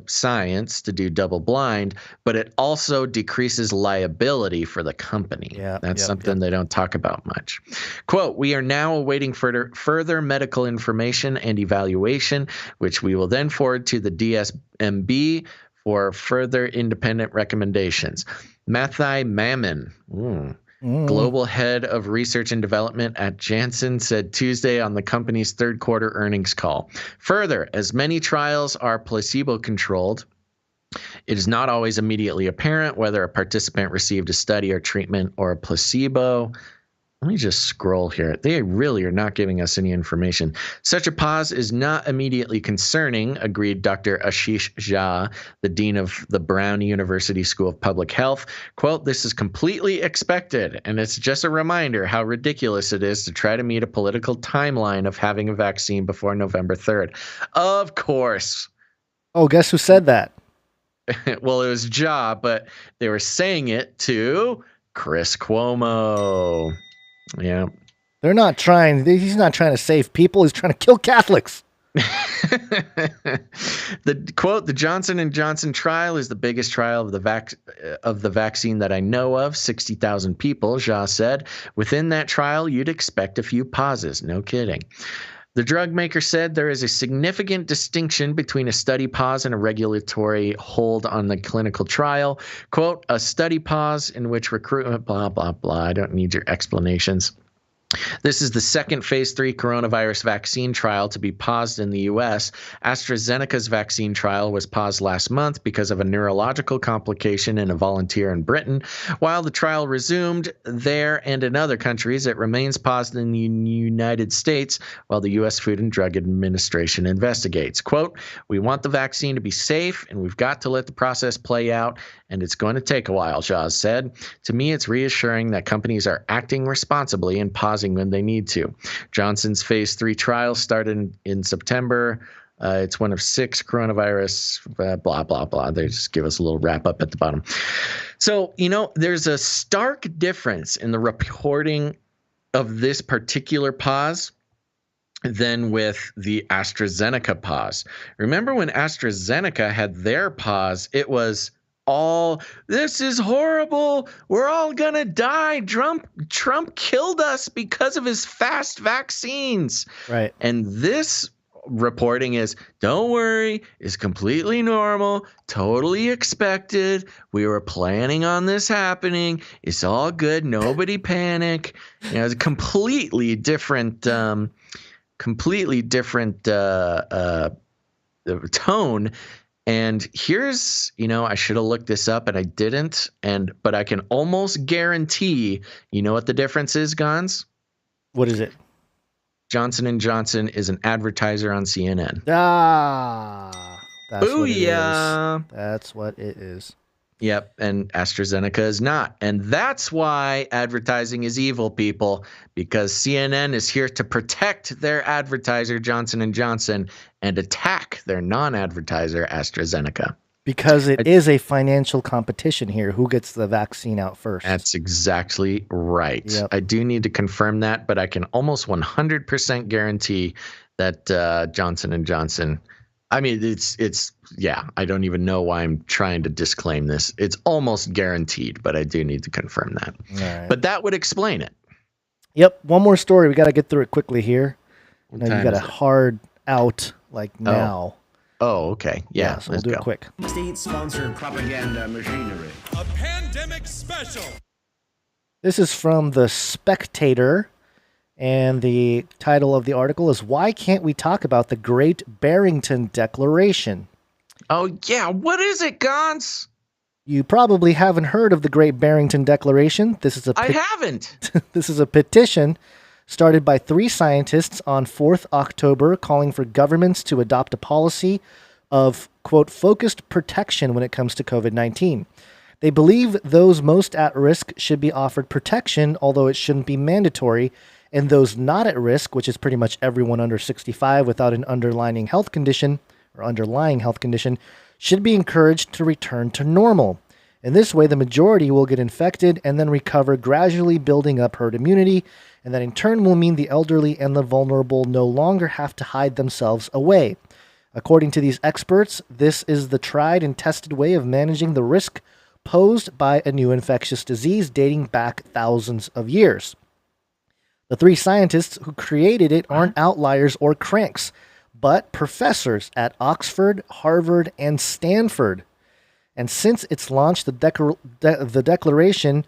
science to do double blind, but it also decreases liability for the company. That's something they don't talk about much. Quote, we are now awaiting further medical information and evaluation, which we will then forward to the DSMB for further independent recommendations. Mathai Mammon, global head of research and development at Janssen, said Tuesday on the company's third quarter earnings call. Further, as many trials are placebo-controlled, it is not always immediately apparent whether a participant received a study or treatment or a placebo. Let me just scroll here. They really are not giving us any information. Such a pause is not immediately concerning, agreed Dr. Ashish Jha, the dean of the Brown University School of Public Health. Quote, this is completely expected, and it's just a reminder how ridiculous it is to try to meet a political timeline of having a vaccine before November 3rd. Of course. Oh, guess who said that? Well, it was Jha, but they were saying it to Chris Cuomo. Yeah. They're not trying. He's not trying to save people. He's trying to kill Catholics. The quote, the Johnson & Johnson trial is the biggest trial of the vaccine that I know of, 60,000 people, Jha said. Within that trial, you'd expect a few pauses. No kidding. The drug maker said there is a significant distinction between a study pause and a regulatory hold on the clinical trial. Quote, a study pause in which recruitment, blah, blah, blah. I don't need your explanations. This is the second phase 3 coronavirus vaccine trial to be paused in the U.S. AstraZeneca's vaccine trial was paused last month because of a neurological complication in a volunteer in Britain. While the trial resumed there and in other countries, it remains paused in the United States while the U.S. Food and Drug Administration investigates. Quote, we want the vaccine to be safe, and we've got to let the process play out, and it's going to take a while, Jha said. To me, it's reassuring that companies are acting responsibly and pausing when they need to. Johnson's phase 3 trial started in September. It's one of 6 coronavirus, blah, blah, blah. They just give us a little wrap up at the bottom. So, there's a stark difference in the reporting of this particular pause than with the AstraZeneca pause. Remember when AstraZeneca had their pause, it was all, this is horrible. We're all going to die. Trump killed us because of his fast vaccines. Right. And this reporting is, don't worry, is completely normal, totally expected. We were planning on this happening. It's all good. Nobody panic. It's a completely different tone. And here's, I should have looked this up and I didn't. But I can almost guarantee, what the difference is, Gons? What is it? Johnson & Johnson is an advertiser on CNN. That's what it Booyah. is. That's what it is. Yep, and AstraZeneca is not. And that's why advertising is evil, people, because CNN is here to protect their advertiser, Johnson & Johnson, and attack their non-advertiser, AstraZeneca. Because it is a financial competition here. Who gets the vaccine out first? That's exactly right. Yep. I do need to confirm that, but I can almost 100% guarantee that Johnson & Johnson, I mean, it's I don't even know why I'm trying to disclaim this. It's almost guaranteed, but I do need to confirm that. Right. But that would explain it. Yep. One more story. We got to get through it quickly here. You got a is it? hard out now. Oh, okay. Yeah, so we'll do it quick. State-sponsored propaganda machinery. A pandemic special. This is from The Spectator, and the title of the article is Why Can't We Talk About the Great Barrington Declaration? Oh, yeah. What is it, Gons? You probably haven't heard of the Great Barrington Declaration. I haven't. This is a petition started by 3 scientists on 4th October calling for governments to adopt a policy of, quote, focused protection when it comes to COVID-19. They believe those most at risk should be offered protection, although it shouldn't be mandatory, and those not at risk, which is pretty much everyone under 65 without an underlying health condition, should be encouraged to return to normal. In this way, the majority will get infected and then recover, gradually building up herd immunity, and that in turn will mean the elderly and the vulnerable no longer have to hide themselves away. According to these experts, this is the tried and tested way of managing the risk posed by a new infectious disease dating back thousands of years. The 3 scientists who created it aren't outliers or cranks, but professors at Oxford, Harvard, and Stanford. And since its launch, the declaration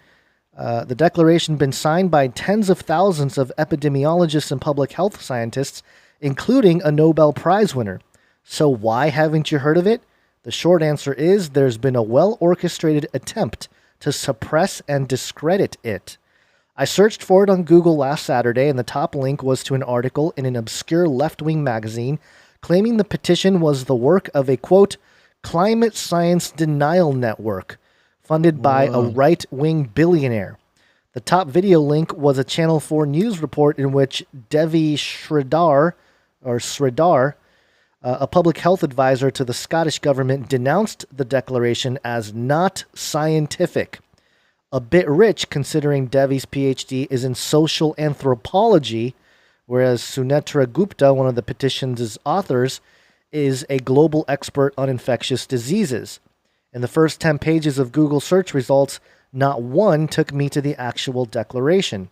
been signed by tens of thousands of epidemiologists and public health scientists, including a Nobel Prize winner. So why haven't you heard of it? The short answer is there's been a well-orchestrated attempt to suppress and discredit it. I searched for it on Google last Saturday, and the top link was to an article in an obscure left-wing magazine claiming the petition was the work of a, quote, climate science denial network funded by a right-wing billionaire. The top video link was a Channel 4 news report in which Devi Sridhar, a public health advisor to the Scottish government, denounced the declaration as not scientific. A bit rich, considering Devi's PhD is in social anthropology, whereas Sunetra Gupta, one of the petition's authors, is a global expert on infectious diseases. In the first 10 pages of Google search results, not one took me to the actual declaration.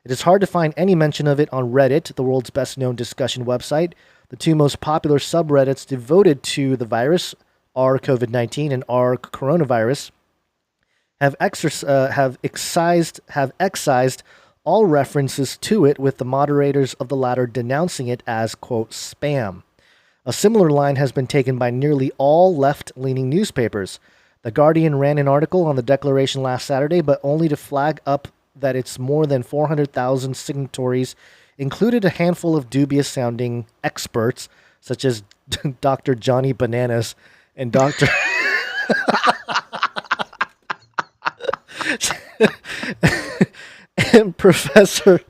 It is hard to find any mention of it on Reddit, the world's best-known discussion website. The two most popular subreddits devoted to the virus, r COVID-19 and r coronavirus, have excised all references to it, with the moderators of the latter denouncing it as, quote, spam. A similar line has been taken by nearly all left-leaning newspapers. The Guardian ran an article on the declaration last Saturday, but only to flag up that its more than 400,000 signatories included a handful of dubious-sounding experts, such as Dr. Johnny Bananas and Dr. and Professor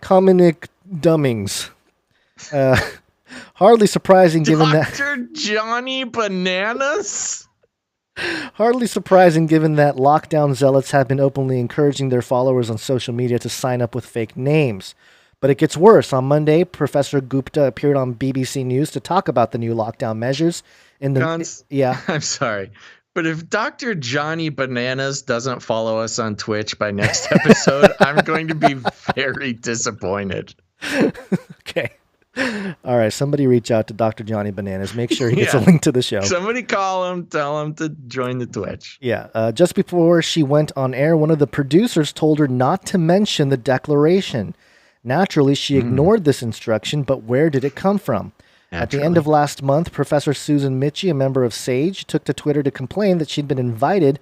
Dominic Dummings. Hardly surprising given that... Dr. Johnny Bananas? Hardly surprising given that lockdown zealots have been openly encouraging their followers on social media to sign up with fake names. But it gets worse. On Monday, Professor Gupta appeared on BBC News to talk about the new lockdown measures. Yeah. I'm sorry, but if Dr. Johnny Bananas doesn't follow us on Twitch by next episode, I'm going to be very disappointed. Okay. All right, somebody reach out to Dr. Johnny Bananas. Make sure he gets a link to the show. Somebody call him, tell him to join the Twitch. Yeah, just before she went on air, one of the producers told her not to mention the declaration. Naturally, she ignored this instruction, but where did it come from? At the end of last month, Professor Susan Michie, a member of SAGE, took to Twitter to complain that she'd been invited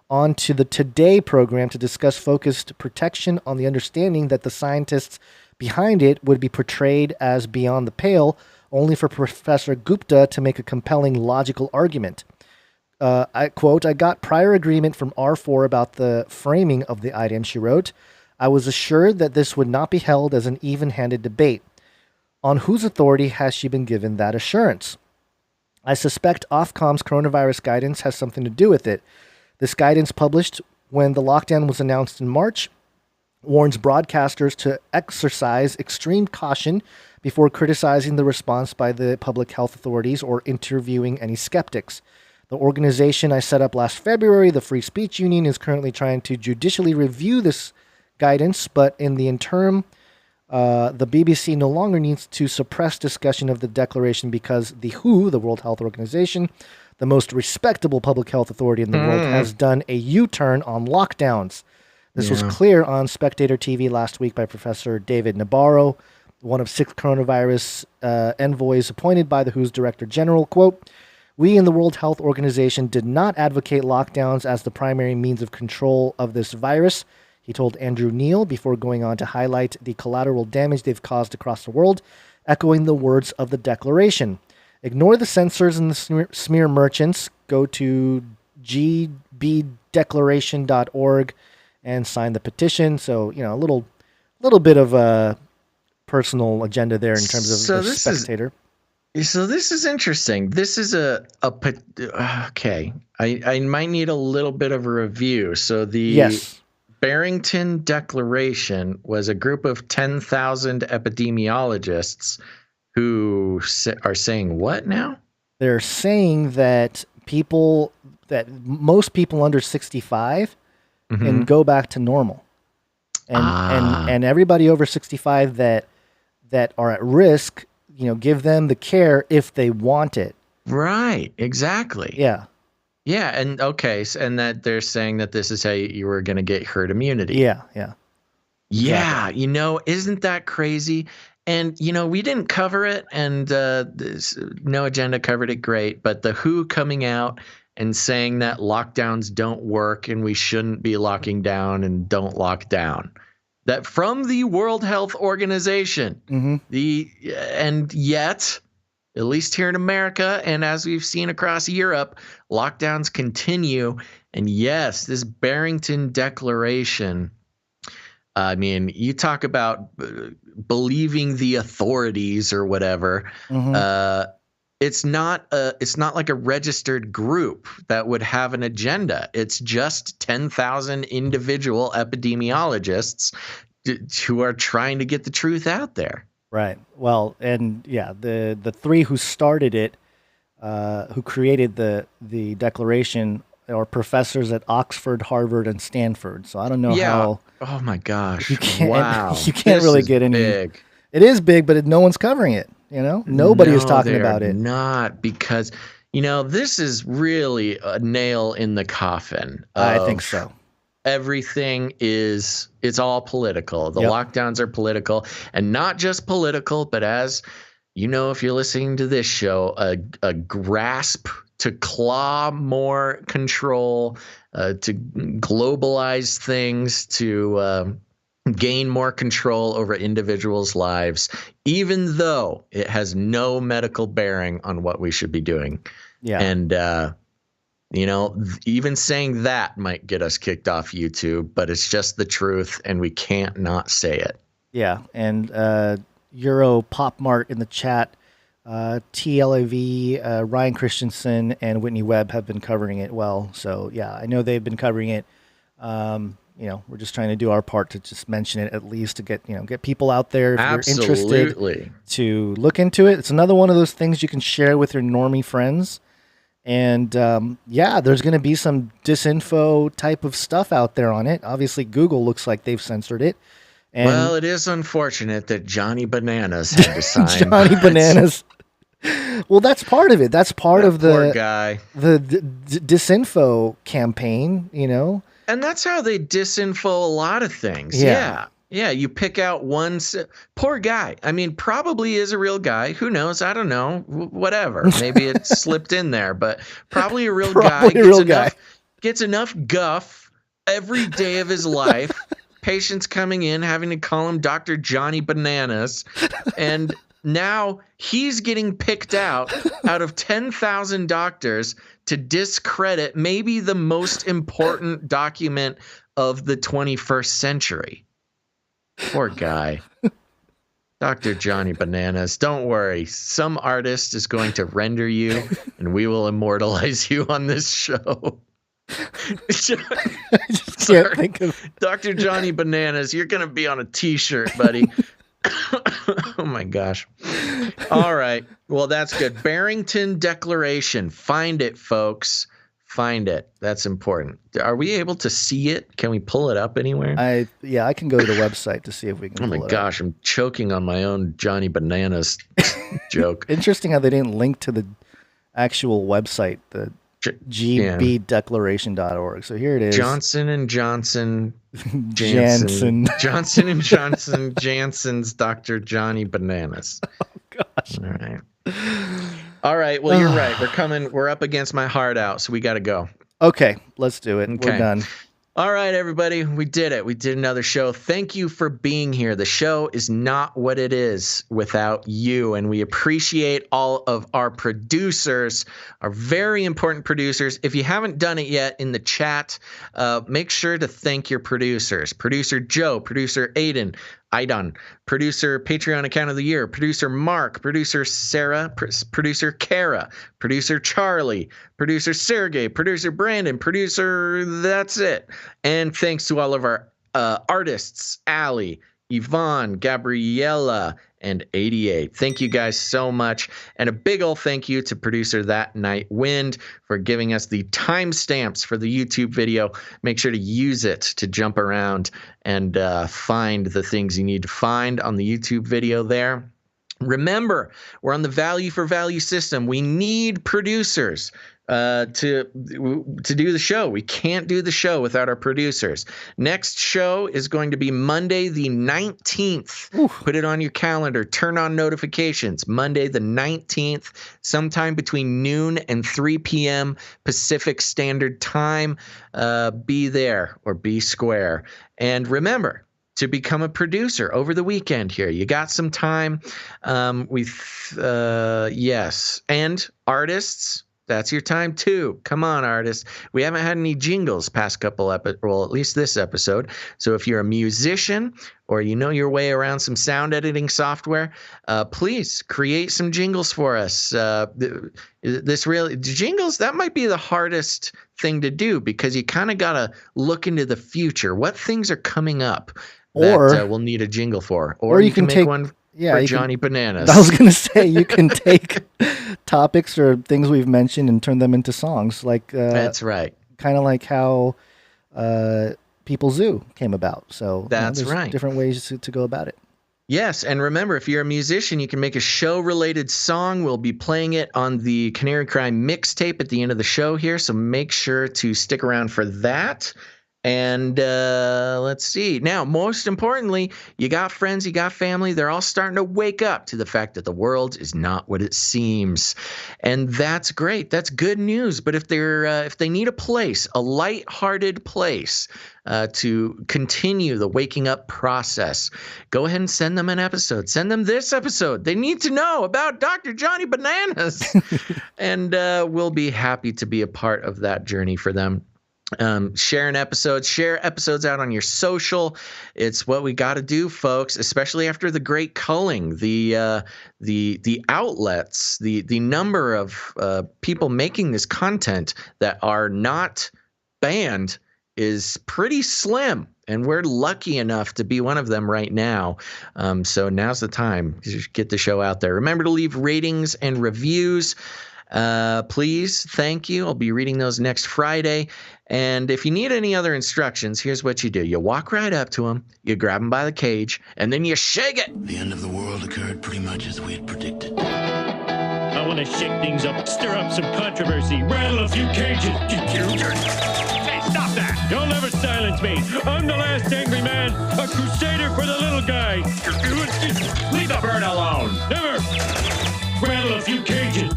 onto the Today program to discuss focused protection on the understanding that the scientists behind it would be portrayed as beyond the pale, only for Professor Gupta to make a compelling logical argument. I quote, "I got prior agreement from R4 about the framing of the item," she wrote. "I was assured that this would not be held as an even-handed debate. On whose authority has she been given that assurance? I suspect Ofcom's coronavirus guidance has something to do with it. This guidance, published when the lockdown was announced in March, warns broadcasters to exercise extreme caution before criticizing the response by the public health authorities or interviewing any skeptics. The organization I set up last February, the Free Speech Union, is currently trying to judicially review this guidance, but in the interim, the BBC no longer needs to suppress discussion of the declaration because the WHO, the World Health Organization, the most respectable public health authority in the world, has done a U-turn on lockdowns. This was clear on Spectator TV last week by Professor David Nabarro, one of 6 coronavirus envoys appointed by the WHO's Director General. Quote, "We in the World Health Organization did not advocate lockdowns as the primary means of control of this virus," he told Andrew Neil, before going on to highlight the collateral damage they've caused across the world, echoing the words of the declaration. "Ignore the censors and the smear merchants. Go to gbdeclaration.org and sign the petition." So, you know, a little bit of a personal agenda there in terms of the Spectator. So this is interesting. This is okay. I might need a little bit of a review. So the Barrington Declaration was a group of 10,000 epidemiologists who are saying what now? They're saying that most people under 65 can go back to normal. And everybody over 65 that are at risk, you know, give them the care if they want it. Right, exactly. Yeah. Yeah, and okay, and that they're saying that this is how you were going to get herd immunity. Yeah. Yeah, you know, isn't that crazy? And, you know, we didn't cover it, and No Agenda covered it great, but the WHO coming out and saying that lockdowns don't work and we shouldn't be locking down and don't lock down. That from the World Health Organization. And yet, at least here in America, and as we've seen across Europe, lockdowns continue. And yes, this Barrington Declaration, I mean, you talk about believing the authorities or whatever. It's not like a registered group that would have an agenda. It's just 10,000 individual epidemiologists who are trying to get the truth out there. Right. Well, and yeah, the three who started it, who created the declaration, are professors at Oxford, Harvard, and Stanford. So I don't know how Oh my gosh. you can't Wow. you can't This really is get any. big. It is big, but no one's covering it. Nobody is No, talking they're about it. not, because this is really a nail in the coffin. I think so. Everything it's all political. The Yep. lockdowns are political, and not just political, but as if you're listening to this show, a grasp to claw more control, to globalize things, to gain more control over individuals' lives, even though it has no medical bearing on what we should be doing. Yeah. And even saying that might get us kicked off YouTube, but it's just the truth, and we can't not say it. Yeah, and Euro Pop Mart in the chat, TLAV, Ryan Christensen, and Whitney Webb have been covering it well. So yeah, I know they've been covering it. We're just trying to do our part to just mention it, at least to get people out there if you're interested to look into it. It's another one of those things you can share with your normie friends. And there's going to be some disinfo type of stuff out there on it. Obviously, Google looks like they've censored it. And well, it is unfortunate that Johnny Bananas had to sign. Johnny Bananas. Well, that's part of it. That's part of the poor guy. The disinfo campaign, And that's how they disinfo a lot of things. Yeah. You pick out one. Poor guy. I mean, probably is a real guy. Who knows? I don't know. Whatever. Maybe it slipped in there, but probably a real guy. Gets enough guff every day of his life. Patients coming in, having to call him Dr. Johnny Bananas. And now he's getting picked out of 10,000 doctors to discredit maybe the most important document of the 21st century. Poor guy. Dr. Johnny Bananas. Don't worry. Some artist is going to render you, and we will immortalize you on this show. I just can't think of Dr. Johnny Bananas. You're going to be on a t-shirt, buddy. Oh my gosh. All right. Well, that's good. Barrington Declaration. Find it, folks. Find it. That's important. Are we able to see it? Can we pull it up anywhere? I can go to the website to see if we can pull it up. Oh my gosh, I'm choking on my own Johnny Bananas joke. Interesting how they didn't link to the actual website, the gbdeclaration.org. So here it is. Johnson & Johnson Janssen. Johnson & Johnson Janssen's Dr. Johnny Bananas. Oh gosh. All right. Well, you're right. We're up against my heart out, so we got to go. Okay, let's do it. Okay. We're done. All right, everybody. We did it. We did another show. Thank you for being here. The show is not what it is without you, and we appreciate all of our producers, our very important producers. If you haven't done it yet in the chat, make sure to thank your producers. Producer Joe, producer Aidan, producer Patreon Account of the Year, producer Mark, producer Sarah, producer Kara, producer Charlie, producer Sergey, producer Brandon, producer that's it. And thanks to all of our artists, Allie, Yvonne, Gabriella, and 88. Thank you guys so much. And a big ol' thank you to producer That Night Wind for giving us the timestamps for the YouTube video. Make sure to use it to jump around and find the things you need to find on the YouTube video there. Remember, we're on the value for value system. We need producers to do the show. We can't do the show without our producers. Next show is going to be Monday the 19th. Oof. Put it on your calendar. Turn on notifications. Monday the 19th, sometime between noon and 3 p.m. Pacific Standard Time. Be there or be square. And remember to become a producer over the weekend here. You got some time. Yes. And artists, that's your time too. Come on, artists. We haven't had any jingles past couple at least this episode. So if you're a musician or you know your way around some sound editing software, please create some jingles for us. Jingles, that might be the hardest thing to do because you kind of got to look into the future. What things are coming up that we'll need a jingle for? Or you can make one. for Johnny Bananas. I was going to say, you can take topics or things we've mentioned and turn them into songs. Like that's right. Kind of like how People Zoo came about. So that's there's right. different ways to go about it. Yes, and remember, if you're a musician, you can make a show-related song. We'll be playing it on the Canary Cry mixtape at the end of the show here, so make sure to stick around for that. And let's see. Now, most importantly, you got friends, you got family. They're all starting to wake up to the fact that the world is not what it seems, and that's great. That's good news. But if they need a place, a lighthearted place to continue the waking up process, go ahead and send them an episode. Send them this episode. They need to know about Dr. Johnny Bananas, and we'll be happy to be a part of that journey for them. Share episodes out on your social. It's what we got to do, folks, especially after the great culling, the outlets, the number of people making this content that are not banned is pretty slim, and we're lucky enough to be one of them right now. So now's the time to get the show out there. Remember to leave ratings and reviews. Please, thank you. I'll be reading those next Friday. And if you need any other instructions, here's what you do. You walk right up to him, you grab him by the cage, and then you shake it. The end of the world occurred pretty much as we had predicted. I want to shake things up, stir up some controversy, rattle a few cages. Hey, stop that! You'll never silence me. I'm the last angry man, a crusader for the little guy. Leave the bird alone. Never. Rattle a few cages.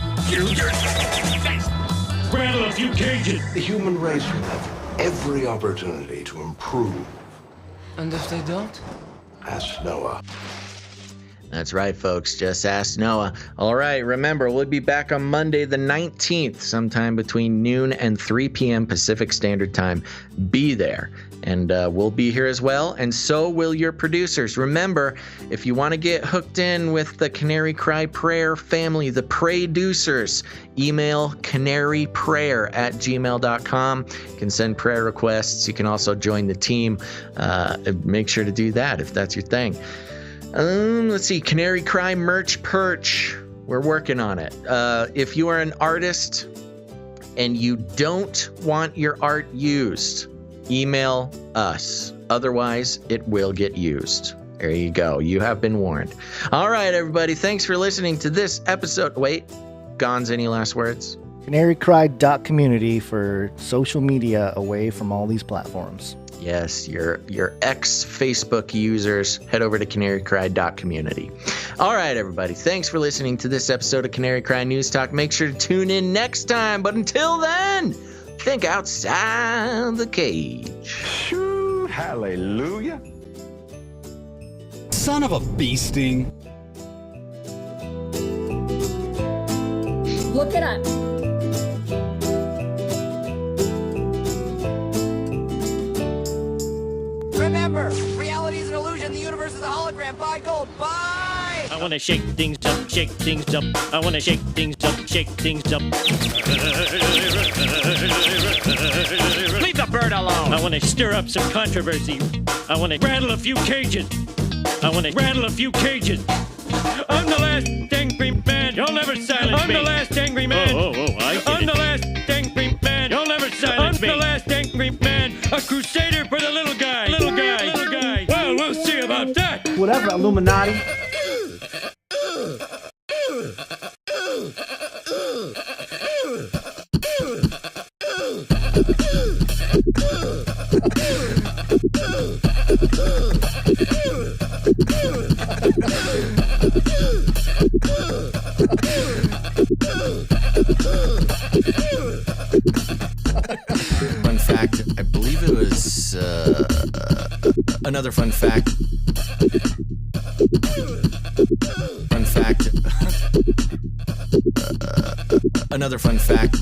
Rattle a few cages. The human race will have every opportunity to improve. And if they don't? Ask Noah. That's right, folks. Just ask Noah. All right, remember, we'll be back on Monday the 19th, sometime between noon and 3 p.m. Pacific Standard Time. Be there. And we'll be here as well, and so will your producers. Remember, if you want to get hooked in with the Canary Cry Prayer family, the Pray-ducers, email canaryprayer@gmail.com. You can send prayer requests. You can also join the team. Make sure to do that if that's your thing. Let's see, Canary Cry merch perch. We're working on it. If you are an artist and you don't want your art used, email us. Otherwise, it will get used. There you go. You have been warned. All right, everybody. Thanks for listening to this episode. Wait, Gons, any last words? CanaryCry.community for social media away from all these platforms. Yes, your ex-Facebook users, head over to CanaryCry.community. All right, everybody. Thanks for listening to this episode of Canary Cry News Talk. Make sure to tune in next time. But until then, think outside the cage. Shoo, hallelujah. Son of a bee sting. Look it up. Remember, reality is an illusion. The universe is a hologram. Bye, gold. Bye. I want to shake things up, shake things up. I want to shake things up, shake things up. Leave the bird alone. I want to stir up some controversy. I want to rattle a few cages. I want to rattle a few cages. I'm the last angry man. You'll never silence me. I'm the last angry man. I'm the last angry man. You'll never silence me. I'm the last angry man. A crusader for the little guy. Little guy. Little guy. Well, we'll see about that. Whatever, Illuminati. Fun fact, I believe it was another fun fact. Fun fact. Another fun fact.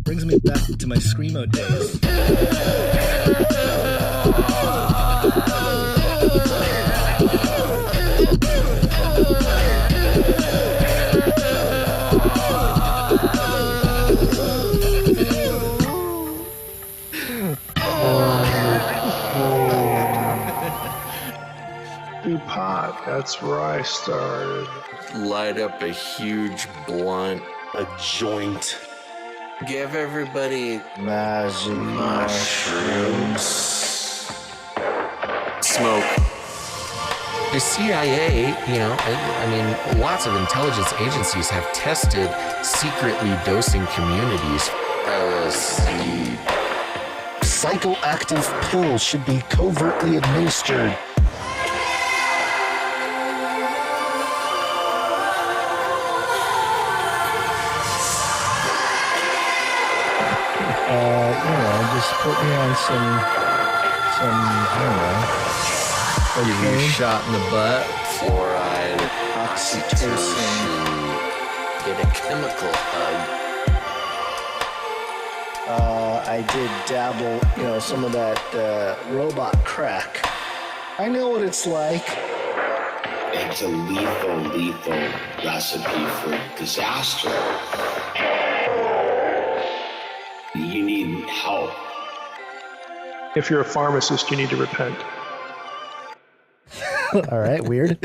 Brings me back to my Screamo days. New pod. That's where I started. Light up a huge blunt. A joint. Give everybody magic mushrooms. Smoke. The CIA, I mean, lots of intelligence agencies have tested secretly dosing communities. LSD. Psychoactive pills should be covertly administered. Just put me on some, I don't know. Give you a shot in the butt. Fluoride, oxytocin. Get a chemical hug. I did dabble, some of that robot crack. I know what it's like. It's a lethal recipe for disaster. You need help. If you're a pharmacist, you need to repent. All right, weird.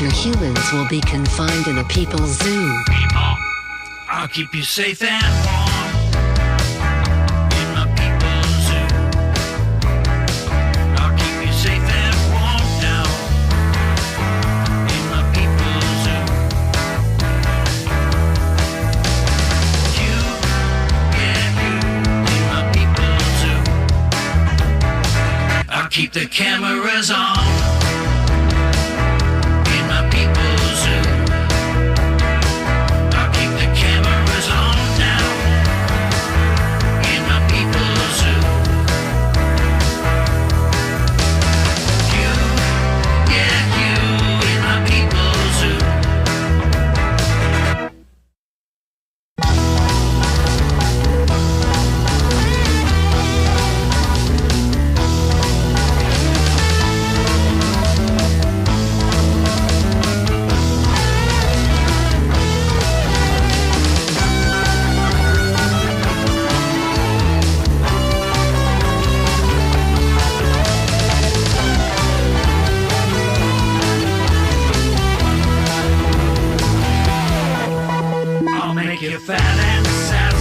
Humans will be confined in a people's zoo. People, I'll keep you safe and warm in my people's zoo. I'll keep you safe and warm now in my people's zoo. You, yeah, you in my people's zoo. I'll keep the cameras on. you fat and sad.